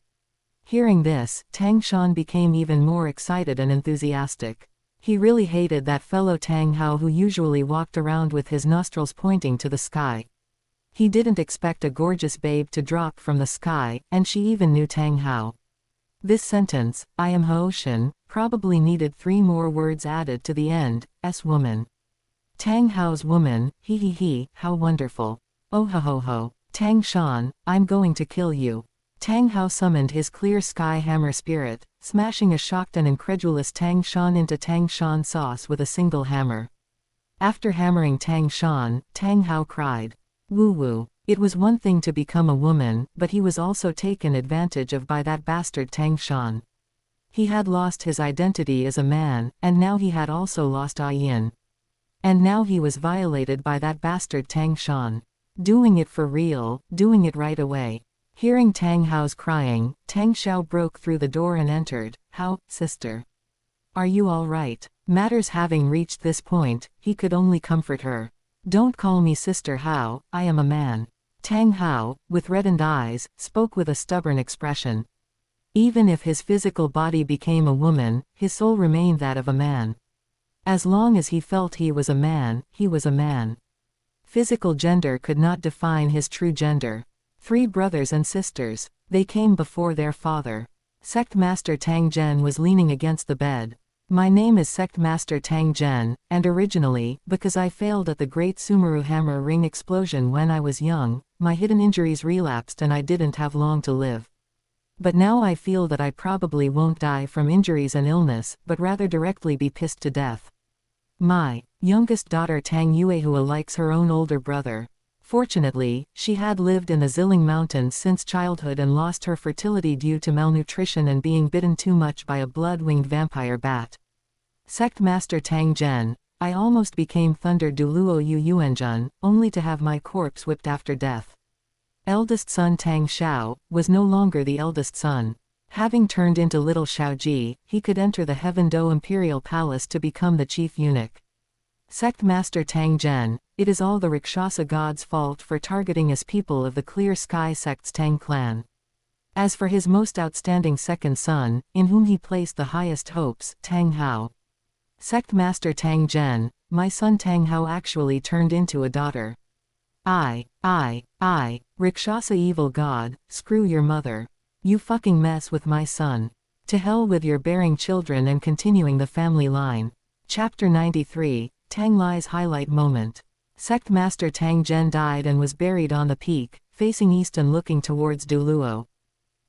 Hearing this, Tang Shan became even more excited and enthusiastic. He really hated that fellow Tang Hao who usually walked around with his nostrils pointing to the sky. He didn't expect a gorgeous babe to drop from the sky, and she even knew Tang Hao. This sentence, "I am Haoshan," probably needed 3 more words added to the end, "woman." Tang Hao's woman, he, how wonderful. Oh ho ho ho. Tang Shan, I'm going to kill you. Tang Hao summoned his Clear Sky Hammer spirit, smashing a shocked and incredulous Tang Shan into Tang Shan sauce with a single hammer. After hammering Tang Shan, Tang Hao cried, "Woo woo." It was one thing to become a woman, but he was also taken advantage of by that bastard Tang Shan. He had lost his identity as a man, and now he had also lost Yin. And now he was violated by that bastard Tang Shan. Doing it for real, doing it right away. Hearing Tang Hao's crying, Tang Xiao broke through the door and entered. "Hao, sister. Are you all right?" Matters having reached this point, he could only comfort her. "Don't call me Sister Hao, I am a man." Tang Hao, with reddened eyes, spoke with a stubborn expression. Even if his physical body became a woman, his soul remained that of a man. As long as he felt he was a man, he was a man. Physical gender could not define his true gender. 3 brothers and sisters. They came before their father. Sect Master Tang Zhen was leaning against the bed. "My name is Sect Master Tang Zhen, and originally, because I failed at the Great Sumeru Hammer Ring explosion when I was young, my hidden injuries relapsed and I didn't have long to live. But now I feel that I probably won't die from injuries and illness, but rather directly be pissed to death. My youngest daughter Tang Yuehua likes her own older brother. Fortunately, she had lived in the Ziling Mountains since childhood and lost her fertility due to malnutrition and being bitten too much by a blood-winged vampire bat. Sect Master Tang Zhen, I almost became Thunder Douluo Yu Yuanjun, only to have my corpse whipped after death." Eldest son Tang Xiao was no longer the eldest son. Having turned into little Xiaoji, he could enter the Heaven Do Imperial Palace to become the chief eunuch. Sect Master Tang Zhen, it is all the Rakshasa god's fault for targeting us people of the Clear Sky sect's Tang clan. As for his most outstanding second son, in whom he placed the highest hopes, Tang Hao. Sect Master Tang Zhen, my son Tang Hao actually turned into a daughter. Rakshasa evil god, screw your mother. You fucking mess with my son. To hell with your bearing children and continuing the family line. Chapter 93, Tang Lai's highlight moment. Sect Master Tang Zhen died and was buried on the peak, facing east and looking towards Douluo.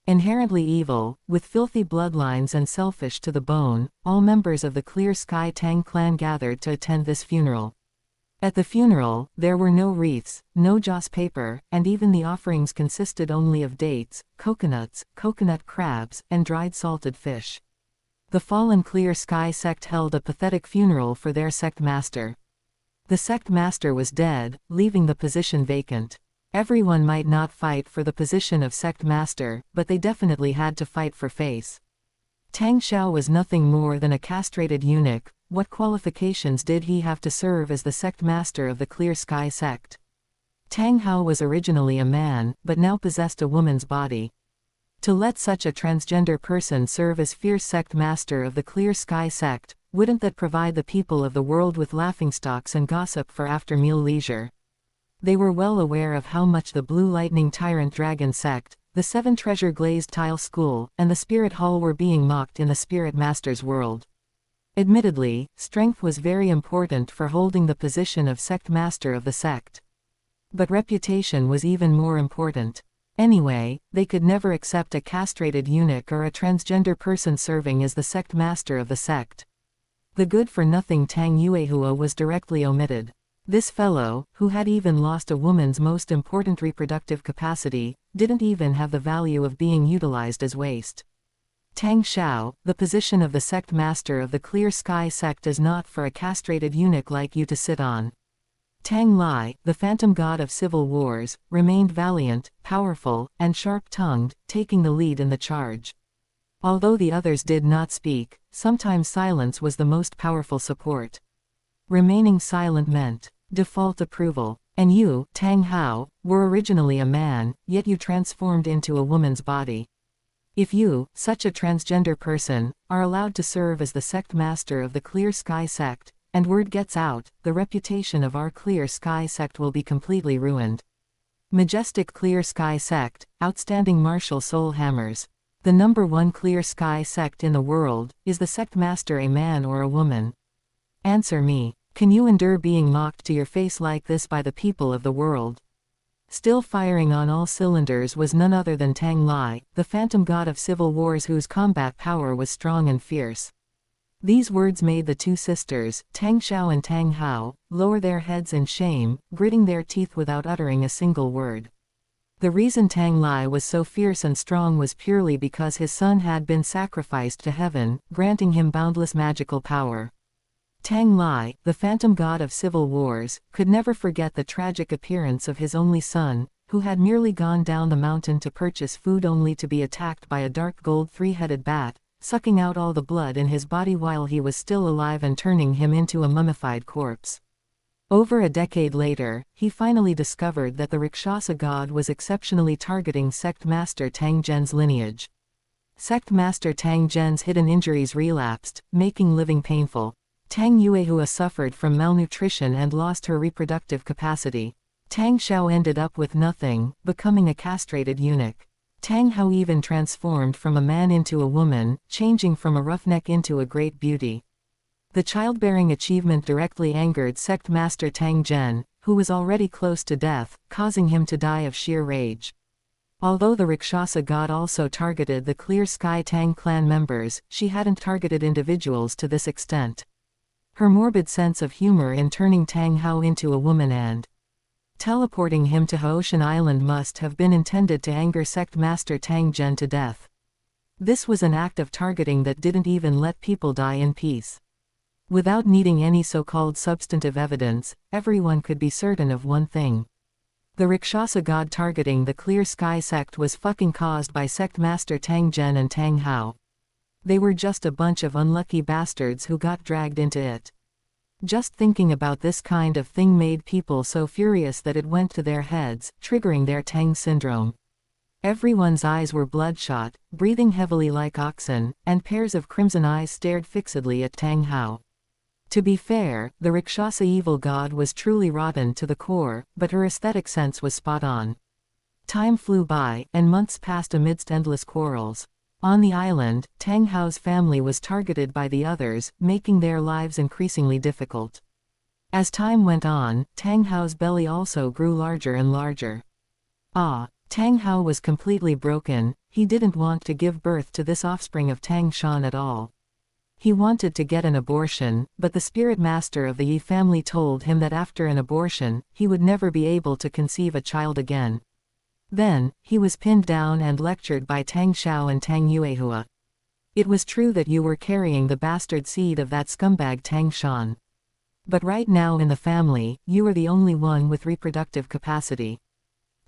Inherently evil, with filthy bloodlines and selfish to the bone, all members of the Clear Sky Tang clan gathered to attend this funeral. At the funeral, there were no wreaths, no joss paper, and even the offerings consisted only of dates, coconuts, coconut crabs, and dried salted fish. The fallen Clear Sky sect held a pathetic funeral for their sect master. The sect master was dead, leaving the position vacant. Everyone might not fight for the position of sect master, but they definitely had to fight for face. Tang Xiao was nothing more than a castrated eunuch, what qualifications did he have to serve as the sect master of the Clear Sky sect? Tang Hao was originally a man, but now possessed a woman's body. To let such a transgender person serve as fierce sect master of the Clear Sky sect, wouldn't that provide the people of the world with laughingstocks and gossip for after-meal leisure? They were well aware of how much the Blue Lightning Tyrant Dragon sect, the Seven Treasure Glazed Tile School, and the Spirit Hall were being mocked in the Spirit Master's world. Admittedly, strength was very important for holding the position of sect master of the sect. But reputation was even more important. Anyway, they could never accept a castrated eunuch or a transgender person serving as the sect master of the sect. The good-for-nothing Tang Yuehua was directly omitted. This fellow, who had even lost a woman's most important reproductive capacity, didn't even have the value of being utilized as waste. Tang Xiao, the position of the sect master of the Clear Sky sect is not for a castrated eunuch like you to sit on. Tang Lai, the phantom god of civil wars, remained valiant, powerful, and sharp-tongued, taking the lead in the charge. Although the others did not speak, sometimes silence was the most powerful support. Remaining silent meant default approval. And you, Tang Hao, were originally a man, yet you transformed into a woman's body. If you, such a transgender person, are allowed to serve as the sect master of the Clear Sky sect, and word gets out, the reputation of our Clear Sky sect will be completely ruined. Majestic Clear Sky sect, outstanding martial soul hammers. The #1 Clear Sky sect in the world, is the sect master a man or a woman? Answer me. Can you endure being mocked to your face like this by the people of the world? Still firing on all cylinders was none other than Tang Lai, the phantom god of civil wars whose combat power was strong and fierce. These words made the two sisters, Tang Xiao and Tang Hao, lower their heads in shame, gritting their teeth without uttering a single word. The reason Tang Lai was so fierce and strong was purely because his son had been sacrificed to heaven, granting him boundless magical power. Tang Lai, the phantom god of civil wars, could never forget the tragic appearance of his only son, who had merely gone down the mountain to purchase food only to be attacked by a dark gold three-headed bat, sucking out all the blood in his body while he was still alive and turning him into a mummified corpse. Over a decade later, he finally discovered that the Rakshasa god was exceptionally targeting Sect Master Tang Zhen's lineage. Sect Master Tang Zhen's hidden injuries relapsed, making living painful. Tang Yuehua suffered from malnutrition and lost her reproductive capacity. Tang Xiao ended up with nothing, becoming a castrated eunuch. Tang Hao even transformed from a man into a woman, changing from a roughneck into a great beauty. The childbearing achievement directly angered Sect Master Tang Zhen, who was already close to death, causing him to die of sheer rage. Although the Rakshasa god also targeted the Clear Sky Tang clan members, she hadn't targeted individuals to this extent. Her morbid sense of humor in turning Tang Hao into a woman and teleporting him to Haoshan Island must have been intended to anger Sect Master Tang Zhen to death. This was an act of targeting that didn't even let people die in peace. Without needing any so-called substantive evidence, everyone could be certain of one thing. The Rakshasa god targeting the Clear Sky sect was fucking caused by Sect Master Tang Zhen and Tang Hao. They were just a bunch of unlucky bastards who got dragged into it. Just thinking about this kind of thing made people so furious that it went to their heads, triggering their Tang syndrome. Everyone's eyes were bloodshot, breathing heavily like oxen, and pairs of crimson eyes stared fixedly at Tang Hao. To be fair, the Rakshasa evil god was truly rotten to the core, but her aesthetic sense was spot on. Time flew by, and months passed amidst endless quarrels. On the island, Tang Hao's family was targeted by the others, making their lives increasingly difficult. As time went on, Tang Hao's belly also grew larger and larger. Tang Hao was completely broken. He didn't want to give birth to this offspring of Tang Shan at all. He wanted to get an abortion, but the spirit master of the Yi family told him that after an abortion, he would never be able to conceive a child again. Then, he was pinned down and lectured by Tang Xiao and Tang Yuehua. It was true that you were carrying the bastard seed of that scumbag Tang Shan. But right now in the family, you are the only one with reproductive capacity.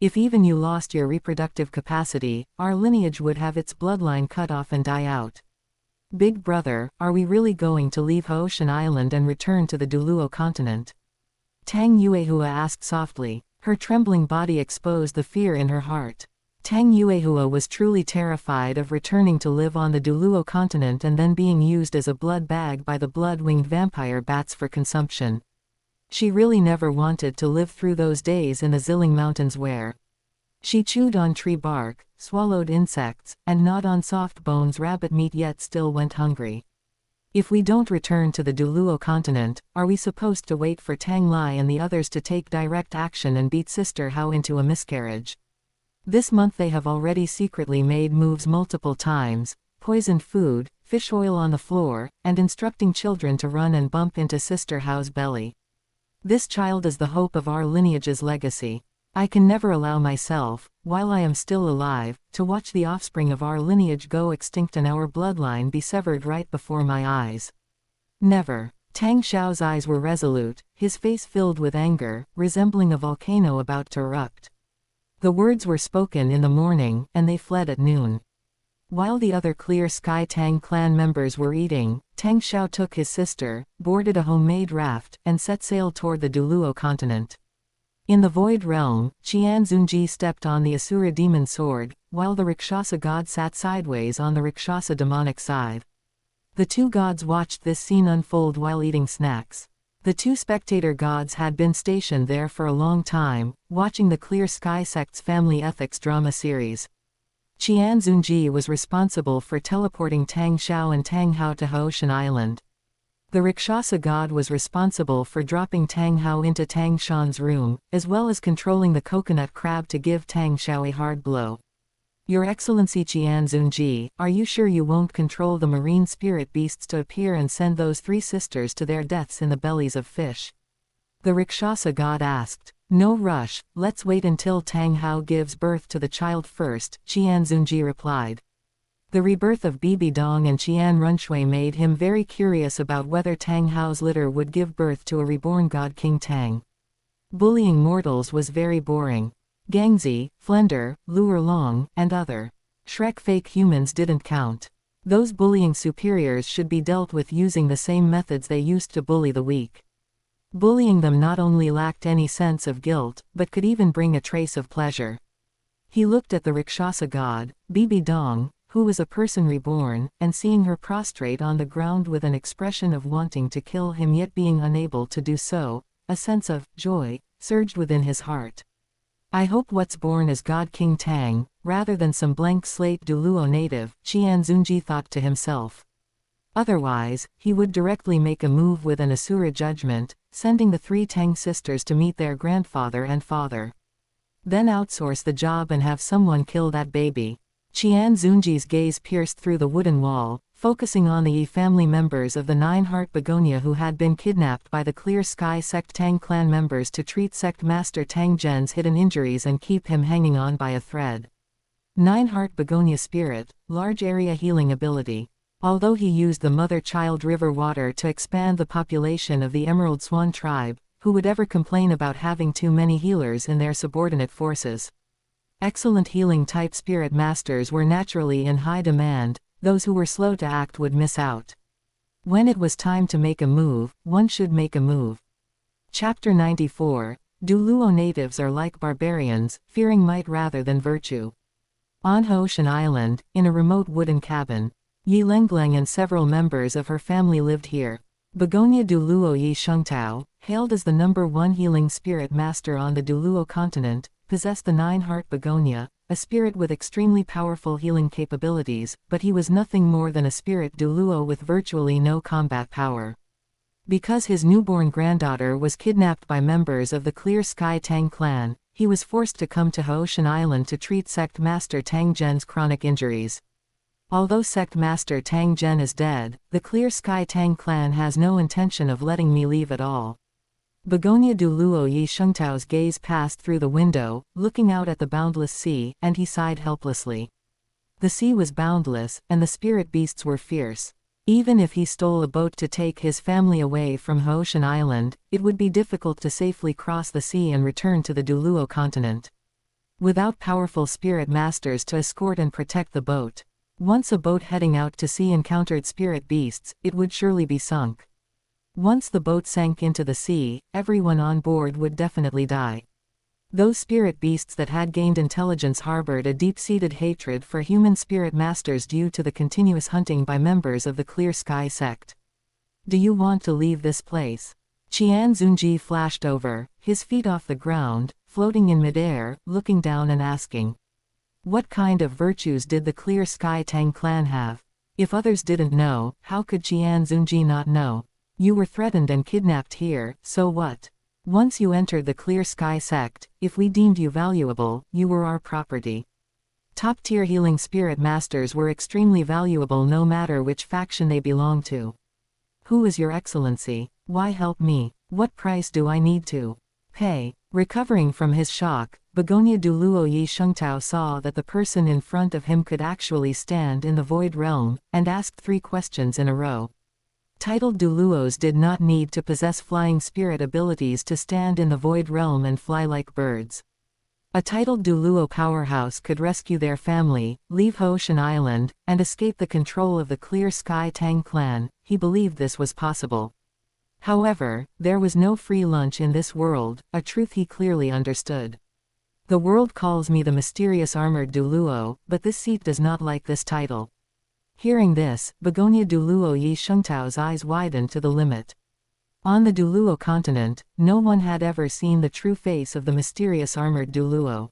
If even you lost your reproductive capacity, our lineage would have its bloodline cut off and die out. Big brother, are we really going to leave Hoshan Island and return to the Douluo continent? Tang Yuehua asked softly. Her trembling body exposed the fear in her heart. Tang Yuehua was truly terrified of returning to live on the Douluo continent and then being used as a blood bag by the blood-winged vampire bats for consumption. She really never wanted to live through those days in the Zilling Mountains where she chewed on tree bark, swallowed insects, and gnawed on soft bones rabbit meat yet still went hungry. If we don't return to the Douluo continent, are we supposed to wait for Tang Lai and the others to take direct action and beat Sister Hao into a miscarriage? This month they have already secretly made moves multiple times, poisoned food, fish oil on the floor, and instructing children to run and bump into Sister Hao's belly. This child is the hope of our lineage's legacy. I can never allow myself, while I am still alive, to watch the offspring of our lineage go extinct and our bloodline be severed right before my eyes. Never. Tang Xiao's eyes were resolute, his face filled with anger, resembling a volcano about to erupt. The words were spoken in the morning, and they fled at noon. While the other Clear Sky Tang clan members were eating, Tang Xiao took his sister, boarded a homemade raft, and set sail toward the Douluo continent. In the Void Realm, Qian Xunji stepped on the Asura demon sword, while the Rakshasa god sat sideways on the Rakshasa demonic side. The two gods watched this scene unfold while eating snacks. The two spectator gods had been stationed there for a long time, watching the Clear Sky sect's family ethics drama series. Qian Xunji was responsible for teleporting Tang Xiao and Tang Hao to Hoshan Island. The Rakshasa god was responsible for dropping Tang Hao into Tang Shan's room, as well as controlling the coconut crab to give Tang Xiao a hard blow. Your Excellency Qian Xunji, are you sure you won't control the marine spirit beasts to appear and send those three sisters to their deaths in the bellies of fish? The Rakshasa god asked. No rush, let's wait until Tang Hao gives birth to the child first, Qian Xunji replied. The rebirth of Bibi Dong and Qian Runshui made him very curious about whether Tang Hao's litter would give birth to a reborn god King Tang. Bullying mortals was very boring. Gangzi, Flender, Luer Long, and other Shrek fake humans didn't count. Those bullying superiors should be dealt with using the same methods they used to bully the weak. Bullying them not only lacked any sense of guilt, but could even bring a trace of pleasure. He looked at the Rakshasa god, Bibi Dong, who was a person reborn, and seeing her prostrate on the ground with an expression of wanting to kill him yet being unable to do so, a sense of joy surged within his heart. I hope what's born is God King Tang, rather than some blank slate Douluo native, Qian Xunji thought to himself. Otherwise, he would directly make a move with an Asura judgment, sending the three Tang sisters to meet their grandfather and father. Then outsource the job and have someone kill that baby. Qian Xunji's gaze pierced through the wooden wall, focusing on the family members of the Nine-Heart Begonia who had been kidnapped by the Clear Sky Sect Tang clan members to treat Sect Master Tang Zhen's hidden injuries and keep him hanging on by a thread. Nine-Heart Begonia Spirit, large area healing ability. Although he used the mother-child river water to expand the population of the Emerald Swan tribe, who would ever complain about having too many healers in their subordinate forces? Excellent healing-type spirit masters were naturally in high demand, those who were slow to act would miss out. When it was time to make a move, one should make a move. Chapter 94, Douluo natives are like barbarians, fearing might rather than virtue. On Hoshan Island, in a remote wooden cabin, Yi Lengleng and several members of her family lived here. Begonia Douluo Yi Shengtao, hailed as the #1 healing spirit master on the Douluo continent, possessed the Nine-Heart Begonia, a spirit with extremely powerful healing capabilities, but he was nothing more than a spirit Douluo with virtually no combat power. Because his newborn granddaughter was kidnapped by members of the Clear Sky Tang clan, he was forced to come to Hoshan Island to treat Sect Master Tang Zhen's chronic injuries. Although Sect Master Tang Zhen is dead, the Clear Sky Tang clan has no intention of letting me leave at all. Begonia Douluo Yi Shengtao's gaze passed through the window, looking out at the boundless sea, and he sighed helplessly. The sea was boundless, and the spirit beasts were fierce. Even if he stole a boat to take his family away from Hoshan Island, it would be difficult to safely cross the sea and return to the Douluo continent. Without powerful spirit masters to escort and protect the boat, Once a boat heading out to sea encountered spirit beasts, it would surely be sunk. Once the boat sank into the sea, everyone on board would definitely die. Those spirit beasts that had gained intelligence harbored a deep-seated hatred for human spirit masters due to the continuous hunting by members of the Clear Sky sect. Do you want to leave this place? Qian Xunji flashed over, his feet off the ground, floating in midair, looking down and asking. What kind of virtues did the Clear Sky Tang clan have? If others didn't know, how could Qian Xunji not know? You were threatened and kidnapped here, so what? Once you entered the Clear Sky sect, if we deemed you valuable, you were our property. Top-tier healing spirit masters were extremely valuable no matter which faction they belonged to. Who is your excellency? Why help me? What price do I need to pay? Recovering from his shock, Begonia Douluo Yi Shengtao saw that the person in front of him could actually stand in the void realm, and asked 3 questions in a row. Titled Douluos did not need to possess flying spirit abilities to stand in the void realm and fly like birds. A titled Douluo powerhouse could rescue their family, leave Hoshan Island, and escape the control of the Clear Sky Tang clan. He believed this was possible. However, there was no free lunch in this world, a truth he clearly understood. The world calls me the mysterious armored Douluo, but this seat does not like this title. Hearing this, Begonia Douluo Yi Shengtao's eyes widened to the limit. On the Douluo continent, no one had ever seen the true face of the mysterious armored Douluo.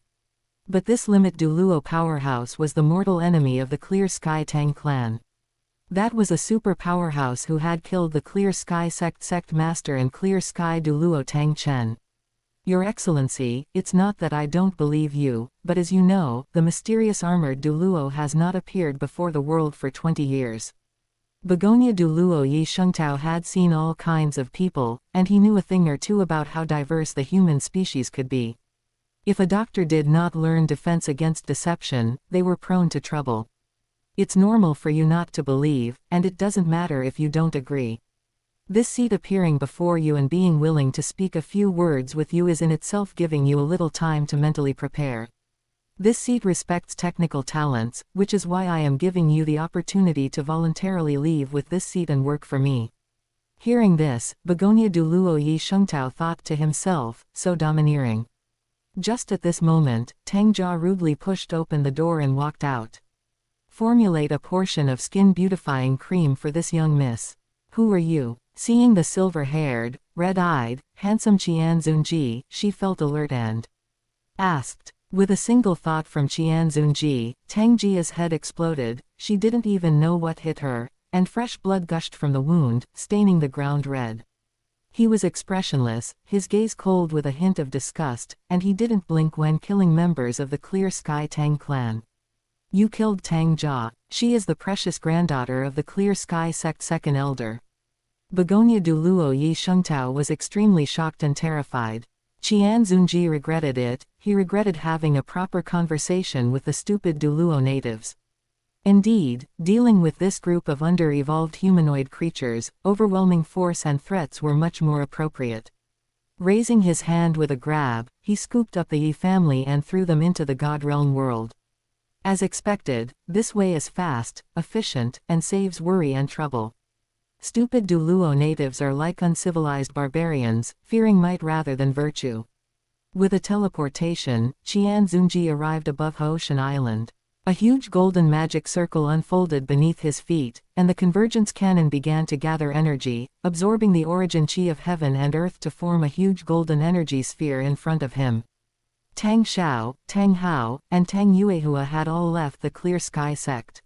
But this limit Douluo powerhouse was the mortal enemy of the Clear Sky Tang clan. That was a super powerhouse who had killed the Clear Sky sect master and Clear Sky Douluo Tang Chen. Your Excellency, it's not that I don't believe you, but as you know, the mysterious armored Douluo has not appeared before the world for 20 years. Begonia Douluo Yi Shengtao had seen all kinds of people, and he knew a thing or two about how diverse the human species could be. If a doctor did not learn defense against deception, they were prone to trouble. It's normal for you not to believe, and it doesn't matter if you don't agree. This seat appearing before you and being willing to speak a few words with you is in itself giving you a little time to mentally prepare. This seat respects technical talents, which is why I am giving you the opportunity to voluntarily leave with this seat and work for me. Hearing this, Begonia Douluo Yi Shengtao thought to himself, so domineering. Just at this moment, Tang Jia rudely pushed open the door and walked out. Formulate a portion of skin beautifying cream for this young miss. Who are you? Seeing the silver-haired, red-eyed, handsome Qian Xunji, she felt alert and asked. With a single thought from Qian Xunji, Tang Jia's head exploded. She didn't even know what hit her, and fresh blood gushed from the wound, staining the ground red. He was expressionless, his gaze cold with a hint of disgust, and he didn't blink when killing members of the Clear Sky Tang clan. You killed Tang Jia. She is the precious granddaughter of the Clear Sky sect second elder. Begonia Douluo Yi Shengtao was extremely shocked and terrified. Qian Xunji regretted it. He regretted having a proper conversation with the stupid Douluo natives. Indeed, dealing with this group of under-evolved humanoid creatures, overwhelming force and threats were much more appropriate. Raising his hand with a grab, he scooped up the Yi family and threw them into the God Realm world. As expected, this way is fast, efficient, and saves worry and trouble. Stupid Douluo natives are like uncivilized barbarians, fearing might rather than virtue. With a teleportation, Qian Xunji arrived above Hoshan Island. A huge golden magic circle unfolded beneath his feet, and the convergence cannon began to gather energy, absorbing the origin chi of heaven and earth to form a huge golden energy sphere in front of him. Tang Xiao, Tang Hao, and Tang Yuehua had all left the Clear Sky sect.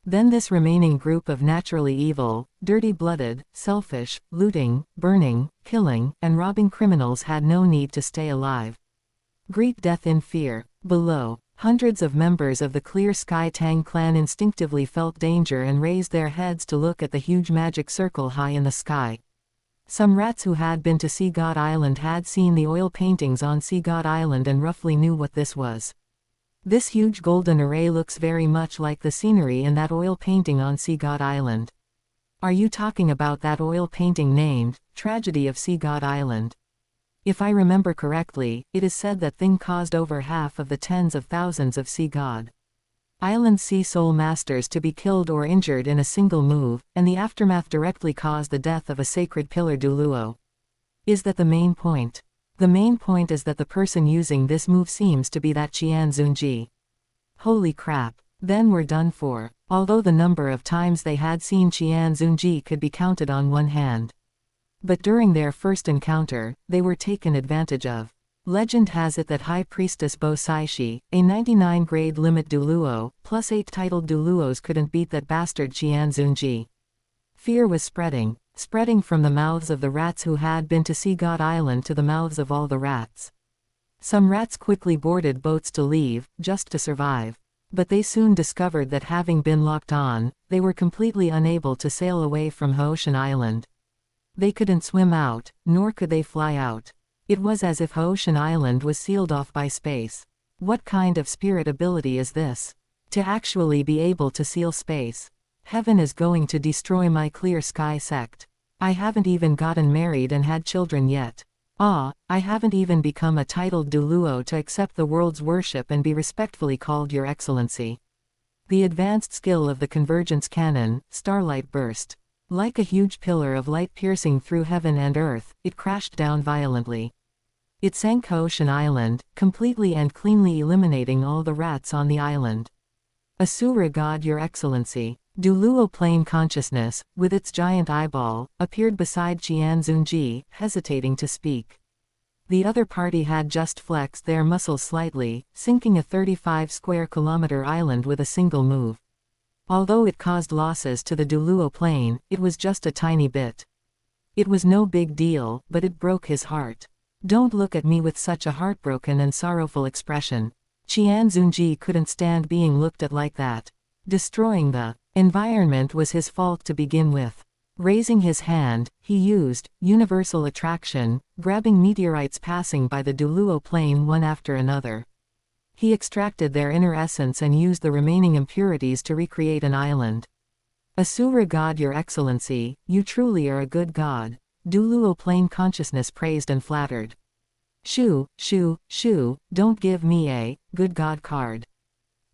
Then this remaining group of naturally evil, dirty-blooded, selfish, looting, burning, killing, and robbing criminals had no need to stay alive. Greet death in fear. Below, hundreds of members of the Clear Sky Tang clan instinctively felt danger and raised their heads to look at the huge magic circle high in the sky. Some rats who had been to Sea God Island had seen the oil paintings on Sea God Island and roughly knew what this was. This huge golden array looks very much like the scenery in that oil painting on Sea God Island. Are you talking about that oil painting named, Tragedy of Sea God Island? If I remember correctly, it is said that thing caused over half of the tens of thousands of sea god. Island Sea Soul Masters to be killed or injured in a single move, and the aftermath directly caused the death of a sacred pillar Douluo. Is that the main point? The main point is that the person using this move seems to be that Qian xunji. Holy crap. Then we're done for. Although the number of times they had seen Qian xunji could be counted on one hand. But during their first encounter, they were taken advantage of. Legend has it that High Priestess Bo Saishi, a 99 grade limit Douluo, plus 8 titled Douluos couldn't beat that bastard Qian xunji. Fear was spreading from the mouths of the rats who had been to Sea God Island to the mouths of all the rats. Some rats quickly boarded boats to leave, just to survive. But they soon discovered that having been locked on, they were completely unable to sail away from Hoshin Island. They couldn't swim out, nor could they fly out. It was as if Hoshin Island was sealed off by space. What kind of spirit ability is this? To actually be able to seal space. Heaven is going to destroy my clear sky sect. I haven't even gotten married and had children yet. I haven't even become a titled Douluo to accept the world's worship and be respectfully called Your Excellency. The advanced skill of the Convergence Cannon, Starlight Burst. Like a huge pillar of light piercing through heaven and earth, it crashed down violently. It sank Hoshin Island, completely and cleanly eliminating all the rats on the island. Asura God Your Excellency. Douluo Plane Consciousness, with its giant eyeball, appeared beside Qian xunji, hesitating to speak. The other party had just flexed their muscles slightly, sinking a 35 square kilometer island with a single move. Although it caused losses to the Douluo plane, it was just a tiny bit. It was no big deal, but it broke his heart. Don't look at me with such a heartbroken and sorrowful expression. Qian xunji couldn't stand being looked at like that. Destroying the environment was his fault to begin with. Raising his hand, he used universal attraction, grabbing meteorites passing by the Douluo plane one after another. He extracted their inner essence and used the remaining impurities to recreate an island. Asura God Your Excellency, you truly are a good god. Douluo plane consciousness praised and flattered. Shoo, don't give me a good god card.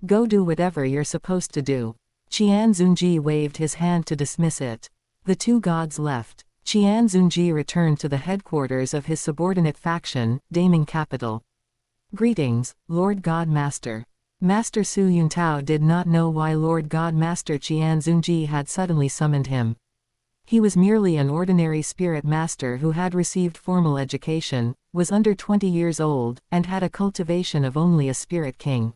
Go do whatever you're supposed to do. Qian xunji waved his hand to dismiss it. The two gods left. Qian xunji returned to the headquarters of his subordinate faction, Daming Capital. Greetings, Lord God Master. Master Su Yuntao did not know why Lord God Master Qian xunji had suddenly summoned him. He was merely an ordinary spirit master who had received formal education, was under 20 years old, and had a cultivation of only a spirit king.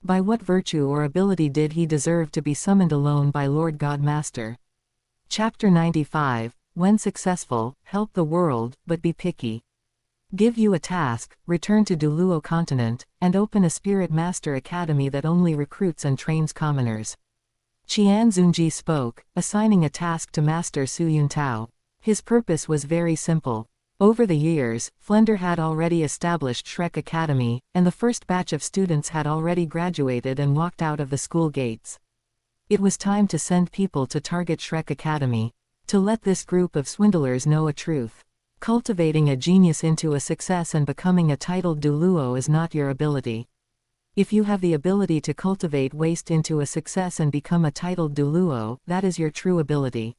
By what virtue or ability did he deserve to be summoned alone by Lord God Master? Chapter 95, When successful, help the world, but be picky. Give you a task, return to Douluo continent, and open a Spirit Master Academy that only recruits and trains commoners. Qian xunji spoke, assigning a task to Master Su Yuntao. His purpose was very simple. Over the years, Flender had already established Shrek Academy, and the first batch of students had already graduated and walked out of the school gates. It was time to send people to target Shrek Academy. To let this group of swindlers know a truth. Cultivating a genius into a success and becoming a titled Douluo is not your ability. If you have the ability to cultivate waste into a success and become a titled Douluo, that is your true ability.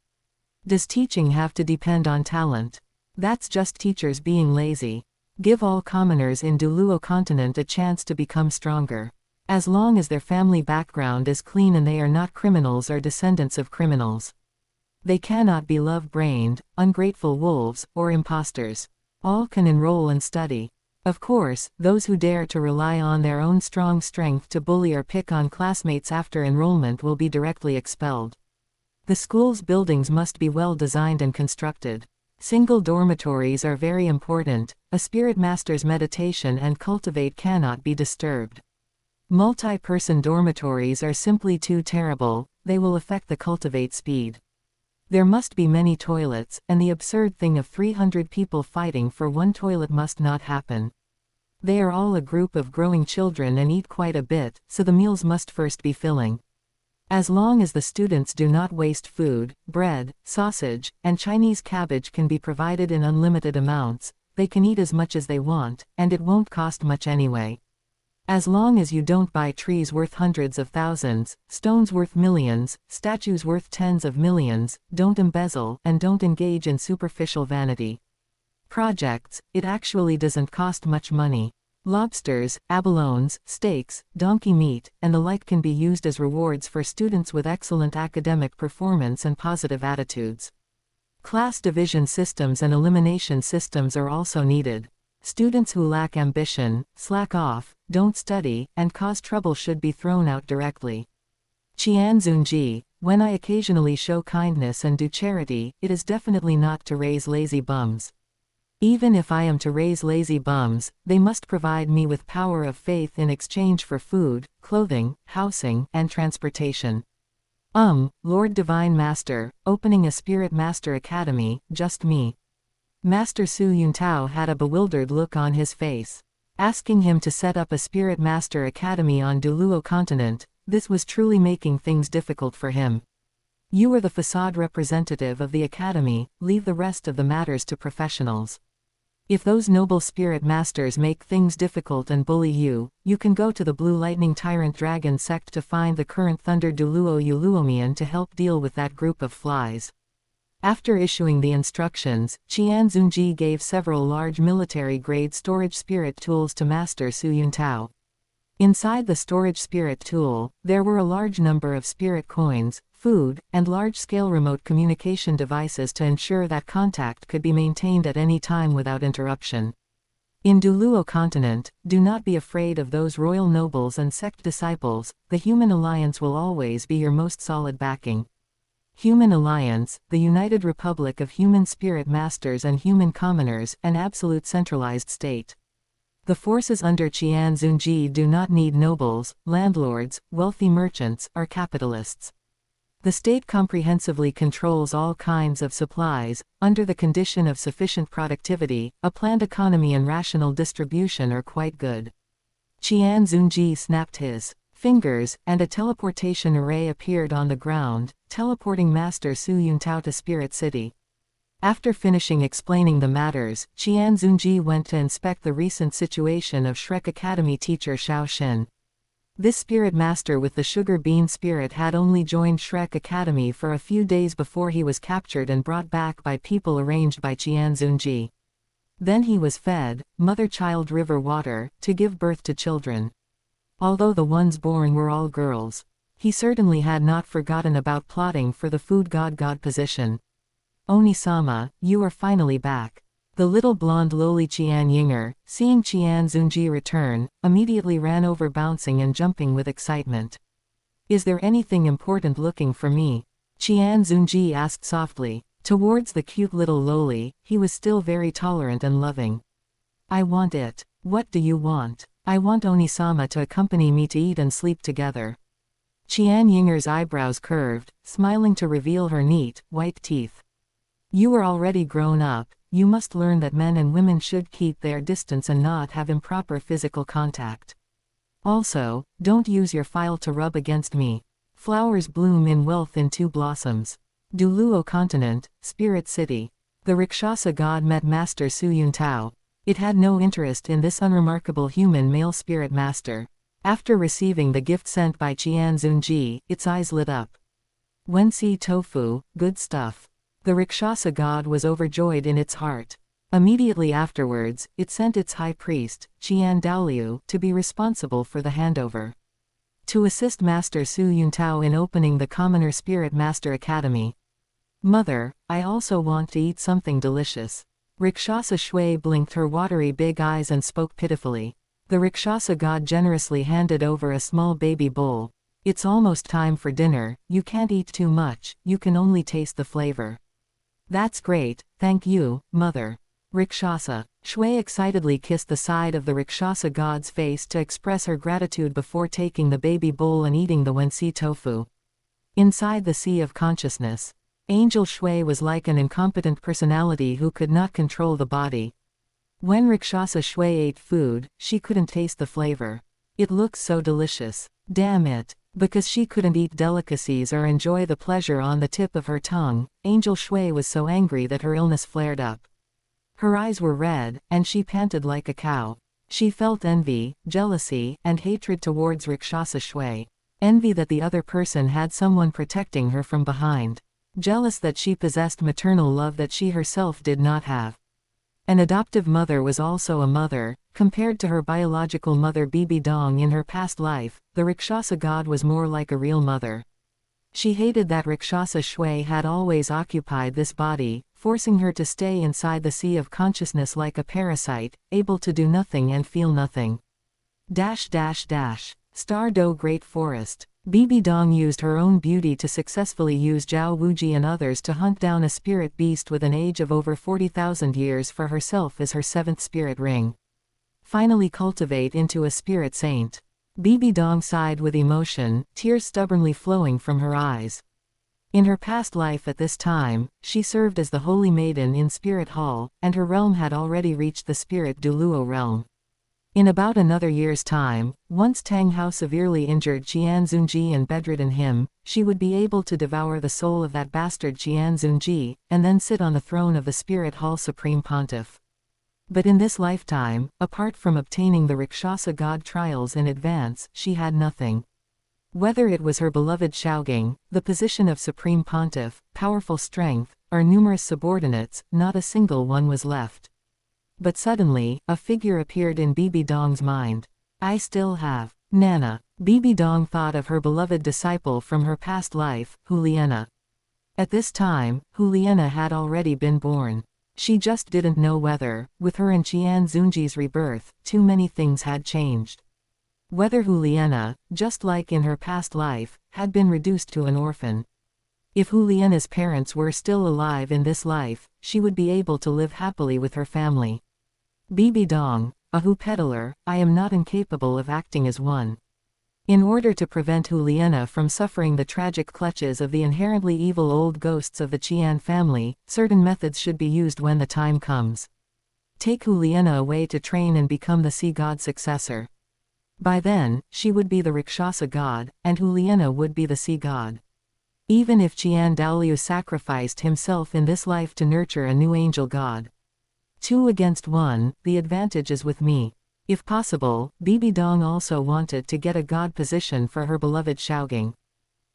Does teaching have to depend on talent? That's just teachers being lazy. Give all commoners in Douluo continent a chance to become stronger. As long as their family background is clean and they are not criminals or descendants of criminals. They cannot be love-brained, ungrateful wolves, or imposters. All can enroll and study. Of course, those who dare to rely on their own strong strength to bully or pick on classmates after enrollment will be directly expelled. The school's buildings must be well designed and constructed. Single dormitories are very important. A spirit master's meditation and cultivate cannot be disturbed. Multi-person dormitories are simply too terrible, they will affect the cultivate speed. There must be many toilets, and the absurd thing of 300 people fighting for one toilet must not happen. They are all a group of growing children and eat quite a bit, so the meals must first be filling. As long as the students do not waste food, bread, sausage, and Chinese cabbage can be provided in unlimited amounts, they can eat as much as they want, and it won't cost much anyway. As long as you don't buy trees worth hundreds of thousands, stones worth millions, statues worth tens of millions, don't embezzle, and don't engage in superficial vanity projects, it actually doesn't cost much money. Lobsters, abalones, steaks, donkey meat, and the like can be used as rewards for students with excellent academic performance and positive attitudes. Class division systems and elimination systems are also needed. Students who lack ambition, slack off, don't study, and cause trouble should be thrown out directly. Qian xunji, when I occasionally show kindness and do charity, it is definitely not to raise lazy bums. Even if I am to raise lazy bums, they must provide me with power of faith in exchange for food, clothing, housing, and transportation. Lord Divine Master, opening a Spirit Master Academy, just me. Master Su Yuntao had a bewildered look on his face. Asking him to set up a Spirit Master Academy on Douluo continent, this was truly making things difficult for him. You are the facade representative of the academy, leave the rest of the matters to professionals. If those noble spirit masters make things difficult and bully you, you can go to the Blue Lightning Tyrant Dragon sect to find the current Thunder Douluo Uluomian to help deal with that group of flies. After issuing the instructions, Qian Xunji gave several large military-grade storage spirit tools to Master Su Yuntao. Inside the storage spirit tool, there were a large number of spirit coins, food, and large-scale remote communication devices to ensure that contact could be maintained at any time without interruption. In Douluo continent, do not be afraid of those royal nobles and sect disciples, the Human Alliance will always be your most solid backing. Human Alliance, the United Republic of Human Spirit Masters and Human Commoners, an absolute centralized state. The forces under Qian Xunji do not need nobles, landlords, wealthy merchants, or capitalists. The state comprehensively controls all kinds of supplies, under the condition of sufficient productivity, a planned economy and rational distribution are quite good. Qian Xunji snapped his fingers, and a teleportation array appeared on the ground, teleporting Master Su Yuntao to Spirit City. After finishing explaining the matters, Qian Xunji went to inspect the recent situation of Shrek Academy teacher Xiao Xin. This spirit master with the sugar bean spirit had only joined Shrek Academy for a few days before he was captured and brought back by people arranged by Qian Xunji. Then he was fed, mother-child river water, to give birth to children. Although the ones born were all girls, he certainly had not forgotten about plotting for the food god position. Oni-sama, you are finally back. The little blonde lowly Qian Yinger, seeing Qian Xunji return, immediately ran over bouncing and jumping with excitement. Is there anything important looking for me? Qian Xunji asked softly. Towards the cute little lowly, he was still very tolerant and loving. I want it. What do you want? I want Oni-sama to accompany me to eat and sleep together. Qian Yinger's eyebrows curved, smiling to reveal her neat, white teeth. You are already grown up, you must learn that men and women should keep their distance and not have improper physical contact. Also, don't use your file to rub against me. Flowers bloom in wealth in two blossoms. Douluo continent, Spirit City. The Rakshasa god met Master Su Yuntao. It had no interest in this unremarkable human male spirit master. After receiving the gift sent by Qian Xunji, its eyes lit up. Wensi tofu, good stuff. The Rakshasa god was overjoyed in its heart. Immediately afterwards, it sent its high priest, Qian Douluo, to be responsible for the handover. To assist Master Su Yuntao in opening the Commoner Spirit Master Academy. Mother, I also want to eat something delicious. Rakshasa Shui blinked her watery big eyes and spoke pitifully. The Rakshasa god generously handed over a small baby bowl. It's almost time for dinner, you can't eat too much, you can only taste the flavor. That's great, thank you, mother. Rakshasa Shui excitedly kissed the side of the Rakshasa god's face to express her gratitude before taking the baby bowl and eating the Wensi tofu. Inside the sea of consciousness, Angel Shui was like an incompetent personality who could not control the body. When Rakshasa Shui ate food, she couldn't taste the flavor. It looks so delicious. Damn it. Because she couldn't eat delicacies or enjoy the pleasure on the tip of her tongue, Angel Shui was so angry that her illness flared up. Her eyes were red, and she panted like a cow. She felt envy, jealousy, and hatred towards Rakshasa Shui. Envy that the other person had someone protecting her from behind. Jealous that she possessed maternal love that she herself did not have. An adoptive mother was also a mother. Compared to her biological mother Bibi Dong in her past life, the Rakshasa god was more like a real mother. She hated that Rakshasa Shui had always occupied this body, forcing her to stay inside the sea of consciousness like a parasite, able to do nothing and feel nothing. Star Do Great Forest. Bibi Dong used her own beauty to successfully use Zhao Wuji and others to hunt down a spirit beast with an age of over 40,000 years for herself as her 7th spirit ring. Finally cultivate into a spirit saint. Bibi Dong sighed with emotion, tears stubbornly flowing from her eyes. In her past life at this time, she served as the Holy Maiden in Spirit Hall, and her realm had already reached the Spirit Douluo realm. In about another year's time, once Tang Hao severely injured Qian Xunji and bedridden him, she would be able to devour the soul of that bastard Qian Xunji, and then sit on the throne of the Spirit Hall Supreme Pontiff. But in this lifetime, apart from obtaining the Rakshasa god trials in advance, she had nothing. Whether it was her beloved Shaogang, the position of Supreme Pontiff, powerful strength, or numerous subordinates, not a single one was left. But suddenly, a figure appeared in Bibi Dong's mind. I still have. Nana. Bibi Dong thought of her beloved disciple from her past life, Juliana. At this time, Juliana had already been born. She just didn't know whether, with her and Qian Xunji's rebirth, too many things had changed. Whether Juliana, just like in her past life, had been reduced to an orphan. If Juliana's parents were still alive in this life, she would be able to live happily with her family. Bibi Dong, a Hu peddler, I am not incapable of acting as one. In order to prevent Juliana from suffering the tragic clutches of the inherently evil old ghosts of the Qian family, certain methods should be used when the time comes. Take Juliana away to train and become the sea god successor. By then, she would be the Rakshasa god, and Juliana would be the sea god. Even if Qian Dalu sacrificed himself in this life to nurture a new angel god. 2 against 1, the advantage is with me. If possible, Bibi Dong also wanted to get a god position for her beloved Shaogang.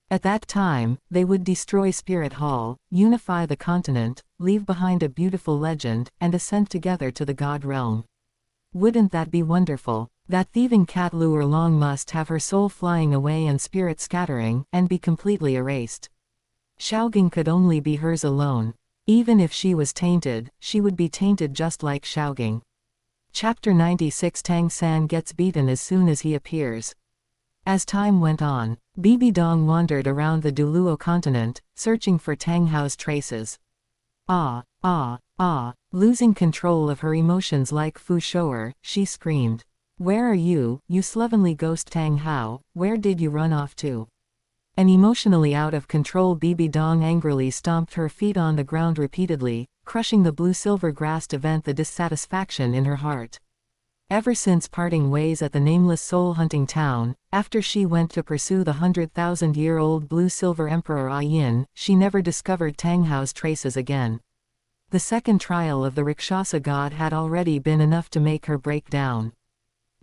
At that time, they would destroy Spirit Hall, unify the continent, leave behind a beautiful legend, and ascend together to the god realm. Wouldn't that be wonderful? That thieving cat Lure Long must have her soul flying away and spirit scattering, and be completely erased. Shaogang could only be hers alone. Even if she was tainted, she would be tainted just like Shaogang. Chapter 96 Tang San gets beaten as soon as he appears. As time went on, Bibi Dong wandered around the Douluo continent, searching for Tang Hao's traces. Losing control of her emotions like Fu Shou'er, she screamed. Where are you, you slovenly ghost Tang Hao, where did you run off to? And emotionally out of control Bibi Dong angrily stomped her feet on the ground repeatedly, crushing the blue-silver grass to vent the dissatisfaction in her heart. Ever since parting ways at the nameless soul-hunting town, after she went to pursue the 100,000-year-old blue-silver emperor Yin, she never discovered Tang Hao's traces again. The second trial of the Rakshasa god had already been enough to make her break down.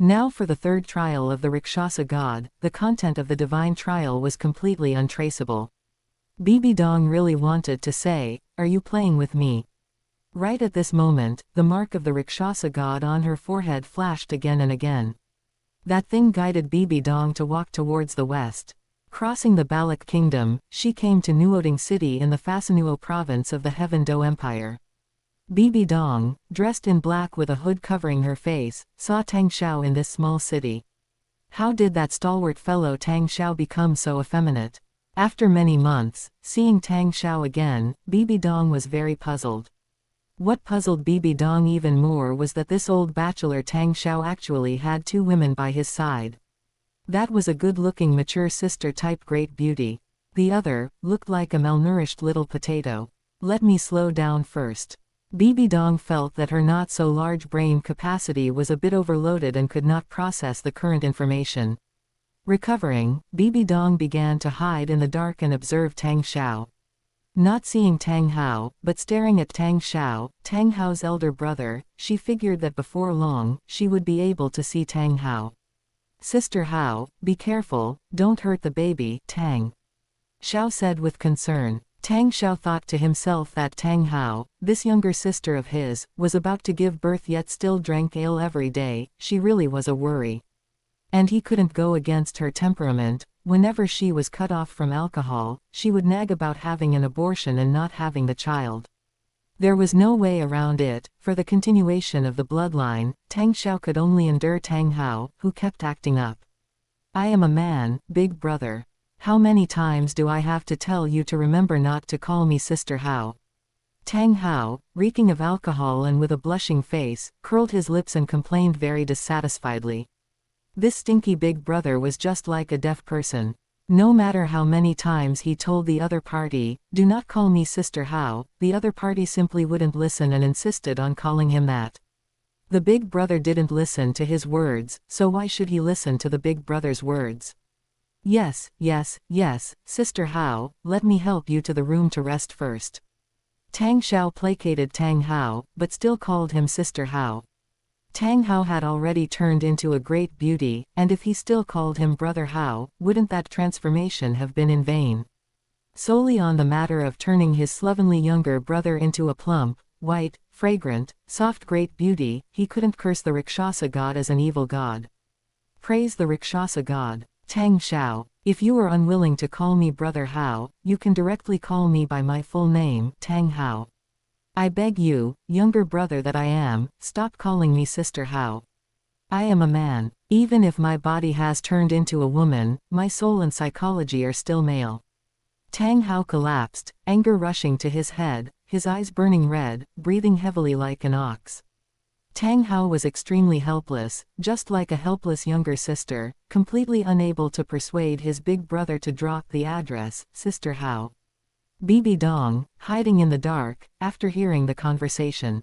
Now for the third trial of the Rakshasa god, the content of the divine trial was completely untraceable. Bibi Dong really wanted to say, "Are you playing with me?" Right at this moment, the mark of the Rakshasa god on her forehead flashed again and again. That thing guided Bibi Dong to walk towards the west. Crossing the Balak kingdom, she came to Nuoding city in the Fasanuo province of the Heaven Do Empire. Bibi Dong, dressed in black with a hood covering her face, saw Tang Xiao in this small city. How did that stalwart fellow Tang Xiao become so effeminate? After many months, seeing Tang Xiao again, Bibi Dong was very puzzled. What puzzled Bibi Dong even more was that this old bachelor Tang Xiao actually had 2 women by his side. That was a good-looking mature sister-type great beauty. The other, looked like a malnourished little potato. Let me slow down first. Bibi Dong felt that her not-so-large brain capacity was a bit overloaded and could not process the current information. Recovering, Bibi Dong began to hide in the dark and observe Tang Xiao. Not seeing Tang Hao, but staring at Tang Xiao, Tang Hao's elder brother, she figured that before long, she would be able to see Tang Hao. Sister Hao, be careful, don't hurt the baby, Tang Xiao said with concern. Tang Xiao thought to himself that Tang Hao, this younger sister of his, was about to give birth yet still drank ale every day. She really was a worry. And he couldn't go against her temperament. Whenever she was cut off from alcohol, she would nag about having an abortion and not having the child. There was no way around it. For the continuation of the bloodline, Tang Xiao could only endure Tang Hao, who kept acting up. I am a man, big brother. How many times do I have to tell you to remember not to call me Sister Hao? Tang Hao, reeking of alcohol and with a blushing face, curled his lips and complained very dissatisfiedly. This stinky big brother was just like a deaf person. No matter how many times he told the other party, do not call me Sister Hao, the other party simply wouldn't listen and insisted on calling him that. The big brother didn't listen to his words, so why should he listen to the big brother's words? Yes, yes, yes, Sister Hao, let me help you to the room to rest first. Tang Xiao placated Tang Hao, but still called him Sister Hao. Tang Hao had already turned into a great beauty, and if he still called him Brother Hao, wouldn't that transformation have been in vain? Solely on the matter of turning his slovenly younger brother into a plump, white, fragrant, soft great beauty, he couldn't curse the Rakshasa god as an evil god. Praise the Rakshasa god. Tang Xiao, if you are unwilling to call me Brother Hao, you can directly call me by my full name, Tang Hao. I beg you, younger brother that I am, stop calling me Sister Hao. I am a man. Even if my body has turned into a woman, my soul and psychology are still male. Tang Hao collapsed, anger rushing to his head, his eyes burning red, breathing heavily like an ox. Tang Hao was extremely helpless, just like a helpless younger sister, completely unable to persuade his big brother to drop the address, Sister Hao. Bibi Dong, hiding in the dark, after hearing the conversation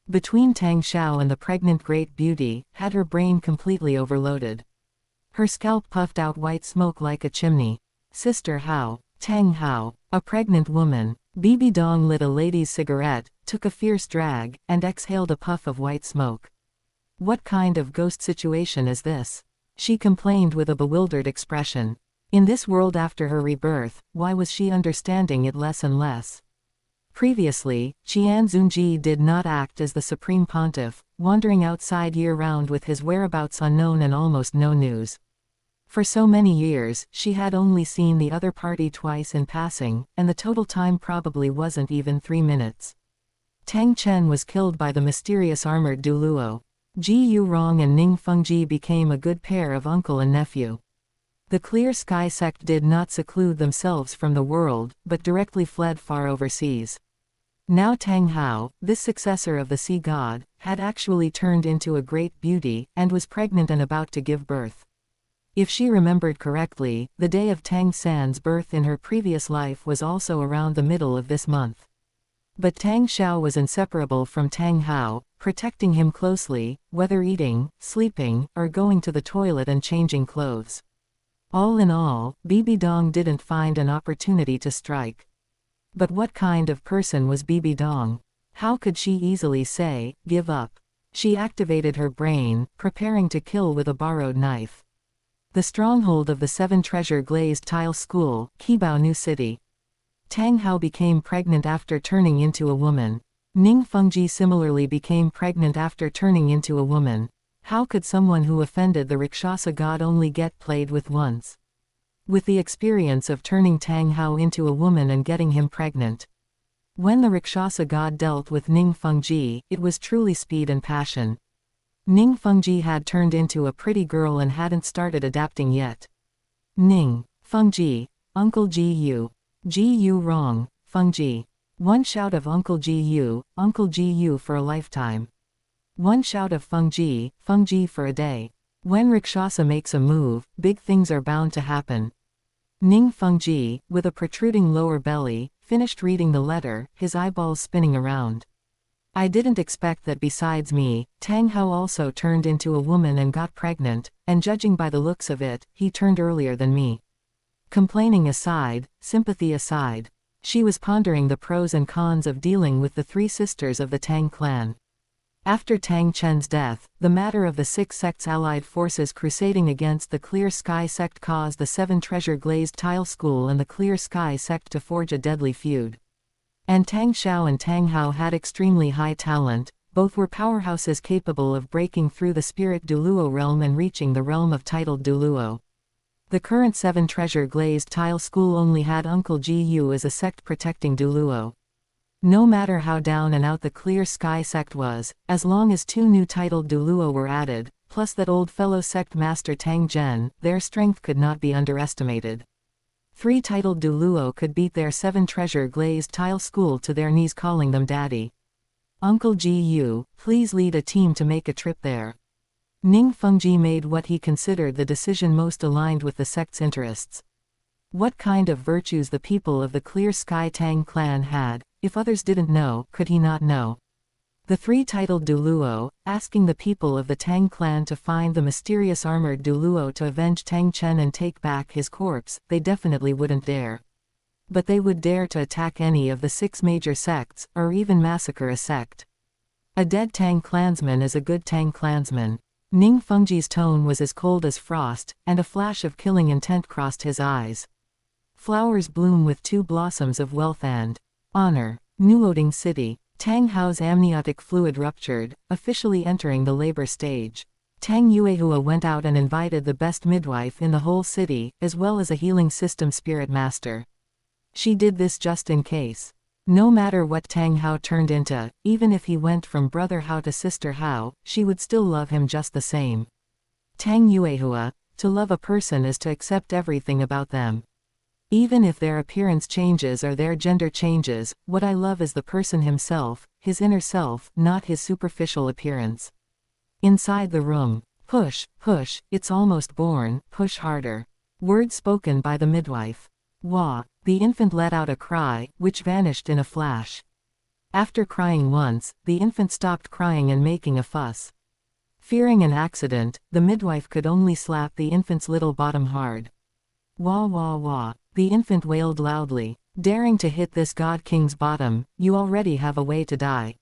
between Tang Xiao and the pregnant great beauty, had her brain completely overloaded. Her scalp puffed out white smoke like a chimney. Sister Hao, Tang Hao, a pregnant woman. Bibi Dong lit a lady's cigarette, took a fierce drag, and exhaled a puff of white smoke. What kind of ghost situation is this? She complained with a bewildered expression. In this world after her rebirth, why was she understanding it less and less? Previously, Qian Xunji did not act as the supreme pontiff, wandering outside year-round with his whereabouts unknown and almost no news. For so many years, she had only seen the other party twice in passing, and the total time probably wasn't even 3 minutes. Tang Chen was killed by the mysterious armored Douluo. Ji Yu Rong and Ning Fengji became a good pair of uncle and nephew. The Clear Sky sect did not seclude themselves from the world, but directly fled far overseas. Now Tang Hao, this successor of the sea god, had actually turned into a great beauty, and was pregnant and about to give birth. If she remembered correctly, the day of Tang San's birth in her previous life was also around the middle of this month. But Tang Xiao was inseparable from Tang Hao, protecting him closely, whether eating, sleeping, or going to the toilet and changing clothes. All in all, Bibi Dong didn't find an opportunity to strike. But what kind of person was Bibi Dong? How could she easily say, give up? She activated her brain, preparing to kill with a borrowed knife. The stronghold of the 7 treasure glazed tile school, Qibao New City. Tang Hao became pregnant after turning into a woman. Ning Fengji similarly became pregnant after turning into a woman. How could someone who offended the Rakshasa god only get played with once? With the experience of turning Tang Hao into a woman and getting him pregnant. When the Rakshasa god dealt with Ning Fengji, it was truly speed and passion. Ning Fengji had turned into a pretty girl and hadn't started adapting yet. Ning Fengji, Uncle Ji Yu. Ji Yu Rong, Fengji. One shout of Uncle Ji Yu for a lifetime. One shout of Fengji for a day. When Rakshasa makes a move, big things are bound to happen. Ning Fengji, with a protruding lower belly, finished reading the letter, his eyeballs spinning around. I didn't expect that besides me, Tang Hao also turned into a woman and got pregnant, and judging by the looks of it, he turned earlier than me. Complaining aside, sympathy aside. She was pondering the pros and cons of dealing with the three sisters of the Tang clan. After Tang Chen's death, the matter of the 6 sects' allied forces crusading against the Clear Sky sect caused the 7 treasure-glazed tile school and the Clear Sky sect to forge a deadly feud. And Tang Xiao and Tang Hao had extremely high talent. Both were powerhouses capable of breaking through the spirit Douluo realm and reaching the realm of titled Douluo. The current 7 treasure-glazed tile school only had Uncle Gu as a sect protecting Douluo. No matter how down and out the Clear Sky sect was, as long as 2 new titled Douluo were added, plus that old fellow sect master Tang Zhen, their strength could not be underestimated. 3 titled Douluo could beat their 7 treasure-glazed tile school to their knees, calling them daddy. Uncle Gu, please lead a team to make a trip there. Ning Fengji made what he considered the decision most aligned with the sect's interests. What kind of virtues the people of the Clear Sky Tang clan had, if others didn't know, could he not know? The 3 titled Douluo, asking the people of the Tang clan to find the mysterious armored Douluo to avenge Tang Chen and take back his corpse, they definitely wouldn't dare. But they would dare to attack any of the 6 major sects, or even massacre a sect. A dead Tang clansman is a good Tang clansman. Ning Fengji's tone was as cold as frost, and a flash of killing intent crossed his eyes. Flowers bloom with 2 blossoms of wealth and honor. Nuoding City. Tang Hao's amniotic fluid ruptured, officially entering the labor stage. Tang Yuehua went out and invited the best midwife in the whole city, as well as a healing system spirit master. She did this just in case. No matter what Tang Hao turned into, even if he went from brother Hao to sister Hao, she would still love him just the same. Tang Yuehua, to love a person is to accept everything about them. Even if their appearance changes or their gender changes, what I love is the person himself, his inner self, not his superficial appearance. Inside the room. Push, push, it's almost born, push harder. Words spoken by the midwife. Wah. The infant let out a cry, which vanished in a flash. After crying once, the infant stopped crying and making a fuss. Fearing an accident, the midwife could only slap the infant's little bottom hard. Wah wah wah. The infant wailed loudly. Daring to hit this God King's bottom, you already have a way to die.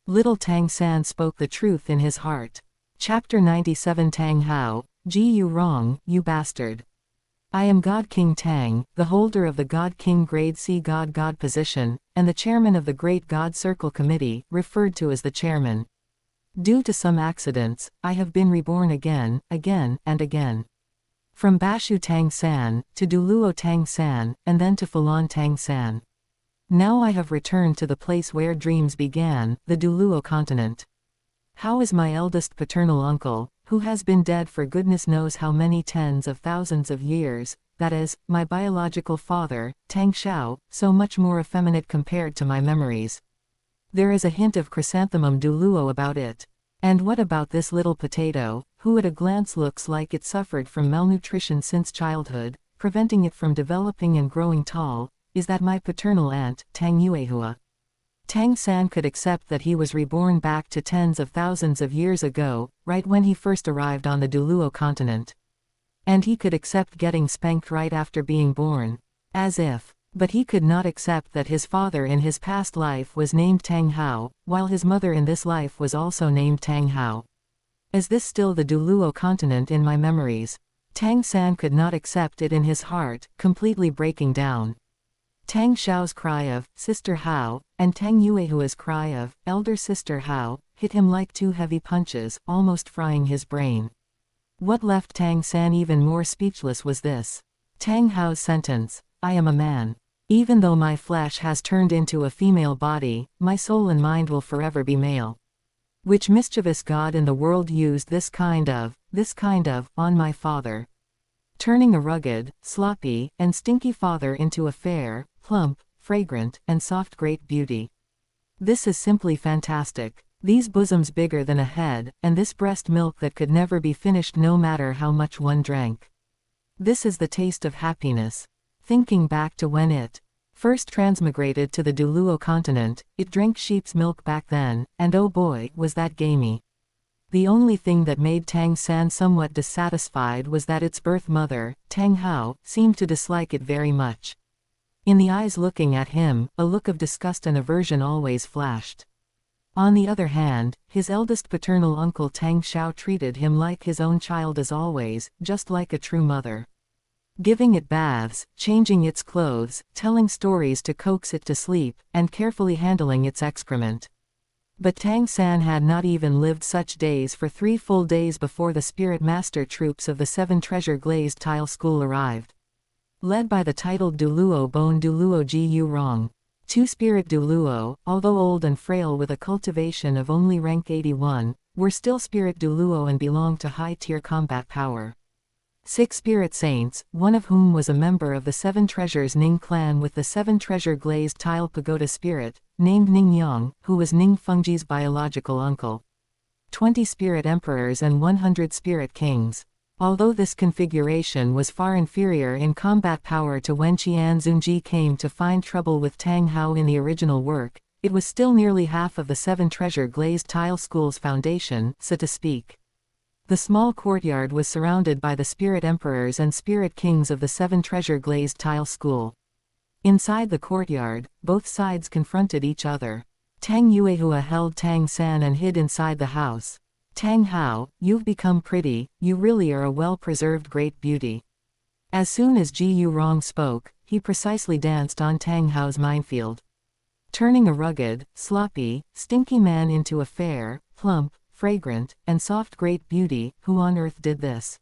Little Tang San spoke the truth in his heart. Chapter 97. Tang Hao, you wrong, you bastard. I am God King Tang, the holder of the God King Grade C God position, and the chairman of the Great God Circle Committee, referred to as the chairman. Due to some accidents, I have been reborn again, and again. From Bashu Tang San, to Douluo Tang San, and then to Fulan Tang San. Now I have returned to the place where dreams began, the Douluo continent. How is my eldest paternal uncle, who has been dead for goodness knows how many tens of thousands of years, that is, my biological father, Tang Xiao, so much more effeminate compared to my memories? There is a hint of chrysanthemum Douluo about it. And what about this little potato, who at a glance looks like it suffered from malnutrition since childhood, preventing it from developing and growing tall? Is that my paternal aunt, Tang Yuehua? Tang San could accept that he was reborn back to tens of thousands of years ago, right when he first arrived on the Douluo continent. And he could accept getting spanked right after being born. As if. But he could not accept that his father in his past life was named Tang Hao, while his mother in this life was also named Tang Hao. Is this still the Douluo continent in my memories? Tang San could not accept it in his heart, completely breaking down. Tang Xiao's cry of, Sister Hao, and Tang Yuehua's cry of, Elder Sister Hao, hit him like 2 heavy punches, almost frying his brain. What left Tang San even more speechless was this. Tang Hao's sentence, I am a man. Even though my flesh has turned into a female body, my soul and mind will forever be male. Which mischievous god in the world used this kind of, on my father? Turning a rugged, sloppy, and stinky father into a fair, plump, fragrant, and soft great beauty. This is simply fantastic. These bosoms bigger than a head, and this breast milk that could never be finished no matter how much one drank. This is the taste of happiness. Thinking back to when it first transmigrated to the Douluo continent, it drank sheep's milk back then, and oh boy, was that gamey. The only thing that made Tang San somewhat dissatisfied was that its birth mother, Tang Hao, seemed to dislike it very much. In the eyes looking at him, a look of disgust and aversion always flashed. On the other hand, his eldest paternal uncle Tang Xiao treated him like his own child as always, just like a true mother. Giving it baths, changing its clothes, telling stories to coax it to sleep, and carefully handling its excrement. But Tang San had not even lived such days for 3 full days before the spirit master troops of the 7 treasure glazed tile school arrived. Led by the titled Douluo Bone Douluo Ji Rong. 2 Spirit Douluo, although old and frail with a cultivation of only rank 81, were still Spirit Douluo and belonged to high-tier combat power. 6 Spirit Saints, one of whom was a member of the 7 Treasures Ning clan with the 7 Treasure Glazed Tile Pagoda Spirit, named Ning Yang, who was Ning Fengji's biological uncle. 20 Spirit Emperors and 100 Spirit Kings. Although this configuration was far inferior in combat power to when Qian Xunji came to find trouble with Tang Hao in the original work, it was still nearly half of the 7 Treasure Glazed Tile School's foundation, so to speak. The small courtyard was surrounded by the Spirit Emperors and Spirit Kings of the 7 Treasure Glazed Tile School. Inside the courtyard, both sides confronted each other. Tang Yuehua held Tang San and hid inside the house. Tang Hao, you've become pretty, you really are a well-preserved great beauty. As soon as Ji Yu Rong spoke, he precisely danced on Tang Hao's minefield. Turning a rugged, sloppy, stinky man into a fair, plump, fragrant, and soft great beauty, who on earth did this?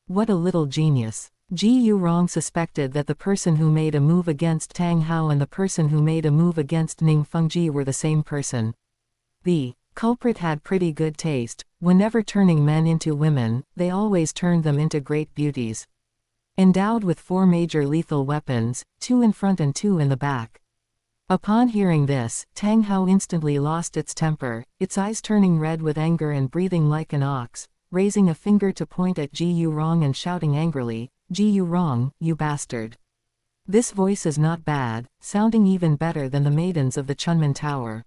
What a little genius. Ji Yu Rong suspected that the person who made a move against Tang Hao and the person who made a move against Ning Fengji were the same person. The culprit had pretty good taste. Whenever turning men into women, they always turned them into great beauties. Endowed with 4 major lethal weapons, 2 in front and 2 in the back. Upon hearing this, Tang Hao instantly lost its temper, its eyes turning red with anger and breathing like an ox, raising a finger to point at Ji Yu Rong and shouting angrily, "Ji Yu Rong, you bastard." This voice is not bad, sounding even better than the maidens of the Chunman Tower.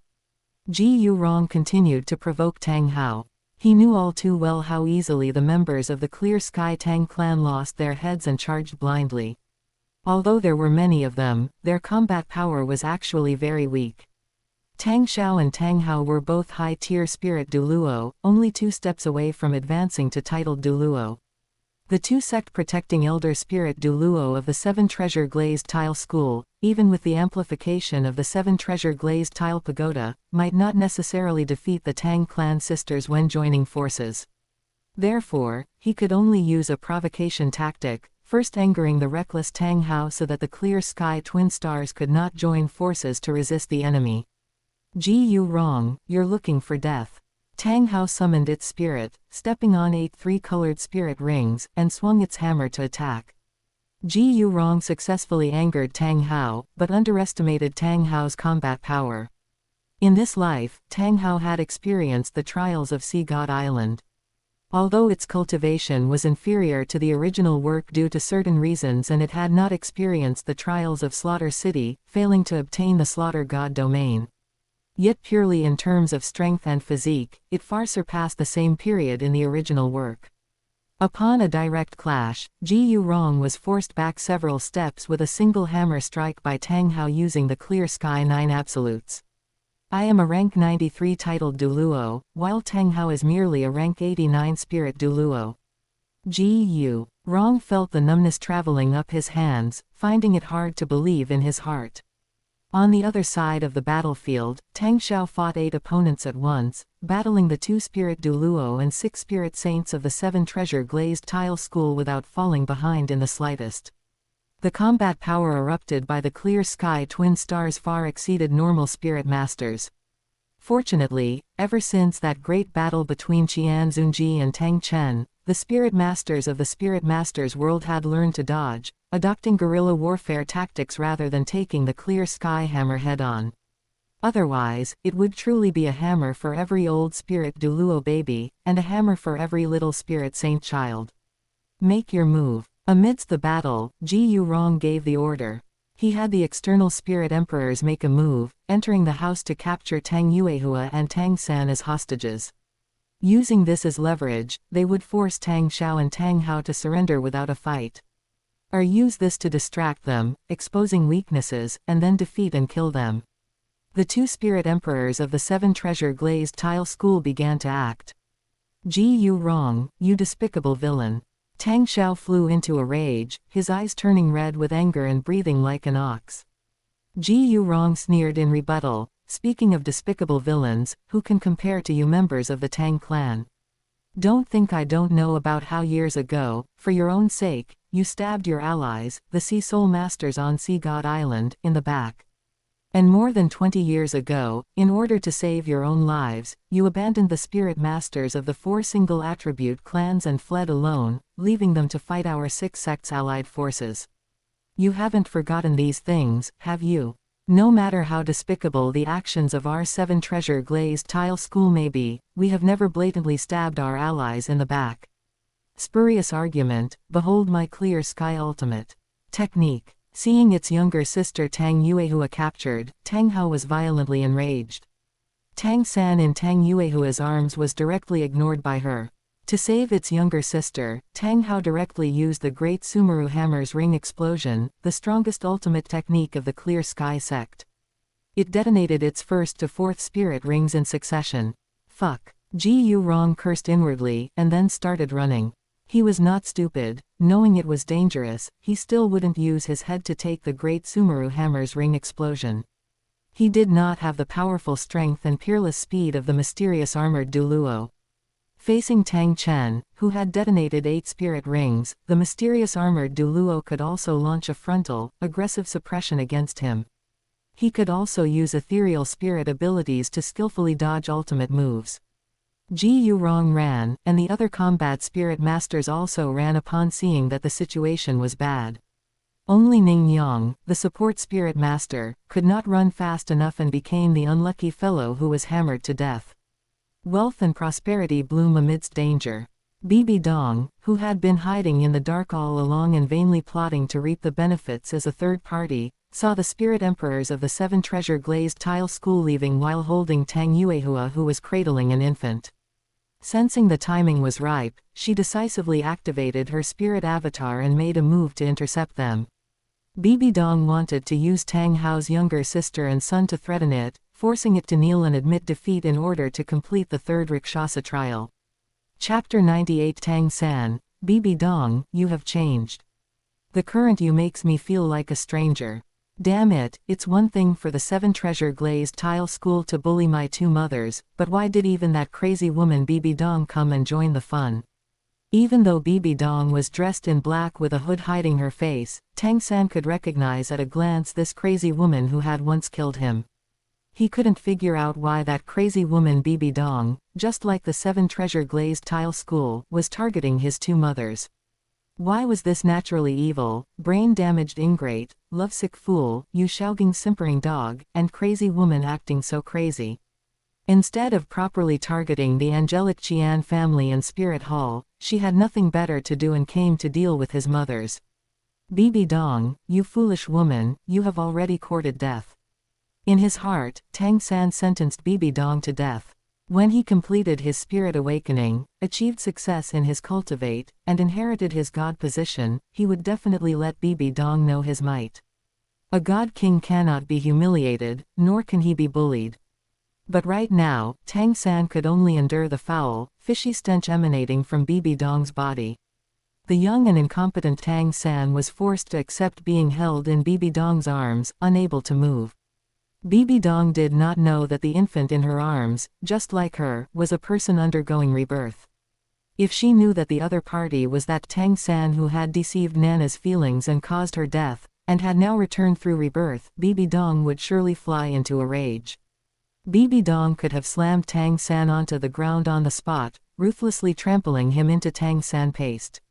Ji Yu Rong continued to provoke Tang Hao. He knew all too well how easily the members of the Clear Sky Tang clan lost their heads and charged blindly. Although there were many of them, their combat power was actually very weak. Tang Xiao and Tang Hao were both high-tier Spirit Douluo, only 2 steps away from advancing to titled Douluo. The 2 sect-protecting elder Spirit Douluo of the 7 Treasure Glazed Tile School, even with the amplification of the 7 Treasure Glazed Tile Pagoda, might not necessarily defeat the Tang clan sisters when joining forces. Therefore, he could only use a provocation tactic, first angering the reckless Tang Hao so that the Clear Sky Twin Stars could not join forces to resist the enemy. Ji Yu Rong, you're looking for death. Tang Hao summoned its spirit, stepping on 8 3-colored spirit rings, and swung its hammer to attack. Ji Yu Rong successfully angered Tang Hao, but underestimated Tang Hao's combat power. In this life, Tang Hao had experienced the trials of Sea God Island. Although its cultivation was inferior to the original work due to certain reasons and it had not experienced the trials of Slaughter City, failing to obtain the Slaughter God domain. Yet purely in terms of strength and physique, it far surpassed the same period in the original work. Upon a direct clash, Ji Yu Rong was forced back several steps with a single hammer strike by Tang Hao using the Clear Sky 9 Absolutes. I am a rank 93 titled Douluo, while Tang Hao is merely a rank 89 Spirit Douluo. Ji Yu Rong felt the numbness traveling up his hands, finding it hard to believe in his heart. On the other side of the battlefield, Tang Xiao fought 8 opponents at once, battling the 2 Spirit Douluo and 6 Spirit Saints of the 7 Treasure Glazed Tile School without falling behind in the slightest. The combat power erupted by the Clear Sky Twin Stars far exceeded normal Spirit Masters. Fortunately, ever since that great battle between Qian Xunji and Tang Chen, the Spirit Masters of the Spirit Masters world had learned to dodge, adopting guerrilla warfare tactics rather than taking the Clear Sky hammer head-on. Otherwise, it would truly be a hammer for every old Spirit Douluo baby, and a hammer for every little Spirit Saint child. Make your move. Amidst the battle, Ji Yu Rong gave the order. He had the external Spirit Emperors make a move, entering the house to capture Tang Yuehua and Tang San as hostages. Using this as leverage, they would force Tang Xiao and Tang Hao to surrender without a fight. Or use this to distract them, exposing weaknesses, and then defeat and kill them. The two spirit emperors of the seven treasure glazed tile school began to act. You wrong, you despicable villain. Tang Xiao flew into a rage, his eyes turning red with anger and breathing like an ox. You wrong sneered in rebuttal, speaking of despicable villains, who can compare to you members of the Tang clan? Don't think I don't know about how years ago, for your own sake, you stabbed your allies, the Sea Soul Masters on Sea God Island, in the back. And more than 20 years ago, in order to save your own lives, you abandoned the spirit masters of the 4 single attribute clans and fled alone, leaving them to fight our 6 sects allied forces. You haven't forgotten these things, have you? No matter how despicable the actions of our 7 treasure glazed tile school may be, we have never blatantly stabbed our allies in the back. Spurious argument, behold my clear sky ultimate. Technique. Seeing its younger sister Tang Yuehua captured, Tang Hao was violently enraged. Tang San in Tang Yuehua's arms was directly ignored by her. To save its younger sister, Tang Hao directly used the Great Sumeru Hammer's ring explosion, the strongest ultimate technique of the Clear Sky sect. It detonated its 1st to 4th spirit rings in succession. Fuck. Yu Rong cursed inwardly, and then started running. He was not stupid. Knowing it was dangerous, he still wouldn't use his head to take the Great Sumeru Hammer's ring explosion. He did not have the powerful strength and peerless speed of the mysterious armored Douluo. Facing Tang Chen, who had detonated 8 spirit rings, the mysterious armored Douluo could also launch a frontal, aggressive suppression against him. He could also use ethereal spirit abilities to skillfully dodge ultimate moves. Yu Rong ran, and the other combat spirit masters also ran upon seeing that the situation was bad. Only Ning Yang, the support spirit master, could not run fast enough and became the unlucky fellow who was hammered to death. Wealth and prosperity bloom amidst danger. Bibi Dong, who had been hiding in the dark all along and vainly plotting to reap the benefits as a third party, saw the spirit emperors of the 7 treasure glazed tile school leaving while holding Tang Yuehua, who was cradling an infant. Sensing the timing was ripe, she decisively activated her spirit avatar and made a move to intercept them. Bibi Dong wanted to use Tang Hao's younger sister and son to threaten it, forcing it to kneel and admit defeat in order to complete the 3rd Rakshasa trial. Chapter 98 Tang San, Bibi Dong, you have changed. The current you makes me feel like a stranger. Damn it, it's one thing for the 7 treasure glazed tile school to bully my 2 mothers, but why did even that crazy woman Bibi Dong come and join the fun? Even though Bibi Dong was dressed in black with a hood hiding her face, Tang San could recognize at a glance this crazy woman who had once killed him. He couldn't figure out why that crazy woman Bibi Dong, just like the 7 treasure glazed tile school, was targeting his 2 mothers. Why was this naturally evil, brain-damaged ingrate, lovesick fool, you Shaoging simpering dog, and crazy woman acting so crazy? Instead of properly targeting the angelic Qian family and spirit hall, she had nothing better to do and came to deal with his mothers. Bibi Dong, you foolish woman, you have already courted death. In his heart, Tang San sentenced Bibi Dong to death. When he completed his spirit awakening, achieved success in his cultivate, and inherited his god position, he would definitely let Bibi Dong know his might. A god king cannot be humiliated, nor can he be bullied. But right now, Tang San could only endure the foul, fishy stench emanating from Bibi Dong's body. The young and incompetent Tang San was forced to accept being held in Bibi Dong's arms, unable to move. Bibi Dong did not know that the infant in her arms, just like her, was a person undergoing rebirth. If she knew that the other party was that Tang San who had deceived Nana's feelings and caused her death, and had now returned through rebirth, Bibi Dong would surely fly into a rage. Bibi Dong could have slammed Tang San onto the ground on the spot, ruthlessly trampling him into Tang San paste.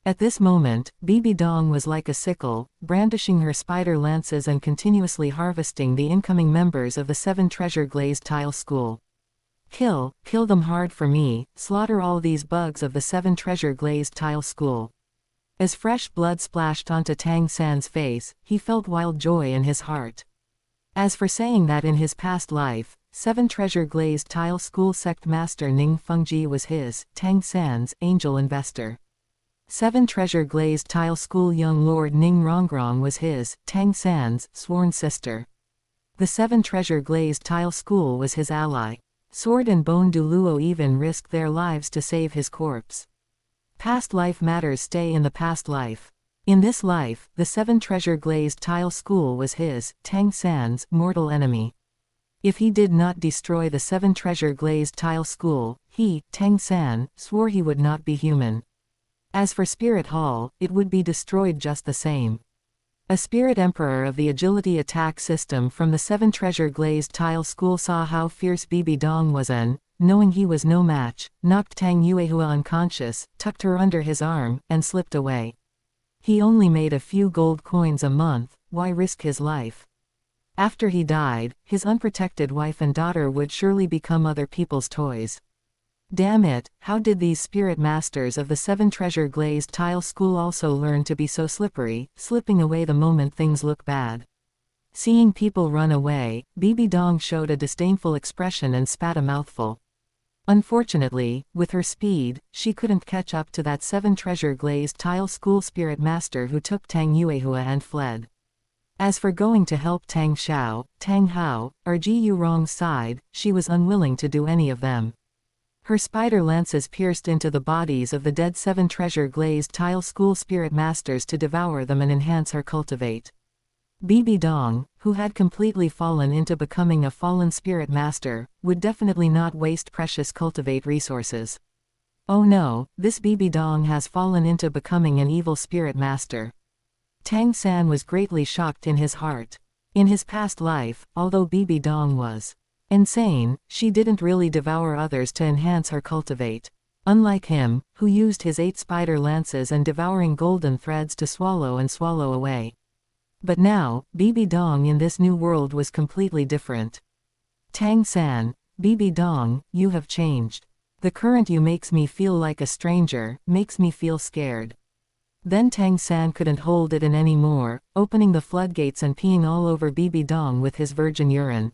At this moment, Bibi Dong was like a sickle, brandishing her spider lances and continuously harvesting the incoming members of the 7 treasure glazed tile school. Kill them hard for me, slaughter all these bugs of the 7 treasure glazed tile school. As fresh blood splashed onto Tang San's face, he felt wild joy in his heart. As for saying that in his past life, 7 treasure glazed tile school sect master Ning Fengji was his, Tang San's, angel investor. 7 Treasure Glazed Tile School. Young Lord Ning Rongrong was his, Tang San's, sworn sister. The 7 Treasure Glazed Tile School was his ally. Sword and Bone Douluo even risked their lives to save his corpse. Past life matters stay in the past life. In this life, the 7 Treasure Glazed Tile School was his, Tang San's, mortal enemy. If he did not destroy the 7 Treasure Glazed Tile School, he, Tang San, swore he would not be human. As for Spirit Hall, it would be destroyed just the same. A Spirit Emperor of the Agility Attack System from the 7 Treasure Glazed Tile School saw how fierce Bibi Dong was and, knowing he was no match, knocked Tang Yuehua unconscious, tucked her under his arm, and slipped away. He only made a few gold coins a month, why risk his life? After he died, his unprotected wife and daughter would surely become other people's toys. Damn it, how did these spirit masters of the 7 Treasure Glazed Tile School also learn to be so slippery, slipping away the moment things look bad? Seeing people run away, Bibi Dong showed a disdainful expression and spat a mouthful. Unfortunately, with her speed, she couldn't catch up to that 7 Treasure Glazed Tile School spirit master who took Tang Yuehua and fled. As for going to help Tang Xiao, Tang Hao, or Ji Yurong's side, she was unwilling to do any of them. Her spider lances pierced into the bodies of the dead 7 Treasure Glazed Tile School spirit masters to devour them and enhance her cultivate. Bibi Dong, who had completely fallen into becoming a fallen spirit master, would definitely not waste precious cultivate resources. Oh no, this Bibi Dong has fallen into becoming an evil spirit master. Tang San was greatly shocked in his heart. In his past life, although Bibi Dong was insane, she didn't really devour others to enhance her cultivate. Unlike him, who used his 8 spider lances and devouring golden threads to swallow and swallow away. But now, Bibi Dong in this new world was completely different. Tang San, Bibi Dong, you have changed. The current you makes me feel like a stranger, makes me feel scared. Then Tang San couldn't hold it in anymore, opening the floodgates and peeing all over Bibi Dong with his virgin urine.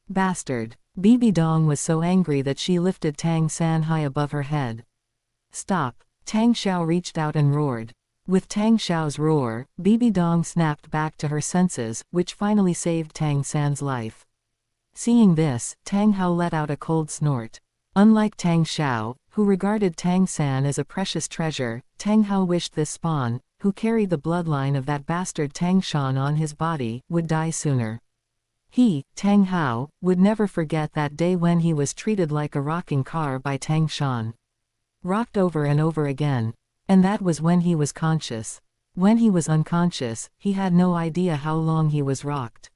Bastard. Bibi Dong was so angry that she lifted Tang San high above her head. Stop. Tang Xiao reached out and roared. With Tang Xiao's roar, Bibi Dong snapped back to her senses, which finally saved Tang San's life. Seeing this, Tang Hao let out a cold snort. Unlike Tang Xiao, who regarded Tang San as a precious treasure, Tang Hao wished this spawn, who carried the bloodline of that bastard Tang Shan on his body, would die sooner. He, Tang Hao, would never forget that day when he was treated like a rocking car by Tang Shan. Rocked over and over again. And that was when he was conscious. When he was unconscious, he had no idea how long he was rocked.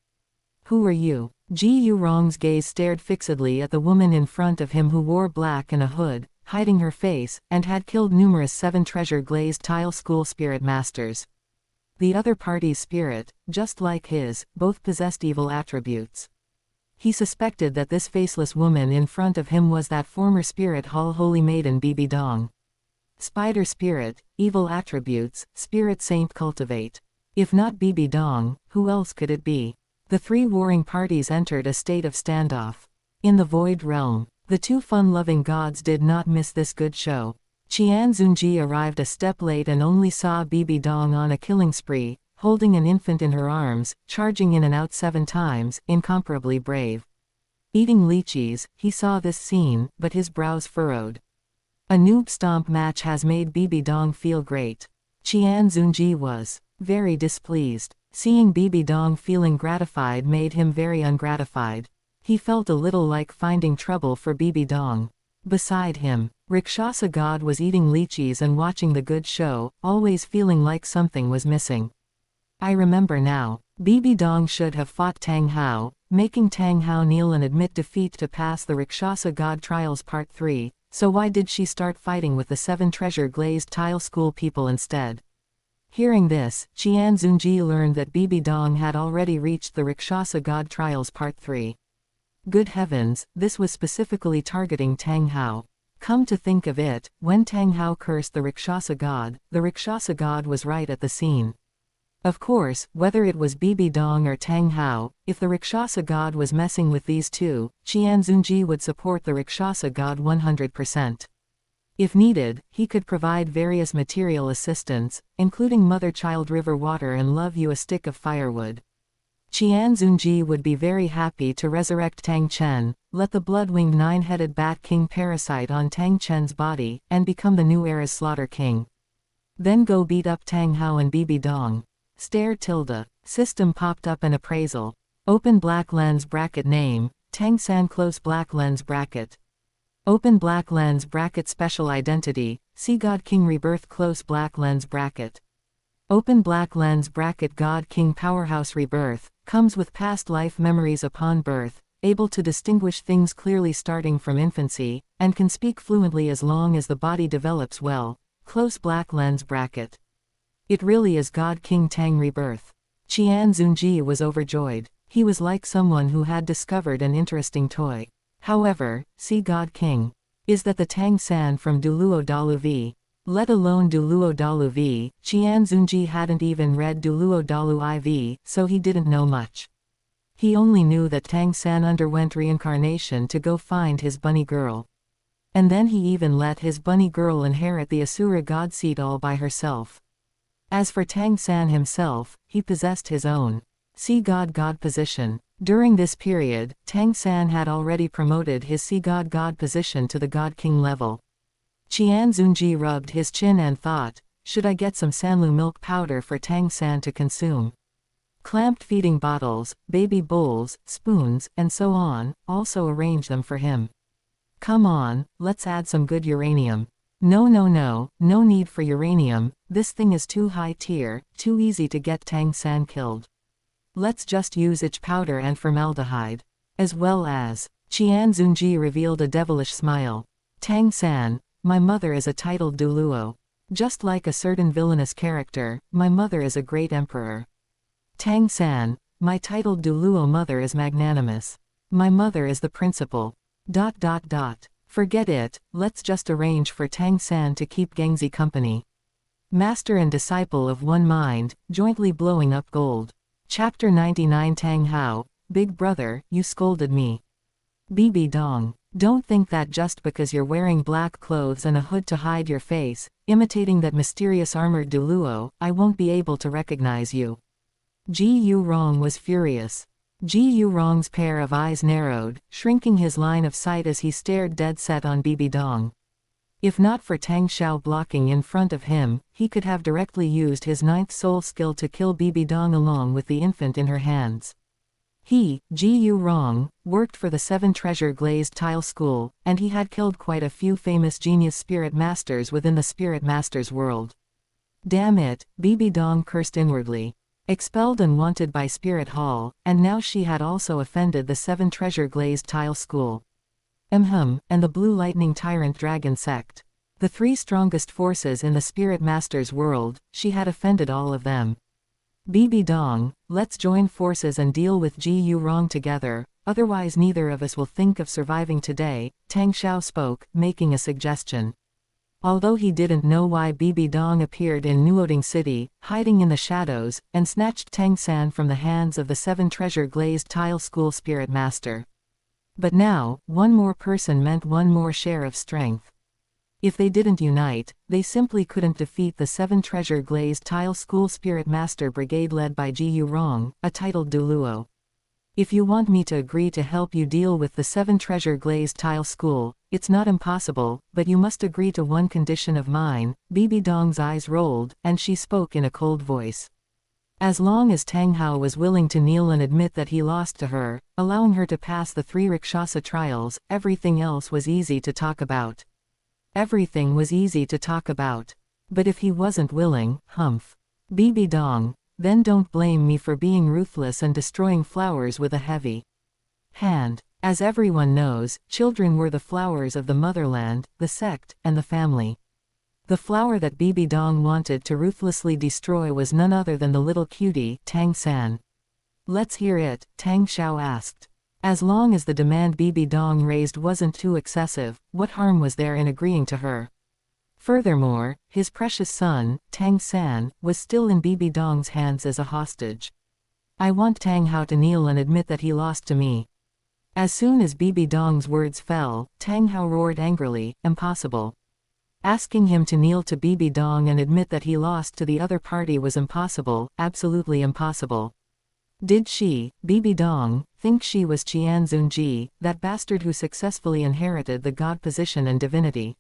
Who are you? Ji Yurong's gaze stared fixedly at the woman in front of him who wore black and a hood, hiding her face, and had killed numerous 7 Treasure Glazed Tile School spirit masters. The other party's spirit, just like his, both possessed evil attributes. He suspected that this faceless woman in front of him was that former Spirit Hall holy maiden Bibi Dong. Spider spirit, evil attributes, spirit saint cultivate. If not Bibi Dong, who else could it be? The 3 warring parties entered a state of standoff. In the Void Realm, the 2 fun-loving gods did not miss this good show. Qian Xunji arrived a step late and only saw Bibi Dong on a killing spree, holding an infant in her arms, charging in and out 7 times, incomparably brave. Eating lychees, he saw this scene, but his brows furrowed. A noob stomp match has made Bibi Dong feel great. Qian Xunji was very displeased. Seeing Bibi Dong feeling gratified made him very ungratified. He felt a little like finding trouble for Bibi Dong. Beside him, Rakshasa God was eating lychees and watching the good show, always feeling like something was missing. I remember now. Bibi Dong should have fought Tang Hao, making Tang Hao kneel and admit defeat to pass the Rakshasa God Trials Part 3, so why did she start fighting with the 7 Treasure Glazed Tile School people instead? Hearing this, Qian Xunji learned that Bibi Dong had already reached the Rakshasa God Trials Part 3. Good heavens, this was specifically targeting Tang Hao. Come to think of it, when Tang Hao cursed the Rakshasa God was right at the scene. Of course, whether it was Bibi Dong or Tang Hao, if the Rakshasa God was messing with these 2, Qian Xunji would support the Rakshasa God 100%. If needed, he could provide various material assistance, including mother-child river water and love you a stick of firewood. Qian Xunji would be very happy to resurrect Tang Chen, let the blood-winged nine-headed bat king parasite on Tang Chen's body, and become the new era's slaughter king. Then go beat up Tang Hao and Bibi Dong. Stare tilde. System popped up an appraisal. Open black lens bracket name, Tang San close black lens bracket. Open black lens bracket special identity, see God King rebirth close black lens bracket. Open black lens bracket God King powerhouse rebirth, comes with past life memories upon birth, able to distinguish things clearly starting from infancy, and can speak fluently as long as the body develops well, close black lens bracket. It really is God King Tang rebirth. Qian Xunji was overjoyed. He was like someone who had discovered an interesting toy. However, see God King. Is that the Tang San from Douluo Dalu V? Let alone Douluo Dalu V, Qian Xunji hadn't even read Douluo Dalu IV, so he didn't know much. He only knew that Tang San underwent reincarnation to go find his bunny girl. And then he even let his bunny girl inherit the Asura god seat all by herself. As for Tang San himself, he possessed his own sea god position. During this period, Tang San had already promoted his sea god position to the God King level. Qian Xunji rubbed his chin and thought, should I get some Sanlu milk powder for Tang San to consume? Clamped feeding bottles, baby bowls, spoons, and so on, also arrange them for him. Come on, let's add some good uranium. No need for uranium, this thing is too high tier, too easy to get Tang San killed. Let's just use itch powder and formaldehyde. As well as, Qian Xunji revealed a devilish smile. Tang San, my mother is a titled Douluo. Just like a certain villainous character, my mother is a great emperor. Tang San, my titled Douluo mother is magnanimous. My mother is the principal. ... Forget it, let's just arrange for Tang San to keep Gengzi company. Master and disciple of one mind, jointly blowing up gold. Chapter 99 Tang Hao, Big Brother, you scolded me. Bibi Dong. Don't think that just because you're wearing black clothes and a hood to hide your face, imitating that mysterious armored Douluo, I won't be able to recognize you. Ji Yu Rong was furious. Ji Yu Rong's pair of eyes narrowed, shrinking his line of sight as he stared dead set on Bibi Dong. If not for Tang Xiao blocking in front of him, he could have directly used his ninth soul skill to kill Bibi Dong along with the infant in her hands. He, Ji Yu Rong, worked for the 7 Treasure Glazed Tile School, and he had killed quite a few famous genius spirit masters within the spirit masters world. Damn it, Bibi Dong cursed inwardly. Expelled and wanted by Spirit Hall, and now she had also offended the 7 Treasure Glazed Tile School. And the Blue Lightning Tyrant Dragon Sect. The 3 strongest forces in the Spirit Masters world, she had offended all of them. Bibi Dong, let's join forces and deal with Ji Yu Rong together, otherwise neither of us will think of surviving today, Tang Xiao spoke, making a suggestion. Although he didn't know why Bibi Dong appeared in Nuoding City, hiding in the shadows, and snatched Tang San from the hands of the 7 Treasure Glazed Tile School Spirit Master. But now, one more person meant one more share of strength. If they didn't unite, they simply couldn't defeat the 7 Treasure Glazed Tile School Spirit Master Brigade led by Ji Yu Rong, a titled Douluo. If you want me to agree to help you deal with the 7 Treasure Glazed Tile School, it's not impossible, but you must agree to one condition of mine. Bibi Dong's eyes rolled, and she spoke in a cold voice. As long as Tang Hao was willing to kneel and admit that he lost to her, allowing her to pass the 3 Rakshasa trials, everything else was easy to talk about. Everything was easy to talk about. But if he wasn't willing, humph. Bibi Dong, then don't blame me for being ruthless and destroying flowers with a heavy hand. As everyone knows, children were the flowers of the motherland, the sect, and the family. The flower that Bibi Dong wanted to ruthlessly destroy was none other than the little cutie, Tang San. Let's hear it, Tang Xiao asked. As long as the demand Bibi Dong raised wasn't too excessive, what harm was there in agreeing to her? Furthermore, his precious son, Tang San, was still in Bibi Dong's hands as a hostage. I want Tang Hao to kneel and admit that he lost to me. As soon as Bibi Dong's words fell, Tang Hao roared angrily, impossible. Asking him to kneel to Bibi Dong and admit that he lost to the other party was impossible, absolutely impossible. Did she, Bibi Dong, think she was Qian Xunji, that bastard who successfully inherited the god position and divinity?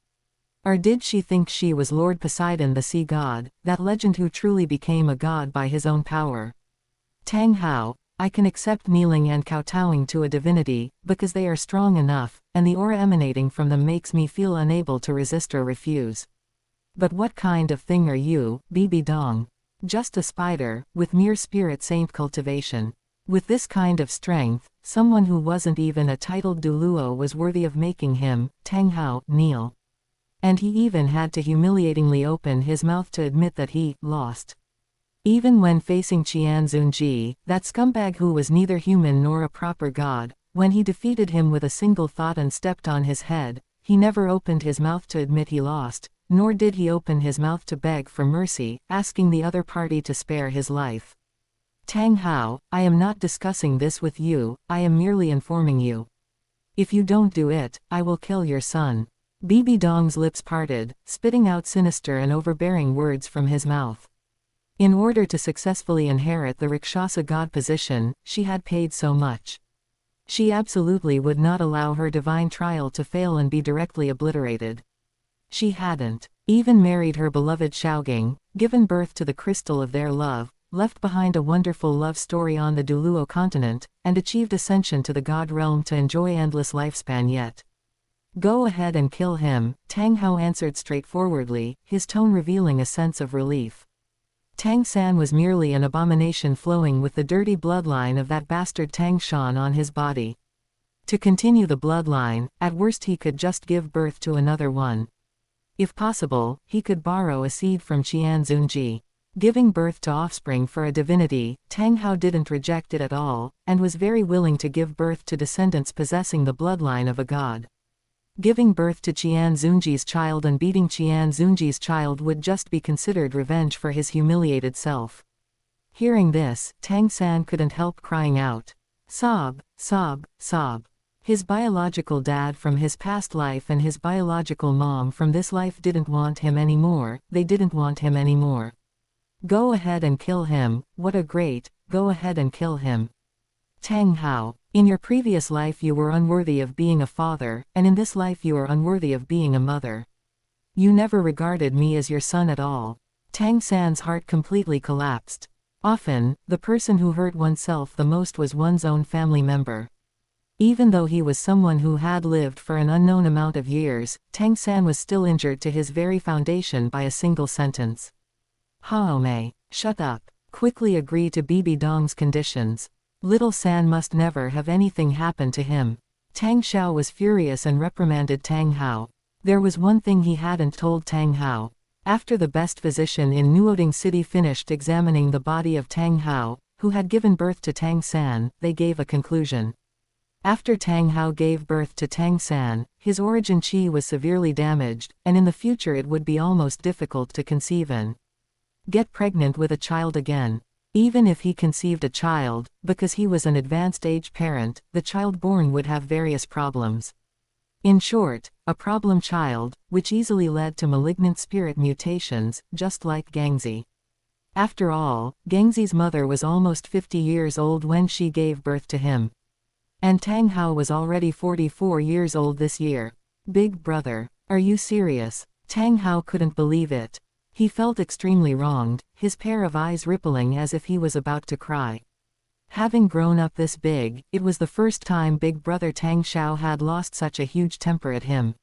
Or did she think she was Lord Poseidon the sea god, that legend who truly became a god by his own power? Tang Hao, I can accept kneeling and kowtowing to a divinity, because they are strong enough, and the aura emanating from them makes me feel unable to resist or refuse. But what kind of thing are you, Bibi Dong? Just a spider, with mere spirit saint cultivation. With this kind of strength, someone who wasn't even a titled Douluo was worthy of making him, Tang Hao, kneel. And he even had to humiliatingly open his mouth to admit that he lost. Even when facing Qian Xunji, that scumbag who was neither human nor a proper god, when he defeated him with a single thought and stepped on his head, he never opened his mouth to admit he lost, nor did he open his mouth to beg for mercy, asking the other party to spare his life. Tang Hao, I am not discussing this with you, I am merely informing you. If you don't do it, I will kill your son. Bibi Dong's lips parted, spitting out sinister and overbearing words from his mouth. In order to successfully inherit the Rakshasa god position, she had paid so much. She absolutely would not allow her divine trial to fail and be directly obliterated. She hadn't even married her beloved Shaogang, given birth to the crystal of their love, left behind a wonderful love story on the Douluo continent, and achieved ascension to the god realm to enjoy endless lifespan yet. Go ahead and kill him, Tang Hao answered straightforwardly, his tone revealing a sense of relief. Tang San was merely an abomination flowing with the dirty bloodline of that bastard Tang Shan on his body. To continue the bloodline, at worst he could just give birth to another one. If possible, he could borrow a seed from Qian Xunji. Giving birth to offspring for a divinity, Tang Hao didn't reject it at all, and was very willing to give birth to descendants possessing the bloodline of a god. Giving birth to Qian Xunji's child and beating Qian Xunji's child would just be considered revenge for his humiliated self. Hearing this, Tang San couldn't help crying out. Sob, sob, sob. His biological dad from his past life and his biological mom from this life didn't want him anymore, they didn't want him anymore. Go ahead and kill him, what a great, go ahead and kill him. Tang Hao, in your previous life you were unworthy of being a father, and in this life you are unworthy of being a mother. You never regarded me as your son at all. Tang San's heart completely collapsed. Often, the person who hurt oneself the most was one's own family member. Even though he was someone who had lived for an unknown amount of years, Tang San was still injured to his very foundation by a single sentence. Haome, shut up. Quickly agree to Bibi Dong's conditions. Little San must never have anything happen to him. Tang Xiao was furious and reprimanded Tang Hao. There was one thing he hadn't told Tang Hao. After the best physician in Nuoding City finished examining the body of Tang Hao, who had given birth to Tang San, they gave a conclusion. After Tang Hao gave birth to Tang San, his origin qi was severely damaged, and in the future it would be almost difficult to conceive and get pregnant with a child again. Even if he conceived a child, because he was an advanced age parent, the child born would have various problems. In short, a problem child, which easily led to malignant spirit mutations, just like Gangxi. After all, Gangxi's mother was almost 50 years old when she gave birth to him. And Tang Hao was already 44 years old this year. Big brother, are you serious? Tang Hao couldn't believe it. He felt extremely wronged, his pair of eyes rippling as if he was about to cry. Having grown up this big, it was the first time big brother Tang Xiao had lost such a huge temper at him.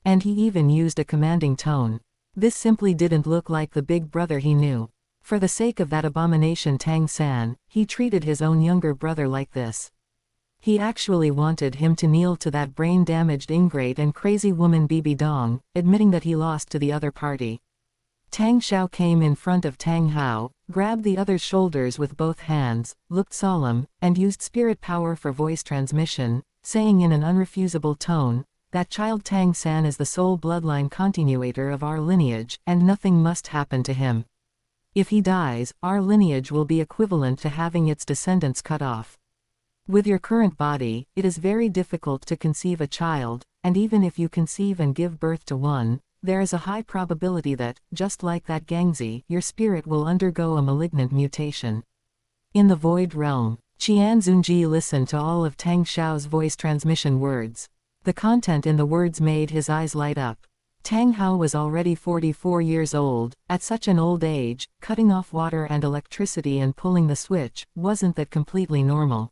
And he even used a commanding tone. This simply didn't look like the big brother he knew. For the sake of that abomination Tang San, he treated his own younger brother like this. He actually wanted him to kneel to that brain-damaged ingrate and crazy woman Bibi Dong, admitting that he lost to the other party. Tang Xiao came in front of Tang Hao, grabbed the other's shoulders with both hands, looked solemn, and used spirit power for voice transmission, saying in an unrefusable tone, "That child Tang San is the sole bloodline continuator of our lineage, and nothing must happen to him. If he dies, our lineage will be equivalent to having its descendants cut off. With your current body, it is very difficult to conceive a child, and even if you conceive and give birth to one, there is a high probability that, just like that Gangzi, your spirit will undergo a malignant mutation. In the Void Realm, Qian Xunji listened to all of Tang Xiao's voice transmission words. The content in the words made his eyes light up. Tang Hao was already 44 years old. At such an old age, cutting off water and electricity and pulling the switch, wasn't that completely normal?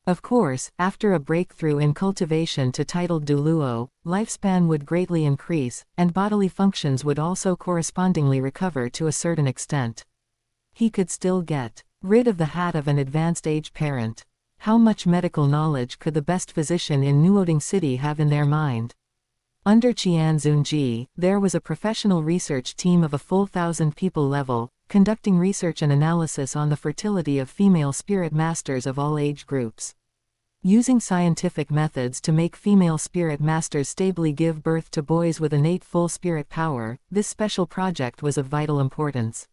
Of course, after a breakthrough in cultivation to titled Douluo, lifespan would greatly increase, and bodily functions would also correspondingly recover to a certain extent. He could still get rid of the hat of an advanced age parent. How much medical knowledge could the best physician in Nuoding City have in their mind? Under Qian Xunji, there was a professional research team of a full 1,000 people level, conducting research and analysis on the fertility of female spirit masters of all age groups. Using scientific methods to make female spirit masters stably give birth to boys with innate full spirit power, this special project was of vital importance.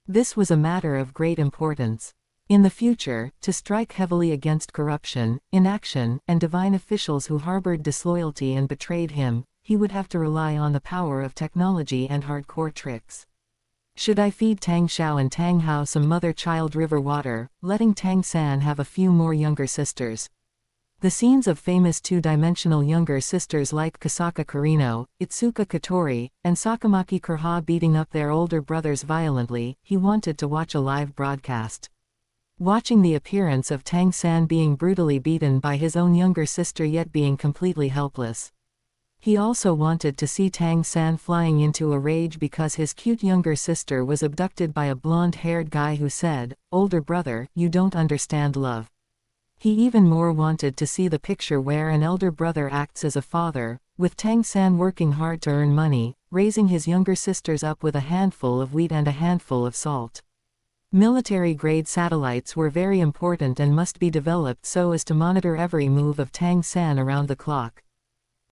This was a matter of great importance. In the future, to strike heavily against corruption, inaction, and divine officials who harbored disloyalty and betrayed him, he would have to rely on the power of technology and hardcore tricks. Should I feed Tang Xiao and Tang Hao some mother-child river water, letting Tang San have a few more younger sisters? The scenes of famous two-dimensional younger sisters like Kasaka Kurino, Itsuka Katori, and Sakamaki Kurha beating up their older brothers violently, he wanted to watch a live broadcast. Watching the appearance of Tang San being brutally beaten by his own younger sister yet being completely helpless. He also wanted to see Tang San flying into a rage because his cute younger sister was abducted by a blonde-haired guy who said, "Older brother, you don't understand love." He even more wanted to see the picture where an elder brother acts as a father, with Tang San working hard to earn money, raising his younger sisters up with a handful of wheat and a handful of salt. Military-grade satellites were very important and must be developed so as to monitor every move of Tang San around the clock.